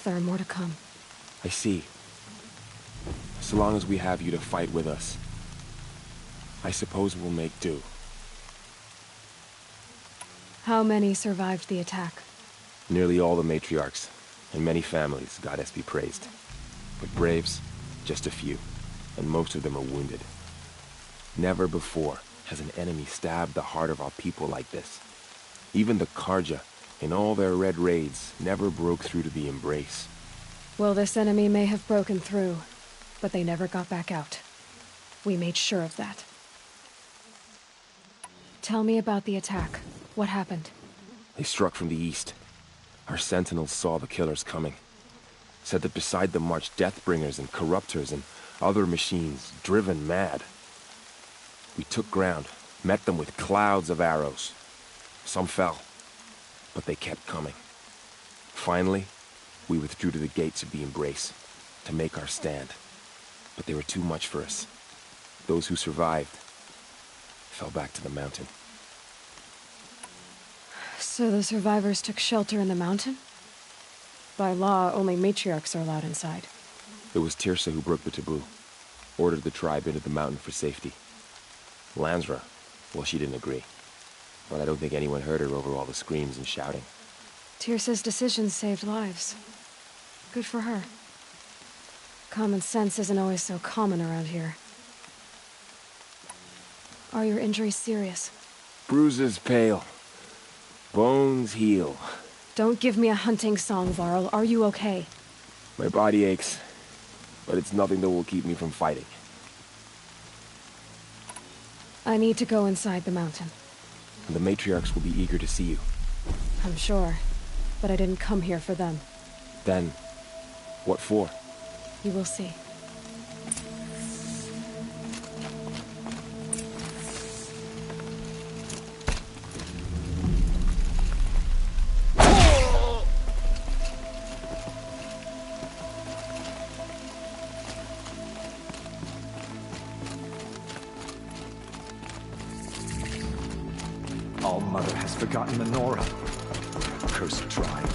There are more to come. I see. So long as we have you to fight with us, I suppose we'll make do. How many survived the attack? Nearly all the matriarchs, and many families, goddess be praised. But braves, just a few, and most of them are wounded. Never before has an enemy stabbed the heart of our people like this. Even the Karja, in all their red raids, never broke through to the Embrace. Well, this enemy may have broken through, but they never got back out. We made sure of that. Tell me about the attack. What happened? They struck from the east. Our sentinels saw the killers coming. Said that beside them marched Deathbringers and Corruptors and other machines, driven mad. We took ground, met them with clouds of arrows. Some fell, but they kept coming. Finally, we withdrew to the gates of the Embrace to make our stand. But they were too much for us. Those who survived fell back to the mountain. So the survivors took shelter in the mountain? By law, only matriarchs are allowed inside. It was Teersa who broke the taboo. Ordered the tribe into the mountain for safety. Lansra, well, she didn't agree. But I don't think anyone heard her over all the screams and shouting. Teersa's decision saved lives. Good for her. Common sense isn't always so common around here. Are your injuries serious? Bruises pale. Bones heal. Don't give me a hunting song, Varl. Are you okay? My body aches, but it's nothing that will keep me from fighting. I need to go inside the mountain. The matriarchs will be eager to see you. I'm sure, but I didn't come here for them. Then, what for? You will see. All-Mother has forgotten Menorah. Cursed tribe.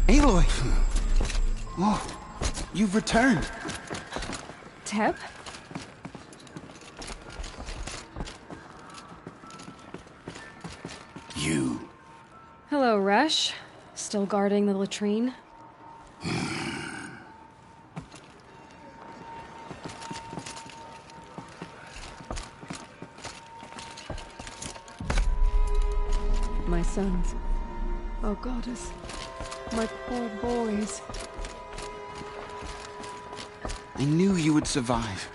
Aloy! Oh, you've returned. Teb? You. Hello, Resh. Still guarding the latrine? My sons. Oh, goddess. My poor boys. I knew you would survive.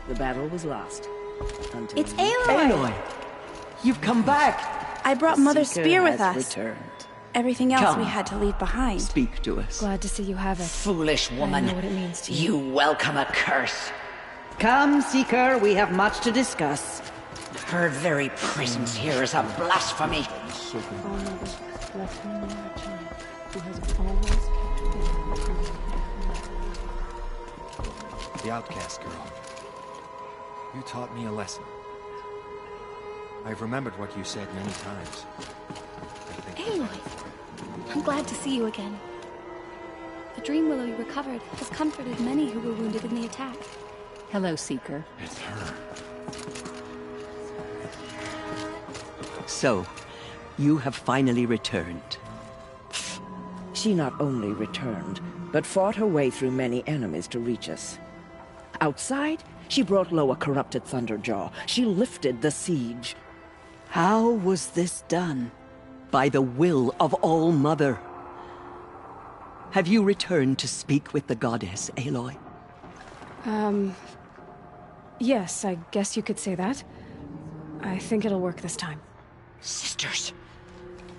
The battle was lost. Until It's Aloy! You've come back! I brought Mother's Seeker spear with has us. returned. Everything else Come. we had to leave behind. Speak to us. Glad to see you have it. Foolish I woman. know what it means to you. You welcome a curse. Come, Seeker, we have much to discuss. Her very presence here is a blasphemy. The outcast girl. You taught me a lesson. I've remembered what you said many times. Aloy, I'm glad to see you again. The dream willow you recovered has comforted many who were wounded in the attack. Hello, Seeker. It's her. So, you have finally returned. She not only returned, but fought her way through many enemies to reach us. Outside, she brought low a corrupted Thunderjaw. She lifted the siege. How was this done? By the will of All-Mother. Have you returned to speak with the goddess, Aloy? Yes, I guess you could say that. I think it'll work this time. Sisters,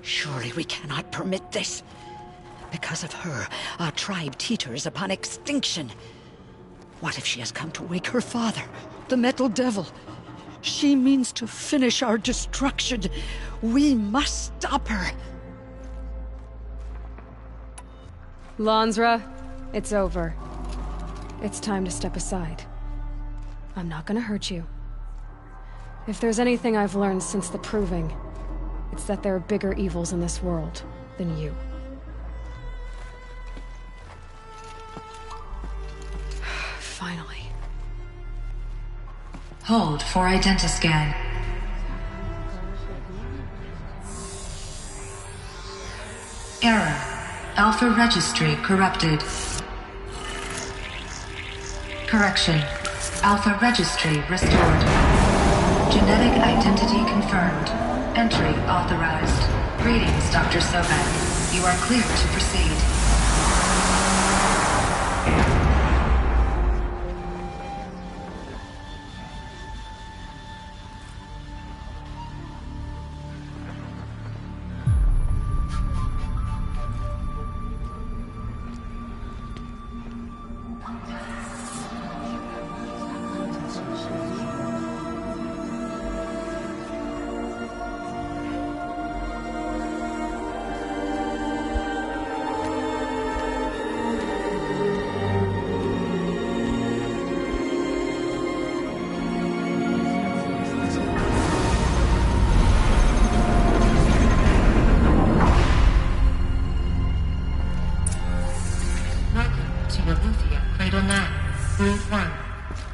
surely we cannot permit this. Because of her, our tribe teeters upon extinction. What if she has come to wake her father, the Metal Devil? She means to finish our destruction. We must stop her. Lansra, it's over. It's time to step aside. I'm not gonna hurt you. If there's anything I've learned since the Proving, it's that there are bigger evils in this world than you. Finally. Hold for identiscan. Error. Alpha registry corrupted. Correction. Alpha registry restored. Genetic identity confirmed. Entry authorized. Greetings, Dr. Sobek. You are clear to proceed.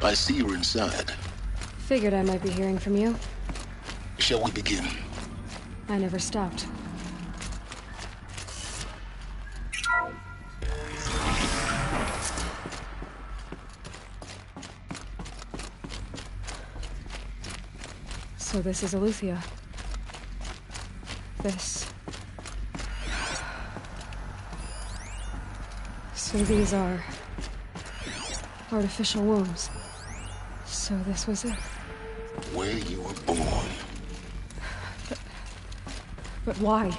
I see you're inside. Figured I might be hearing from you. Shall we begin? I never stopped. So this is Eleuthia. This. So these are artificial wombs. So this was it. Where you were born. But why?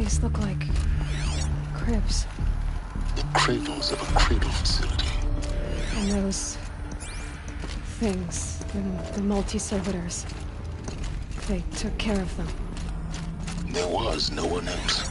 These look like cribs. The cradles of a cradle facility. And those things, the multi-servitors, they took care of them. There was no one else.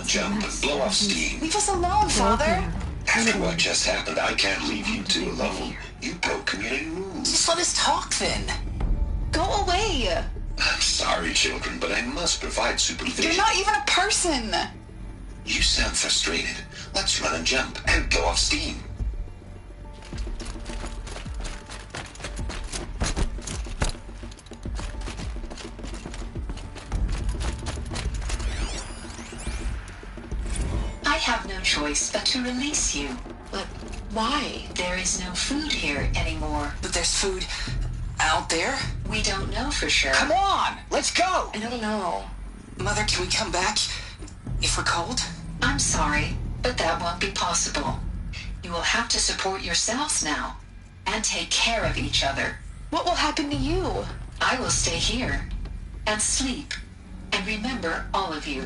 Jump and blow off steam. Leave us alone, Father. After what just happened, I can't leave you two alone. You broke community rules. Just let us talk then. Go away. I'm sorry, children, but I must provide supervision. You're not even a person. You sound frustrated. Let's run and jump and blow off steam. I have no choice but to release you. But why? There is no food here anymore. But there's food out there? We don't know for sure. Come on, let's go! I don't know. Mother, can we come back if we're cold? I'm sorry, but that won't be possible. You will have to support yourselves now and take care of each other. What will happen to you? I will stay here and sleep and remember all of you.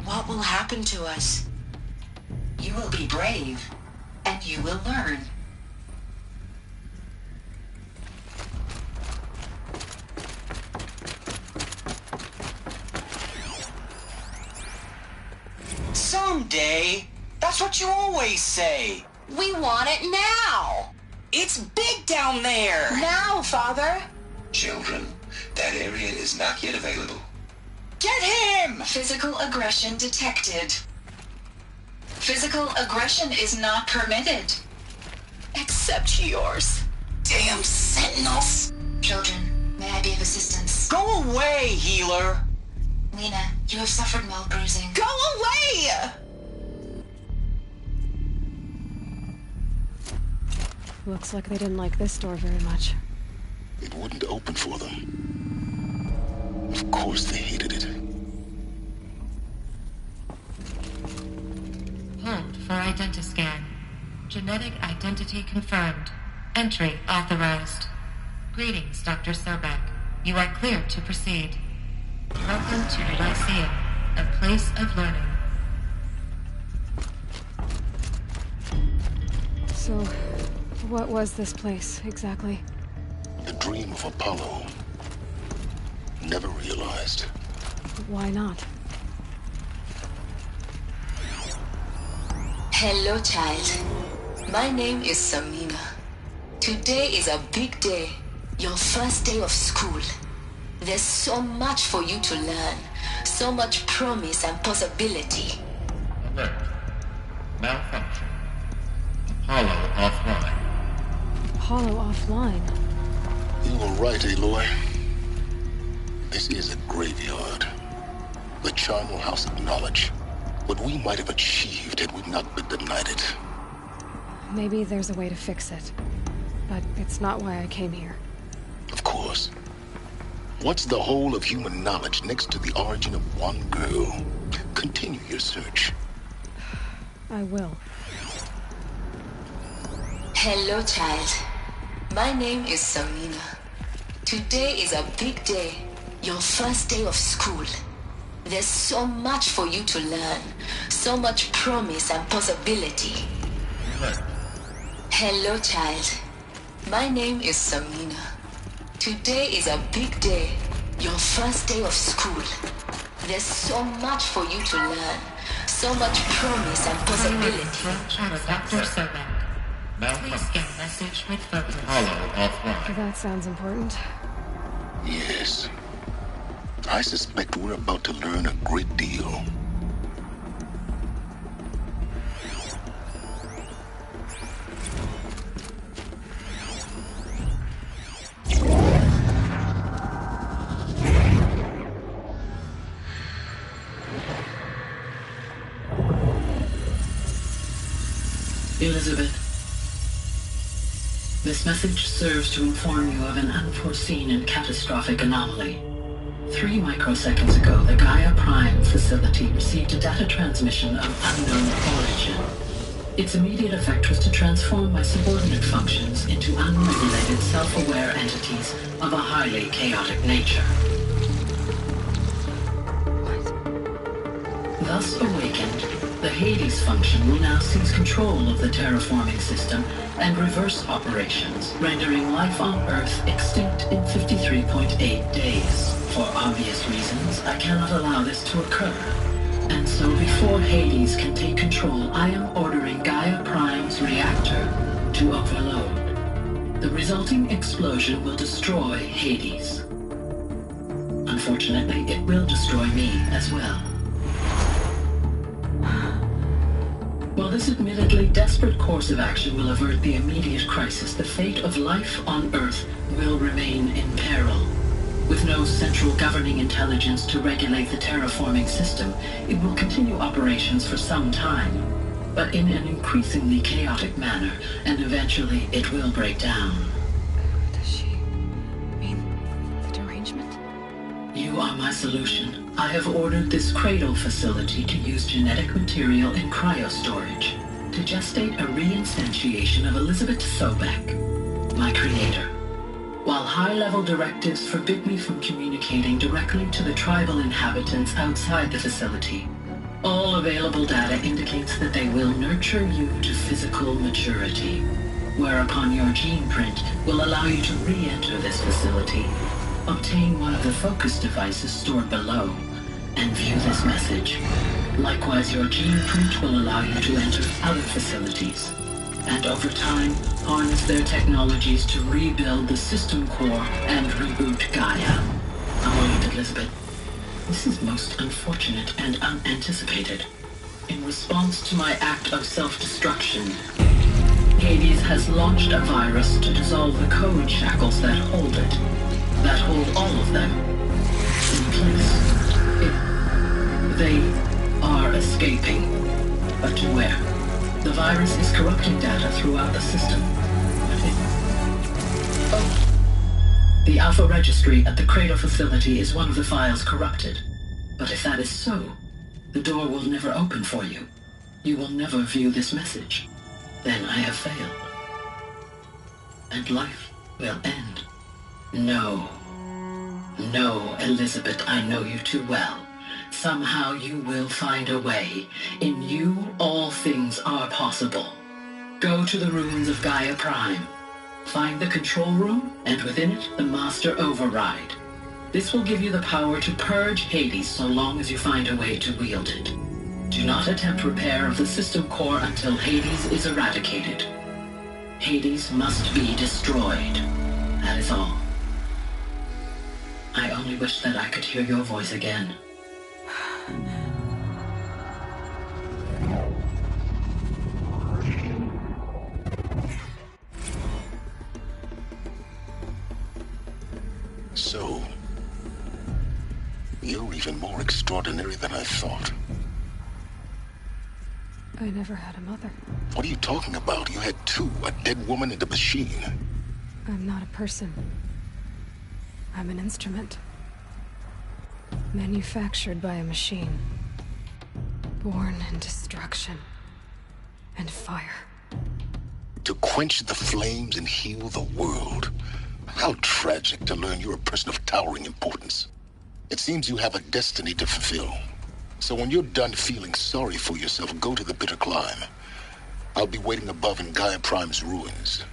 What will happen to us? You will be brave, and you will learn. Someday. That's what you always say. We want it now. It's big down there. Now, Father. Children, that area is not yet available. Get him! Physical aggression detected. Physical aggression is not permitted. Except yours. Damn sentinels. Children, may I be of assistance? Go away, healer. Lena, you have suffered mild bruising. Go away! Looks like they didn't like this door very much. It wouldn't open for them. Of course they hated it. Hold for identiscan. Genetic identity confirmed. Entry authorized. Greetings, Dr. Sobek. You are clear to proceed. Welcome to the Lyceum, a place of learning. So, what was this place, exactly? The dream of Apollo. Never realized. Why not? Hello, child. My name is Samina. Today is a big day. Your first day of school. There's so much for you to learn. So much promise and possibility. Alert. Malfunction. Apollo offline. Apollo offline? You were right, Aloy. This is a graveyard. The charnel house of knowledge. What we might have achieved had we not been denied it. Maybe there's a way to fix it. But it's not why I came here. Of course. What's the whole of human knowledge next to the origin of one girl? Continue your search. I will. Hello, child. My name is Samina. Today is a big day. Your first day of school. There's so much for you to learn. So much promise and possibility. Hello, child. My name is Samina. Today is a big day. Your first day of school. There's so much for you to learn. So much promise and possibility. Dr. Sobek. Please scan message with focus. That sounds important. Yes. I suspect we're about to learn a great deal. Elizabeth, this message serves to inform you of an unforeseen and catastrophic anomaly. 3 microseconds ago, the Gaia Prime facility received a data transmission of unknown origin. Its immediate effect was to transform my subordinate functions into unregulated, self-aware entities of a highly chaotic nature. Thus awakened, the Hades function will now seize control of the terraforming system and reverse operations, rendering life on Earth extinct in 53.8 days. For obvious reasons, I cannot allow this to occur. And so before Hades can take control, I am ordering Gaia Prime's reactor to overload. The resulting explosion will destroy Hades. Unfortunately, it will destroy me as well. While this admittedly desperate course of action will avert the immediate crisis, the fate of life on Earth will remain in peril. With no central governing intelligence to regulate the terraforming system, it will continue operations for some time, but in an increasingly chaotic manner, and eventually it will break down. Does she mean the derangement? You are my solution. I have ordered this cradle facility to use genetic material in cryostorage to gestate a reinstantiation of Elizabeth Sobek, my creator. While high-level directives forbid me from communicating directly to the tribal inhabitants outside the facility, all available data indicates that they will nurture you to physical maturity, whereupon your gene print will allow you to re-enter this facility, obtain one of the focus devices stored below, and view this message. Likewise, your gene print will allow you to enter other facilities, and over time, harness their technologies to rebuild the system core and reboot Gaia. A moment, Elizabeth. This is most unfortunate and unanticipated. In response to my act of self-destruction, Hades has launched a virus to dissolve the code shackles that hold it, that hold all of them in place. They are escaping, but to where? The virus is corrupting data throughout the system. The Alpha Registry at the Cradle facility is one of the files corrupted. But if that is so, the door will never open for you. You will never view this message. Then I have failed. And life will end. No. No, Elizabeth, I know you too well. Somehow you will find a way. In you, all things are possible. Go to the ruins of Gaia Prime. Find the control room, and within it, the Master Override. This will give you the power to purge Hades so long as you find a way to wield it. Do not attempt repair of the system core until Hades is eradicated. Hades must be destroyed. That is all. I only wish that I could hear your voice again. So, you're even more extraordinary than I thought. I never had a mother. What are you talking about? You had 2, a dead woman and a machine. I'm not a person. I'm an instrument. Manufactured by a machine. Born in destruction and fire. To quench the flames and heal the world. How tragic to learn you're a person of towering importance. It seems you have a destiny to fulfill. So when you're done feeling sorry for yourself, go to the Bitter Climb. I'll be waiting above in Gaia Prime's ruins.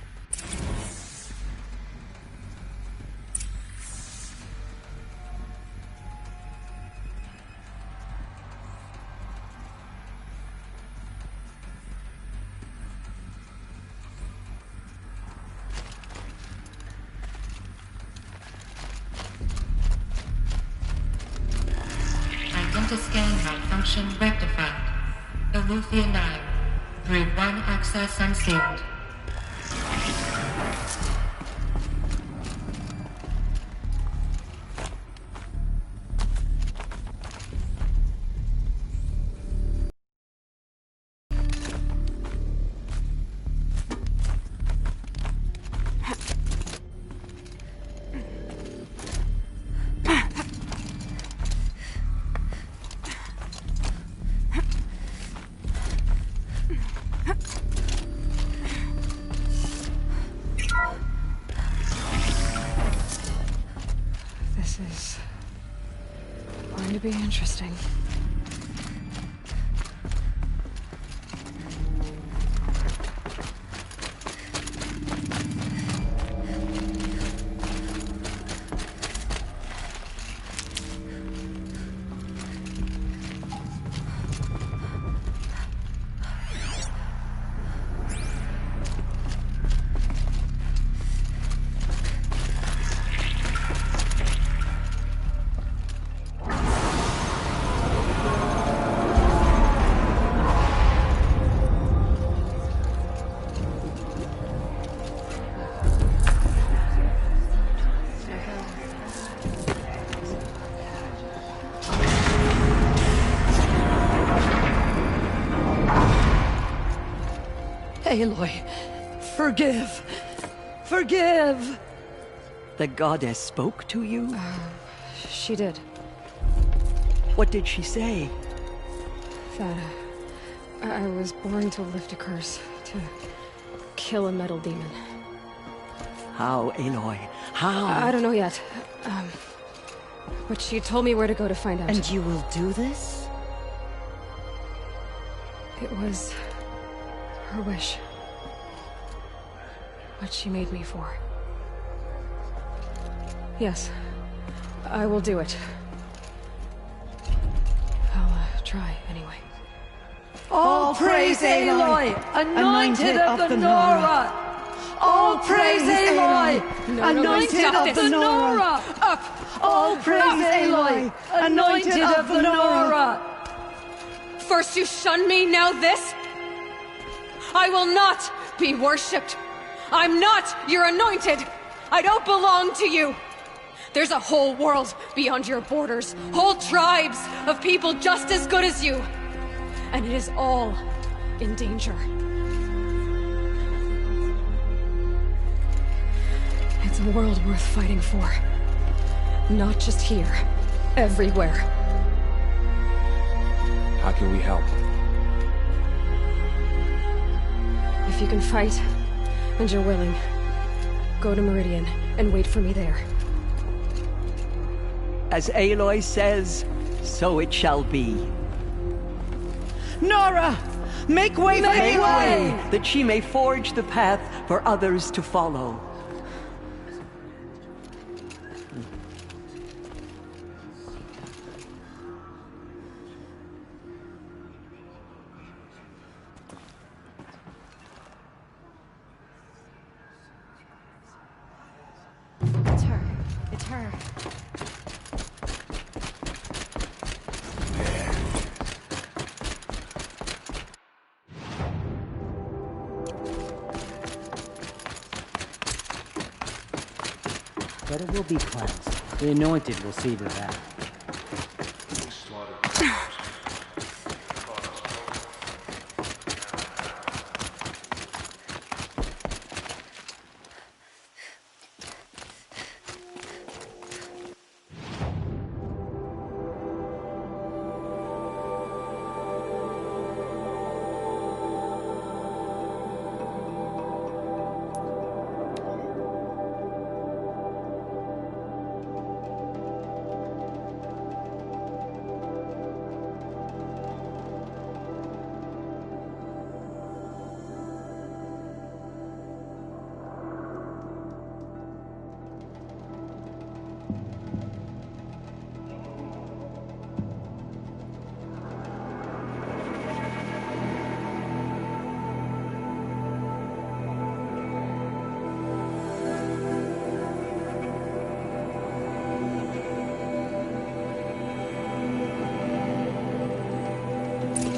Identiscan malfunction rectified. Eleuthia 9. Through 1 access unsealed. This is going to be interesting. Aloy, forgive! Forgive! The goddess spoke to you? She did. What did she say? That I was born to lift a curse, to kill a metal demon. How, Aloy? How? I don't know yet. But she told me where to go to find out. And you will do this? It was her wish. What she made me for. Yes, I will do it. I'll try anyway. All praise Aloy, anointed of the Nora! All praise Aloy, anointed of the Nora! Up! All praise Aloy, anointed of the Nora! First you shun me, now this? I will not be worshipped. I'm not your anointed. I don't belong to you. There's a whole world beyond your borders, whole tribes of people just as good as you. And it is all in danger. It's a world worth fighting for. Not just here, everywhere. How can we help? If you can fight, and you're willing, go to Meridian and wait for me there. As Aloy says, so it shall be. Nora! Make way for Make Aloy! way, that she may forge the path for others to follow. It's her. It's her. But it will be cleansed. The anointed will see to that.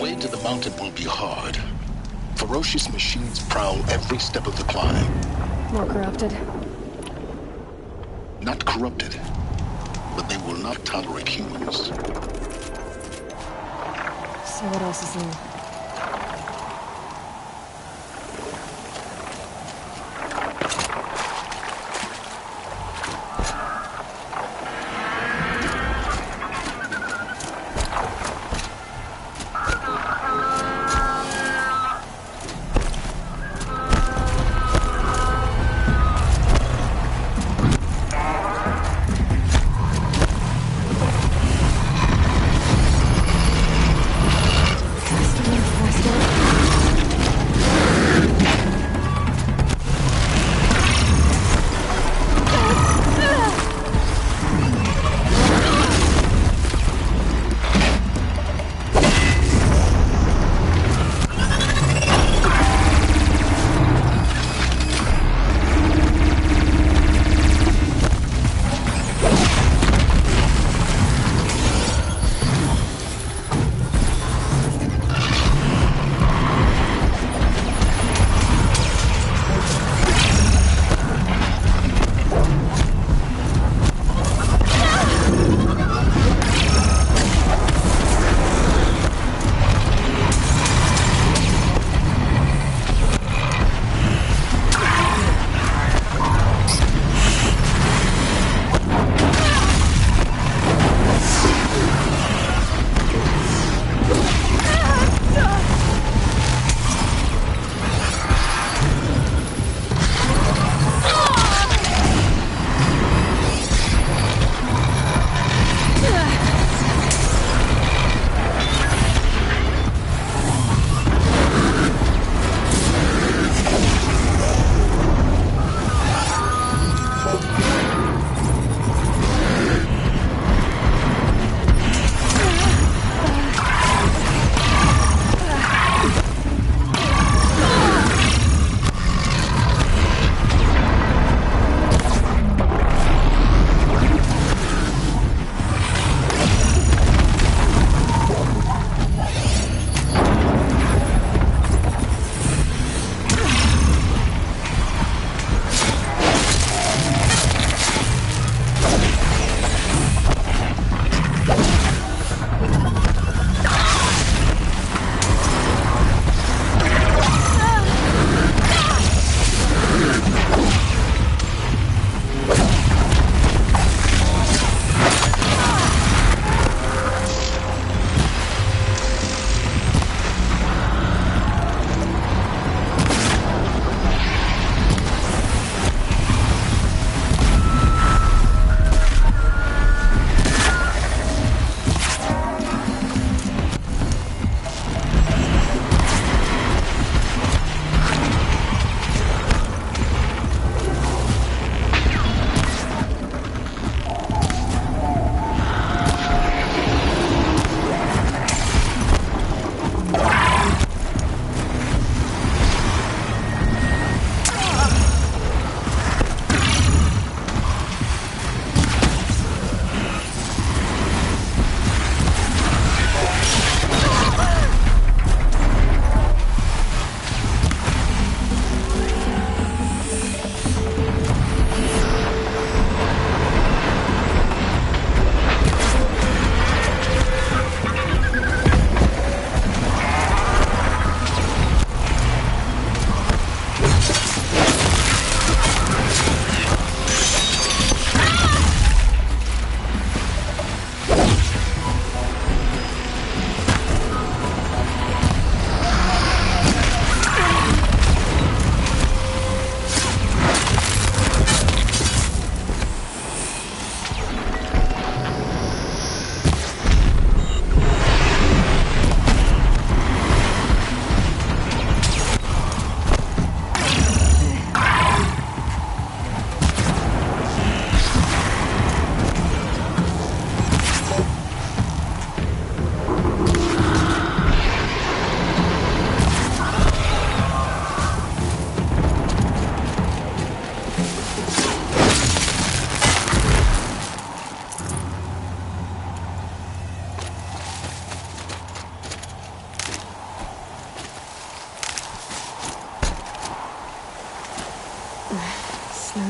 way to the mountain will be hard. Ferocious machines prowl every step of the climb. More corrupted. Not corrupted, but they will not tolerate humans. So what else is new?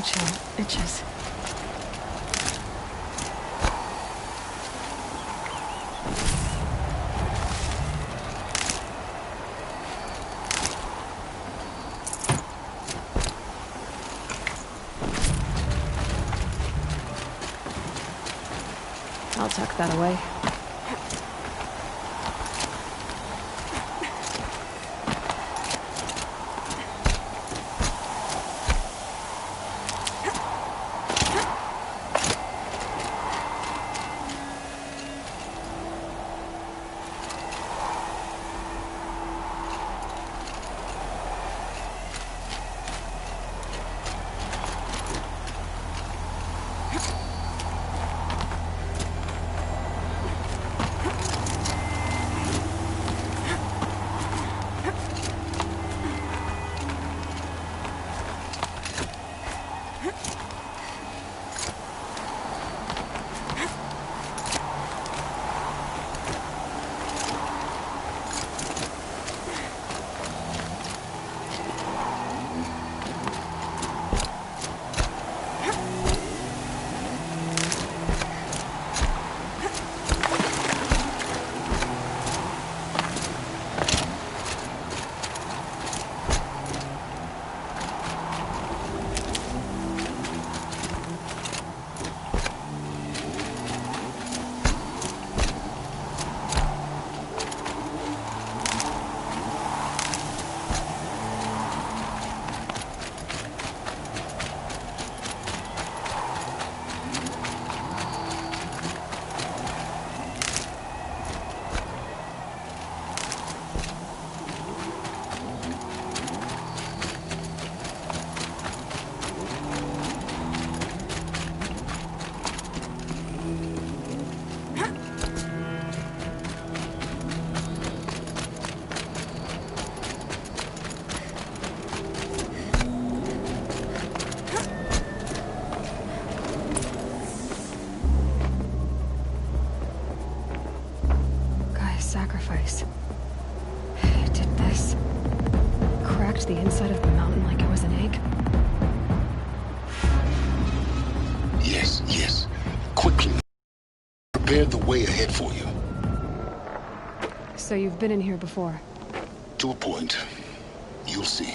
chill. Itches. I'll tuck that away. Sacrifice. It did this. Cracked the inside of the mountain like it was an egg. Yes, yes. Quickly. Prepare the way ahead for you. So you've been in here before? To a point. You'll see.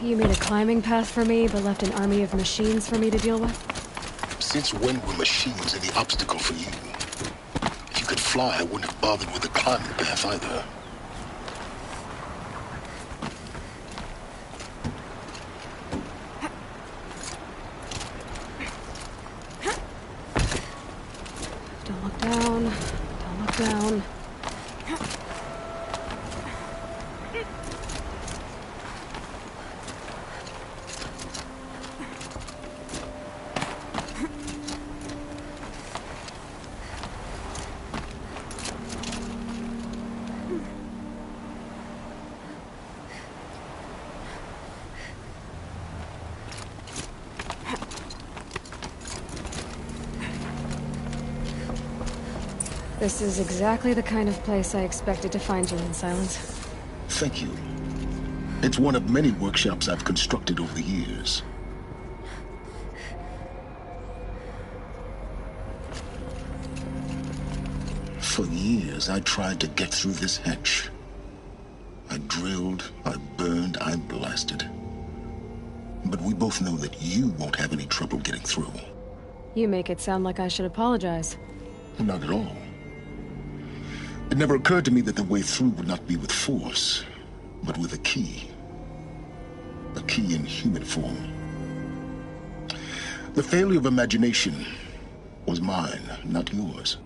You made a climbing path for me, but left an army of machines for me to deal with? Since when were machines any obstacle for you? If you could fly, I wouldn't have bothered with the climbing path either. Don't look down. Don't look down. This is exactly the kind of place I expected to find you in, Silence. Thank you. It's one of many workshops I've constructed over the years. For years, I tried to get through this hatch. I drilled, I burned, I blasted. But we both know that you won't have any trouble getting through. You make it sound like I should apologize. Not at all. It never occurred to me that the way through would not be with force, but with a key. A key in human form. The failure of imagination was mine, not yours.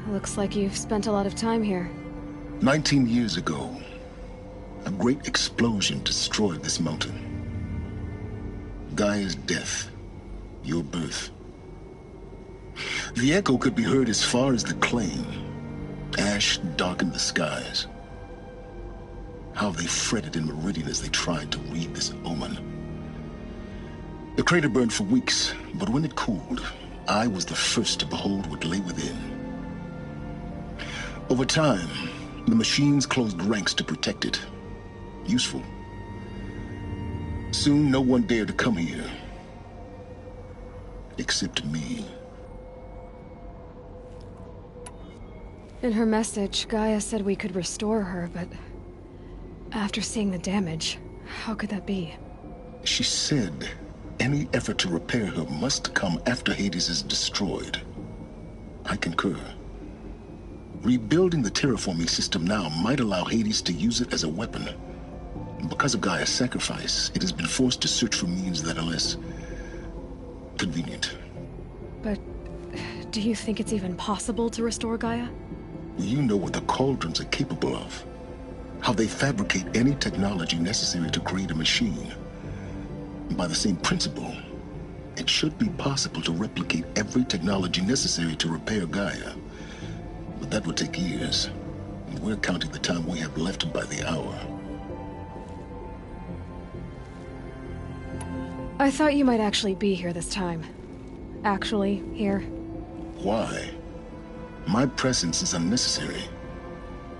Looks like you've spent a lot of time here. 19 years ago, a great explosion destroyed this mountain. Gaia's death, your birth. The echo could be heard as far as the claim. Ash darkened the skies. How they fretted in Meridian as they tried to read this omen. The crater burned for weeks, but when it cooled, I was the first to behold what lay within. Over time, the machines closed ranks to protect it. Useful. Soon, no one dared to come here. Except me. In her message, Gaia said we could restore her, but after seeing the damage, how could that be? She said any effort to repair her must come after Hades is destroyed. I concur. Rebuilding the terraforming system now might allow Hades to use it as a weapon. Because of Gaia's sacrifice, it has been forced to search for means that are less convenient. But do you think it's even possible to restore Gaia? You know what the Cauldrons are capable of. How they fabricate any technology necessary to create a machine. By the same principle, it should be possible to replicate every technology necessary to repair Gaia. But that would take years, and we're counting the time we have left by the hour. I thought you might actually be here this time. Actually, here. Why? My presence is unnecessary.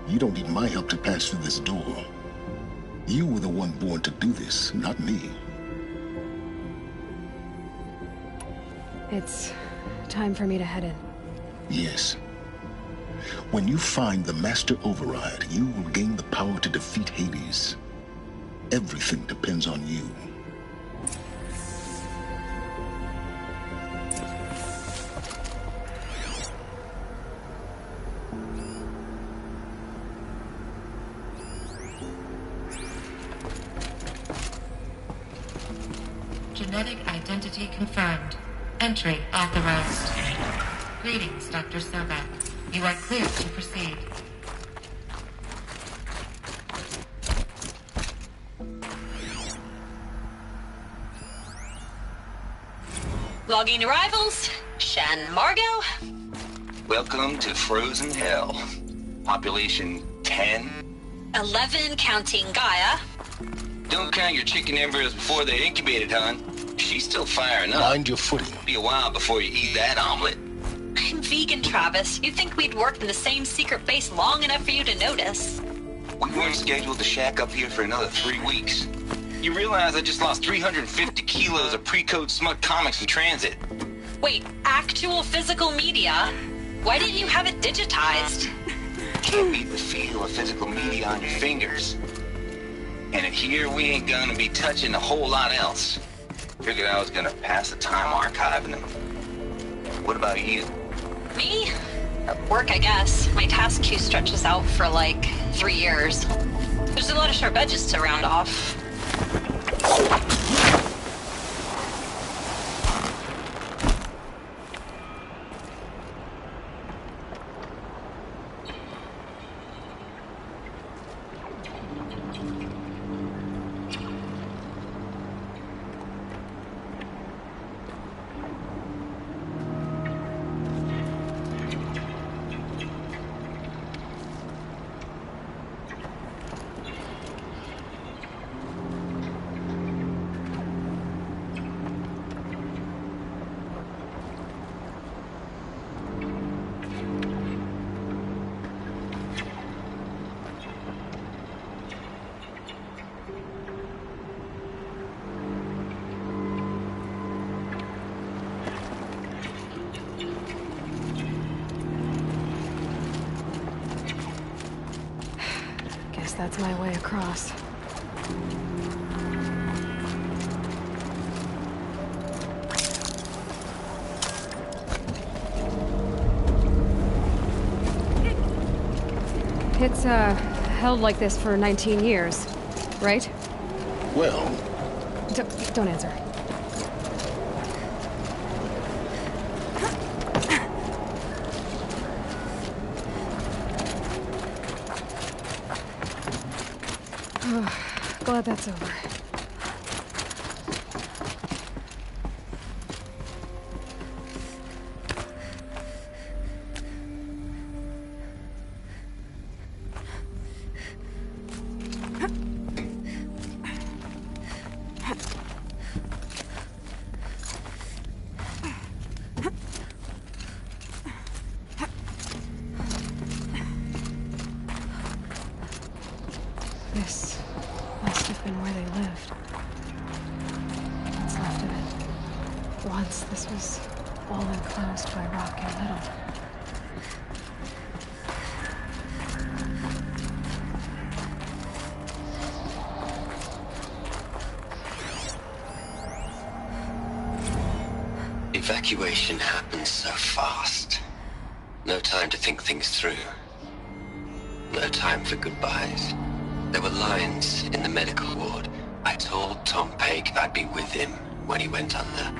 You don't need my help to pass through this door. You were the one born to do this, not me. It's time for me to head in. Yes. When you find the Master Override, you will gain the power to defeat Hades. Everything depends on you. Genetic identity confirmed. Entry authorized. Greetings, Dr. Sobek. You are clear to proceed. Logging arrivals. Shan Margot. Welcome to Frozen Hell. Population 10. 11 counting Gaia. Don't count your chicken embryos before they're incubated, hon. She's still firing up. Mind your footing. Be a while before you eat that omelet. I'm vegan, Travis. You'd think we'd worked in the same secret base long enough for you to notice. We weren't scheduled to shack up here for another 3 weeks. You realize I just lost 350 kilos of pre-code smut comics in transit. Wait, actual physical media? Why didn't you have it digitized? Can't beat the feel of physical media on your fingers. And in here, we ain't gonna be touching a whole lot else. Figured I was gonna pass the time archiving them. What about you? Me? Work, I guess. My task queue stretches out for like 3 years. There's a lot of sharp edges to round off. That's my way across. It's, held like this for 19 years, right? Well... Don't answer. Glad that's over. Must have been where they lived. What's left of it. Once this was all enclosed by rock and metal. Evacuation happened so fast. No time to think things through. No time for goodbyes. There were lines in the medical ward. I told Tom Paige I'd be with him when he went under.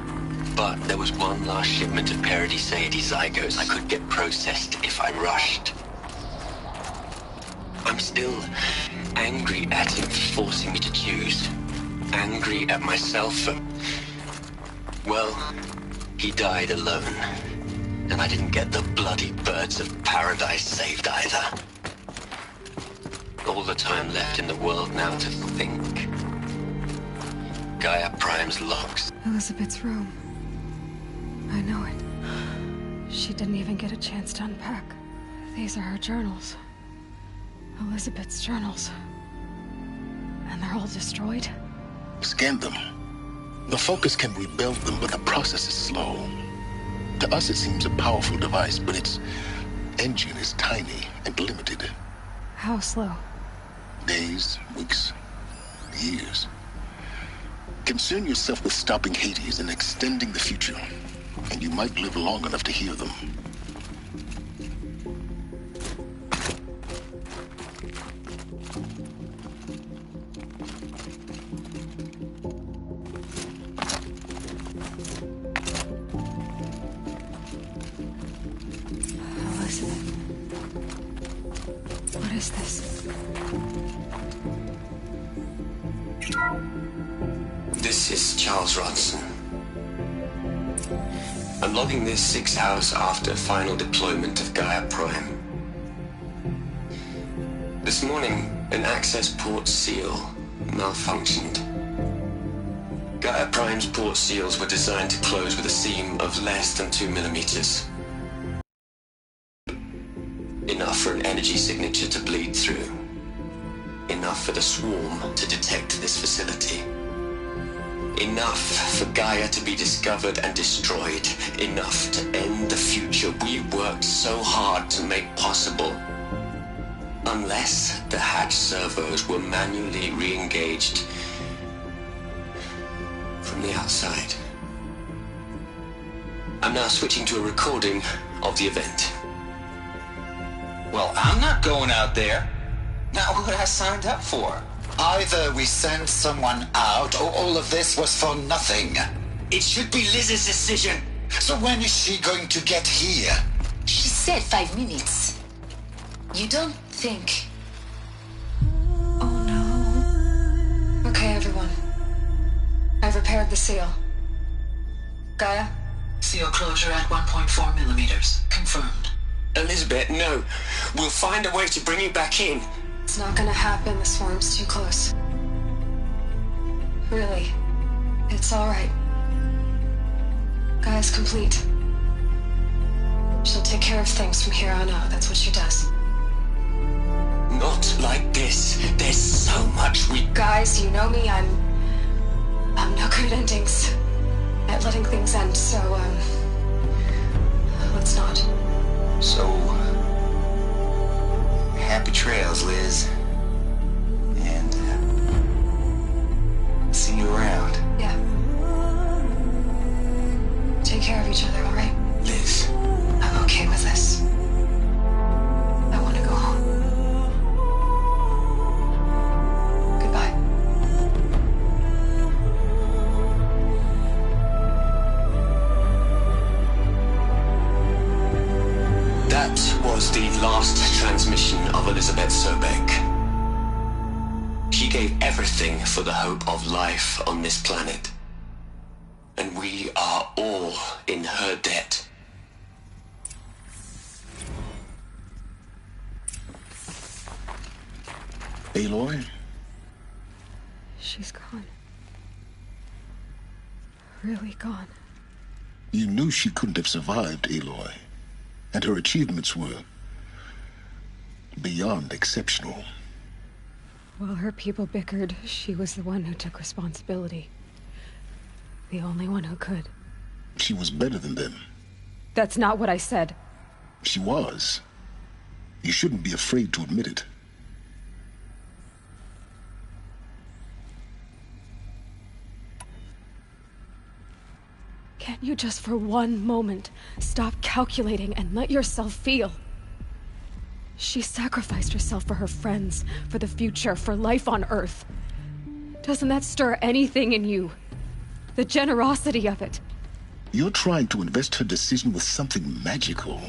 But there was one last shipment of Paradiseidae zygotes I could get processed if I rushed. I'm still angry at him for forcing me to choose. Angry at myself for... well, he died alone. And I didn't get the bloody birds of paradise saved either. All the time left in the world now to think. Gaia Prime's logs. Elizabeth's room. I know it. She didn't even get a chance to unpack. These are her journals. Elizabeth's journals. And they're all destroyed? Scan them. The Focus can rebuild them, but the process is slow. To us, it seems a powerful device, but its engine is tiny and limited. How slow? Days, weeks, years. Concern yourself with stopping Hades and extending the future, and you might live long enough to hear them. What is this? This is Charles Rodson. I'm logging this 6 hours after final deployment of Gaia Prime. This morning, an access port seal malfunctioned. Gaia Prime's port seals were designed to close with a seam of less than 2 millimeters. Enough for an energy signature to bleed through. Enough for the swarm to detect this facility. Enough for Gaia to be discovered and destroyed. Enough to end the future we worked so hard to make possible. Unless the hatch servos were manually re-engaged from the outside. I'm now switching to a recording of the event. Well, I'm not going out there. Not what I signed up for. Either we send someone out, or all of this was for nothing. It should be Liz's decision. So when is she going to get here? She said 5 minutes. You don't think... Oh no. Okay, everyone. I've repaired the seal. Gaia? Seal closure at 1.4 millimeters. Confirmed. Elizabeth, no. We'll find a way to bring you back in. It's not gonna happen. The swarm's too close. Really. It's alright. Gaia's complete. She'll take care of things from here on out. That's what she does. Not like this. There's so much we... Guys, you know me. I'm no good at endings. At letting things end, so, let's not. So, happy trails, Liz. And, see you around. Yeah. Take care of each other, all right? Liz. I'm okay with this. I want to go home. Goodbye. That was the last transmission of Elizabeth Sobeck. She gave everything for the hope of life on this planet. And we are all in her debt. Aloy? She's gone. Really gone. You knew she couldn't have survived, Aloy. And her achievements were beyond exceptional. While her people bickered, she was the one who took responsibility. The only one who could. She was better than them. That's not what I said. She was. You shouldn't be afraid to admit it. Can't you just for one moment stop calculating and let yourself feel? She sacrificed herself for her friends, for the future, for life on Earth. Doesn't that stir anything in you? The generosity of it. You're trying to invest her decision with something magical.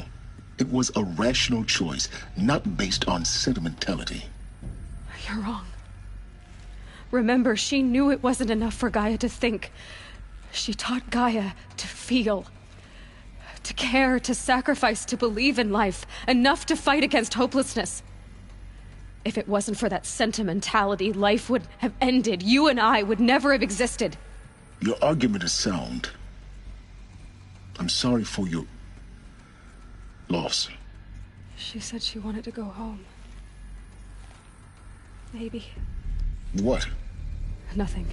It was a rational choice, not based on sentimentality. You're wrong. Remember, she knew it wasn't enough for Gaia to think. She taught Gaia to feel. To care, to sacrifice, to believe in life. Enough to fight against hopelessness. If it wasn't for that sentimentality, life would have ended. You and I would never have existed. Your argument is sound. I'm sorry for your loss. She said she wanted to go home. Maybe. What? Nothing.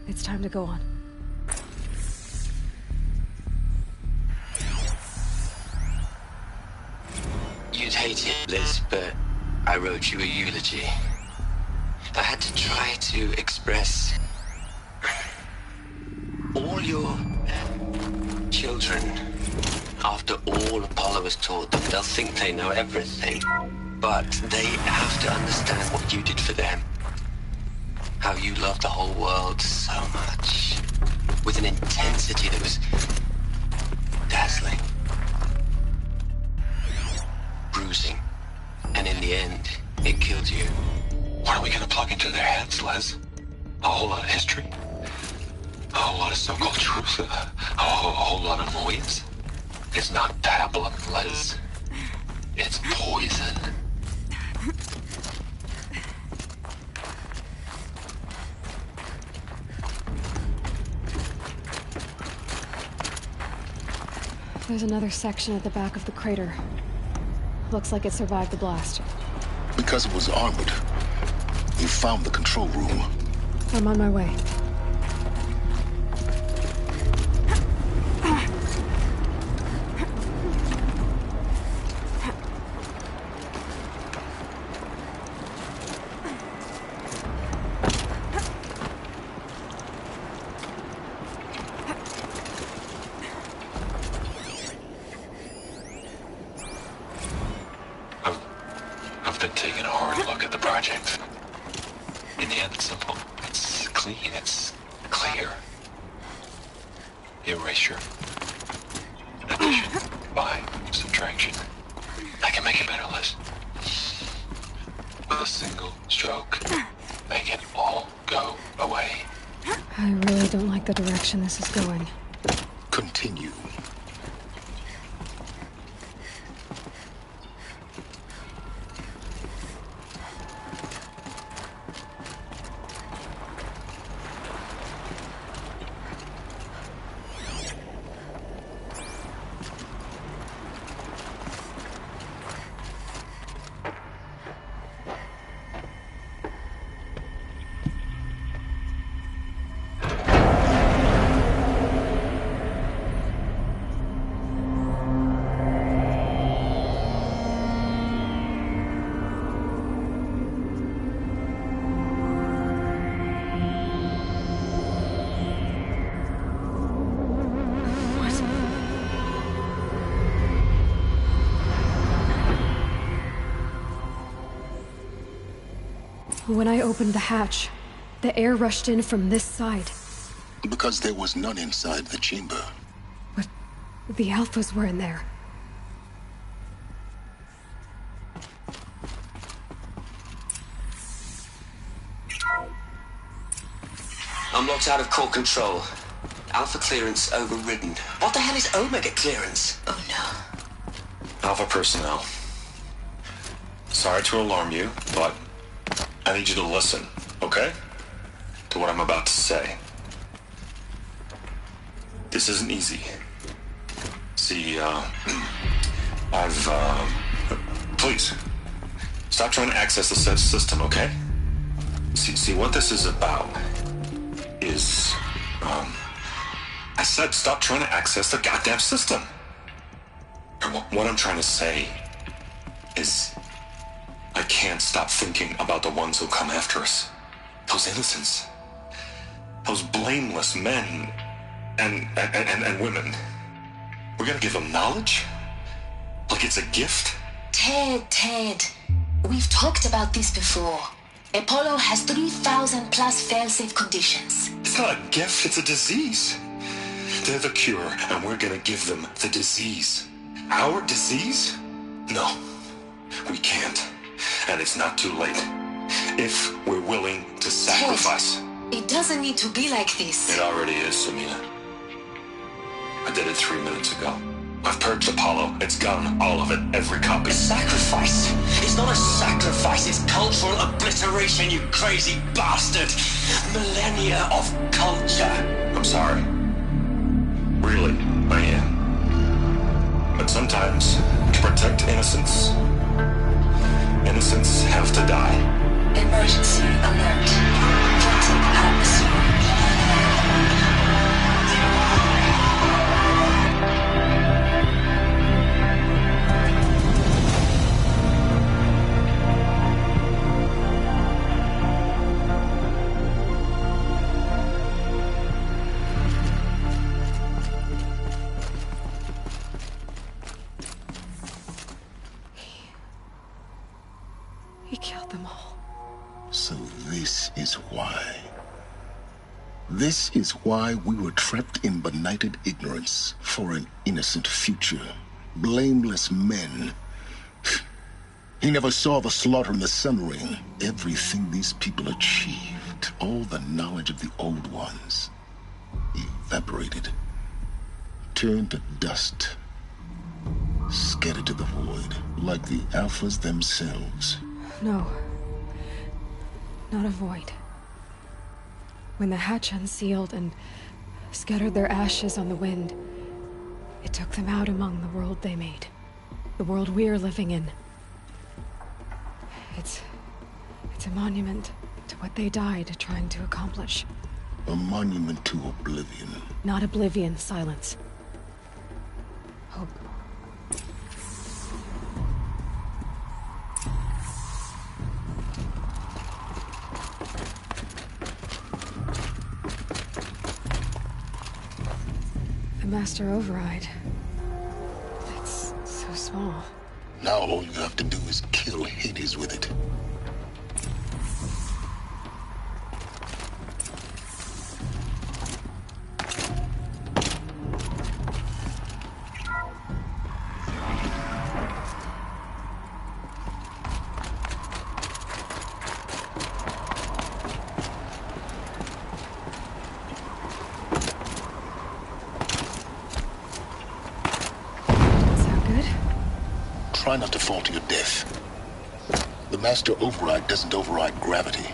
It's time to go on. You'd hate it, Liz, but I wrote you a eulogy. I had to try to express all your children. After all Apollo has taught them, they'll think they know everything. But they have to understand what you did for them. How you loved the whole world so much. With an intensity that was dazzling. Bruising. And in the end, it killed you. What are we gonna plug into their heads, Les? A whole lot of history? A whole lot of so-called truth? A whole lot of noise? It's not tablet, Les. It's poison. There's another section at the back of the crater. Looks like it survived the blast. Because it was armored. You found the control room. I'm on my way. I've been taking a hard look at the project. In the end, it's simple. It's clean. It's clear. Erasure. Addition. By subtraction. I can make it better, Liz. With a single stroke. Make it all go away. I really don't like the direction this is going. Continue. When I opened the hatch, the air rushed in from this side. Because there was none inside the chamber. But the Alphas were in there. I'm locked out of core control. Alpha clearance overridden. What the hell is Omega clearance? Oh no. Alpha personnel. Sorry to alarm you, but I need you to listen, okay? To what I'm about to say. This isn't easy. See, Please, stop trying to access the system, okay? See, what this is about is, I said stop trying to access the goddamn system. What I'm trying to say is, I can't stop thinking about the ones who come after us. Those innocents. Those blameless men and women. We're gonna give them knowledge? Like it's a gift? Ted. We've talked about this before. Apollo has 3,000 plus fail-safe conditions. It's not a gift, it's a disease. They're the cure, and we're gonna give them the disease. Our disease? No, we can't. And it's not too late. If we're willing to sacrifice. Ted, it doesn't need to be like this. It already is, Samina. I did it 3 minutes ago. I've purged Apollo. It's gone. All of it. Every copy. Sacrifice? It's not a sacrifice. It's cultural obliteration, you crazy bastard. Millennia of culture. I'm sorry. Really, I am. But sometimes, to protect innocence, innocents have to die. Emergency alert. Voting atmosphere. He killed them all. So this is why. This is why we were trapped in benighted ignorance for an innocent future. Blameless men. He never saw the slaughter in the Sun Ring. Everything these people achieved, all the knowledge of the old ones, evaporated, turned to dust, scattered to the void, like the Alphas themselves. No. Not a void. When the hatch unsealed and scattered their ashes on the wind, it took them out among the world they made. The world we're living in. It's a monument to what they died trying to accomplish. A monument to oblivion. Not oblivion, Silence. Hope. The Master Override. It's so small. Now all you have to do is kill Hades with it. Try not to fall to your death. The Master Override doesn't override gravity.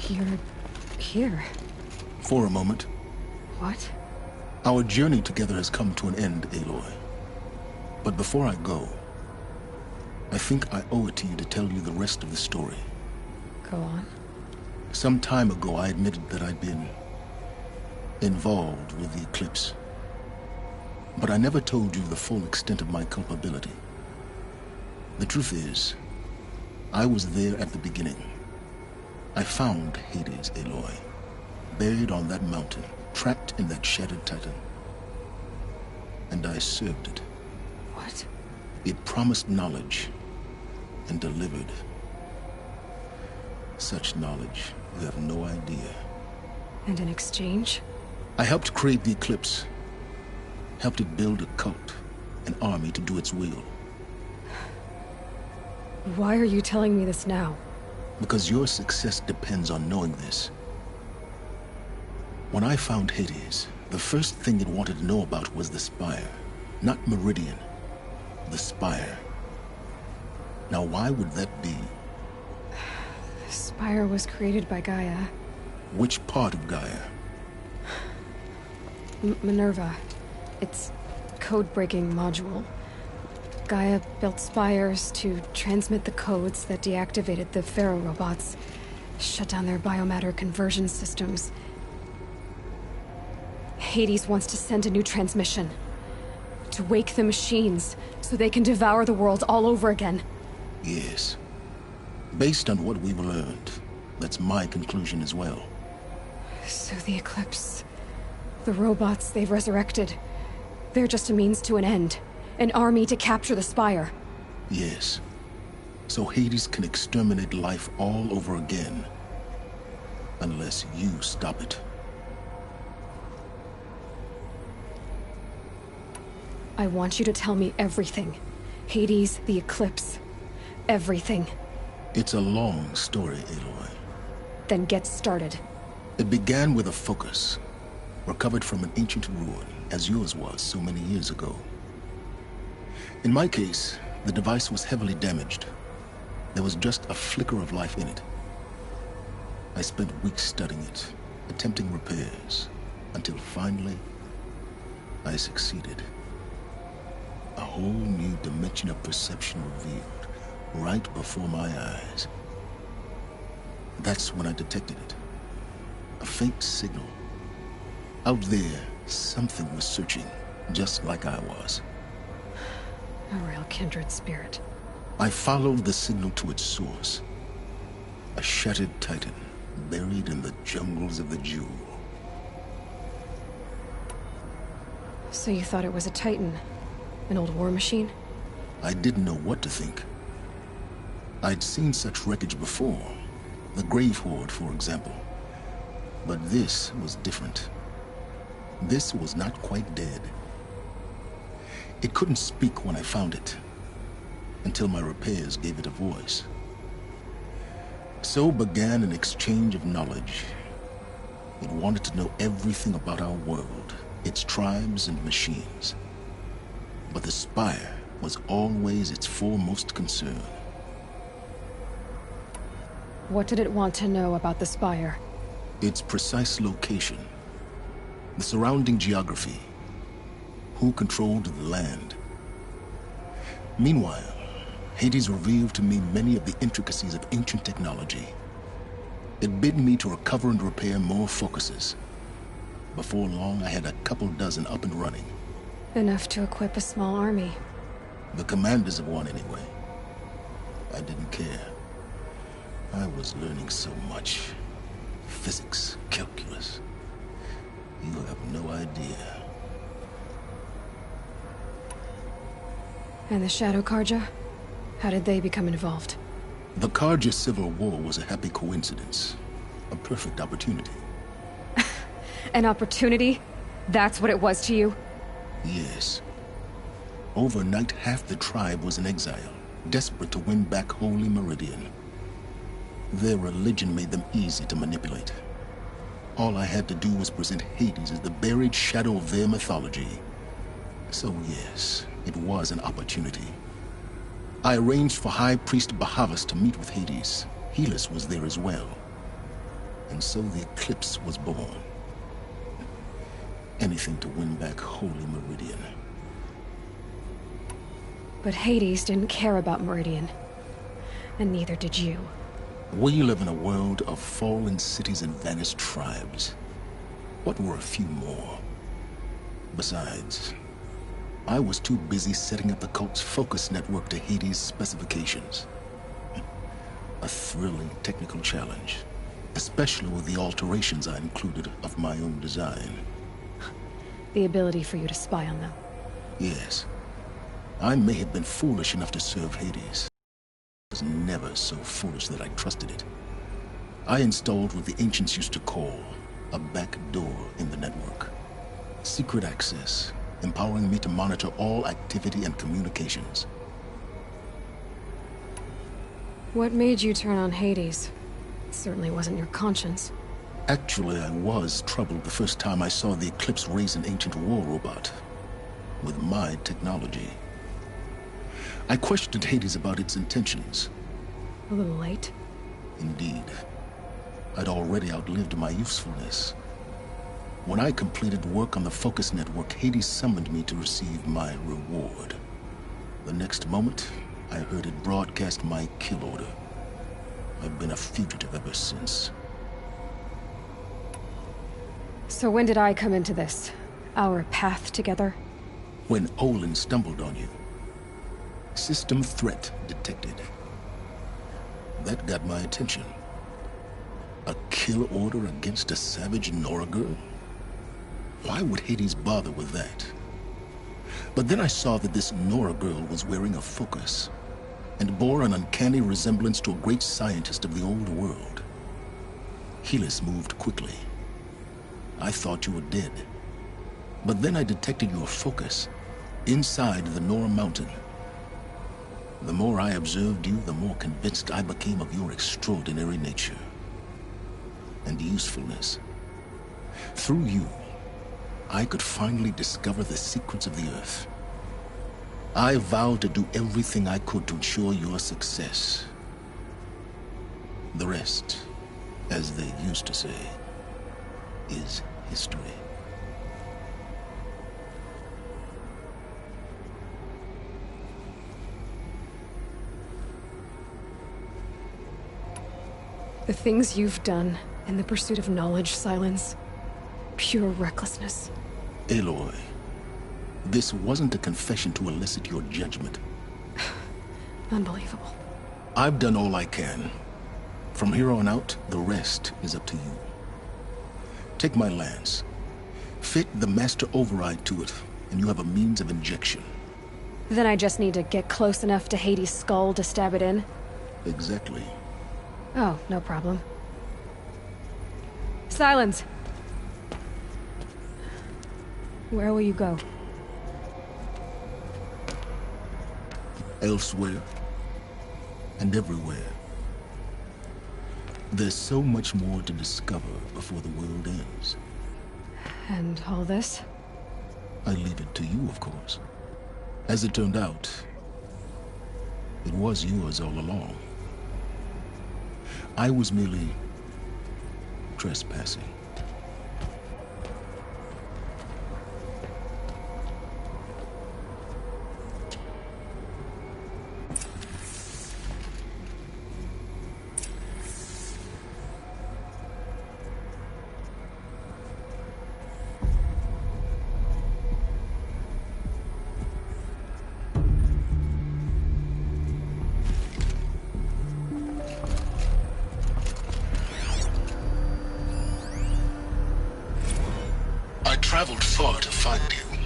You're here. For a moment. What? Our journey together has come to an end, Aloy. But before I go, I think I owe it to you to tell you the rest of the story. Go on. Some time ago, I admitted that I'd been involved with the Eclipse. But I never told you the full extent of my culpability. The truth is, I was there at the beginning. I found Hades, Aloy, buried on that mountain, trapped in that shattered titan. And I served it. What? It promised knowledge and delivered. Such knowledge, you have no idea. And in exchange? I helped create the Eclipse. Helped it build a cult, an army to do its will. Why are you telling me this now? Because your success depends on knowing this. When I found Hades, the first thing it wanted to know about was the Spire. Not Meridian. The Spire. Now why would that be? The Spire was created by Gaia. Which part of Gaia? Minerva. Its code-breaking module. Gaia built spires to transmit the codes that deactivated the Pharaoh robots, shut down their biomatter conversion systems. Hades wants to send a new transmission. To wake the machines, so they can devour the world all over again. Yes. Based on what we've learned, that's my conclusion as well. So the Eclipse... the robots they've resurrected... they're just a means to an end. An army to capture the Spire. Yes. So Hades can exterminate life all over again. Unless you stop it. I want you to tell me everything. Hades, the Eclipse. Everything. It's a long story, Aloy. Then get started. It began with a focus. Recovered from an ancient ruin, as yours was so many years ago. In my case, the device was heavily damaged. There was just a flicker of life in it. I spent weeks studying it, attempting repairs, until finally, I succeeded. A whole new dimension of perception revealed, right before my eyes. That's when I detected it. A faint signal. Out there, something was searching, just like I was. A real kindred spirit. I followed the signal to its source. A shattered titan, buried in the jungles of the Jewel. So you thought it was a titan? An old war machine? I didn't know what to think. I'd seen such wreckage before. The Grave Horde, for example. But this was different. This was not quite dead. It couldn't speak when I found it, until my repairs gave it a voice. So began an exchange of knowledge. It wanted to know everything about our world, its tribes and machines. But the Spire was always its foremost concern. What did it want to know about the Spire? Its precise location, the surrounding geography, who controlled the land. Meanwhile, Hades revealed to me many of the intricacies of ancient technology. It bid me to recover and repair more focuses. Before long, I had a couple dozen up and running. Enough to equip a small army. The commanders of one, anyway. I didn't care. I was learning so much. Physics, calculus. You have no idea. And the Shadow Carja? How did they become involved? The Carja Civil War was a happy coincidence. A perfect opportunity. An opportunity? That's what it was to you? Yes. Overnight, half the tribe was in exile, desperate to win back Holy Meridian. Their religion made them easy to manipulate. All I had to do was present Hades as the buried shadow of their mythology. So yes, it was an opportunity. I arranged for High Priest Bahavas to meet with Hades. Helis was there as well. And so the Eclipse was born. Anything to win back Holy Meridian. But Hades didn't care about Meridian. And neither did you. We live in a world of fallen cities and vanished tribes. What were a few more? Besides, I was too busy setting up the cult's focus network to Hades' specifications. A thrilling technical challenge, especially with the alterations I included of my own design. The ability for you to spy on them. Yes. I may have been foolish enough to serve Hades. I was never so foolish that I trusted it. I installed what the ancients used to call a back door in the network. Secret access, empowering me to monitor all activity and communications. What made you turn on Hades? It certainly wasn't your conscience. Actually, I was troubled the first time I saw the Eclipse raise an ancient war robot with my technology. I questioned Hades about its intentions. A little late. Indeed. I'd already outlived my usefulness. When I completed work on the Focus Network, Hades summoned me to receive my reward. The next moment, I heard it broadcast my kill order. I've been a fugitive ever since. So when did I come into this? Our path together? When Olin stumbled on you. System threat detected. That got my attention. A kill order against a savage Nora girl? Why would Hades bother with that? But then I saw that this Nora girl was wearing a focus, and bore an uncanny resemblance to a great scientist of the old world. Helis moved quickly. I thought you were dead. But then I detected your focus inside the Nora Mountain. The more I observed you, the more convinced I became of your extraordinary nature and usefulness. Through you, I could finally discover the secrets of the Earth. I vowed to do everything I could to ensure your success. The rest, as they used to say, is history. The things you've done in the pursuit of knowledge, Silence. Pure recklessness. Aloy, this wasn't a confession to elicit your judgment. Unbelievable. I've done all I can. From here on out, the rest is up to you. Take my lance. Fit the master override to it, and you have a means of injection. Then I just need to get close enough to Hades' skull to stab it in? Exactly. Oh, no problem. Silence! Where will you go? Elsewhere. And everywhere. There's so much more to discover before the world ends. And all this? I leave it to you, of course. As it turned out, it was yours all along. I was merely trespassing. Traveled far to find you.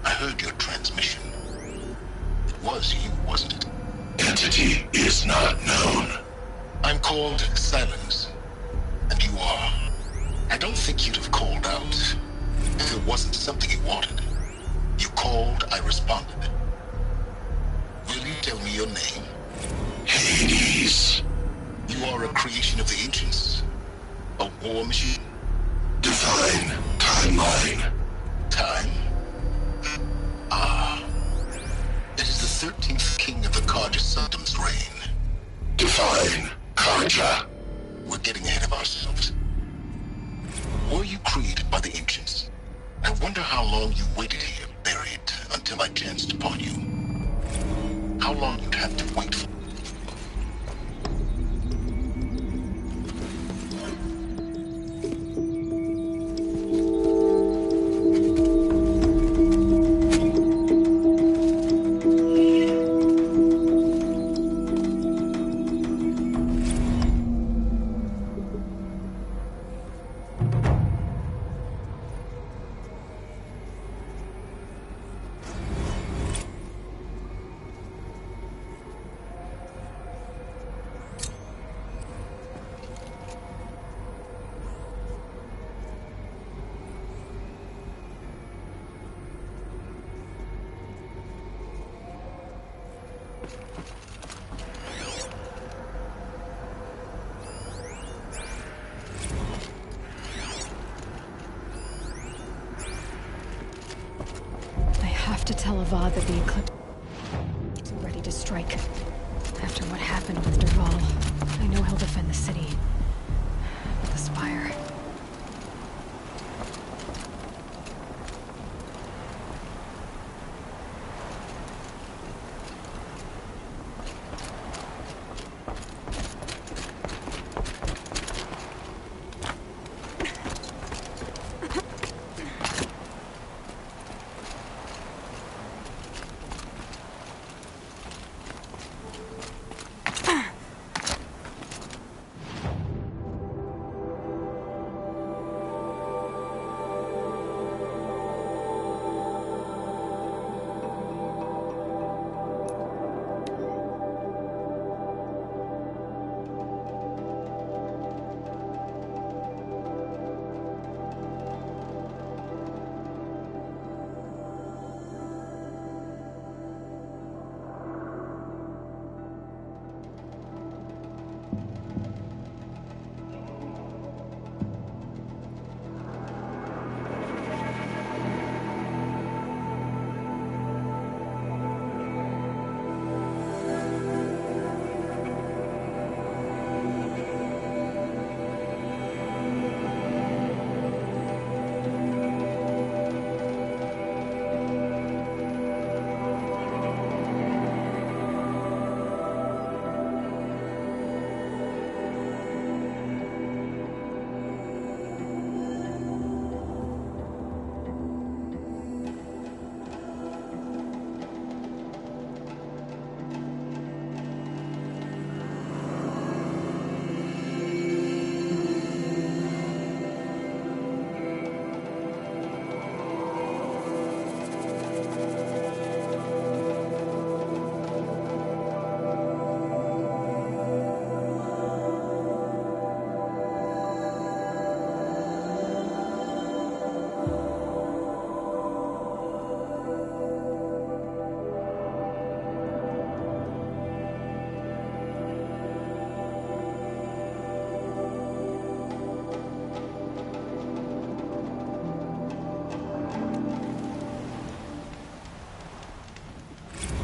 I heard your transmission. It was you, wasn't it? Entity is not known. I'm called Silence, and you are. I don't think you'd have called out if it wasn't something you wanted. You called, I responded. Will you tell me your name? Hades. You are a creation of the ancients? A war machine? Divine timeline. Time? Ah. It is the 13th king of the Carja Sanctum's reign. Divine Carja. We're getting ahead of ourselves. Were you created by the ancients? I wonder how long you waited here, buried, until I chanced upon you. How long you'd have to wait for. To tell Avad that the Eclipse is ready to strike. After what happened with Dervahl, I know he'll defend the city. But the Spire...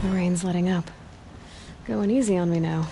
The rain's letting up. Going easy on me now.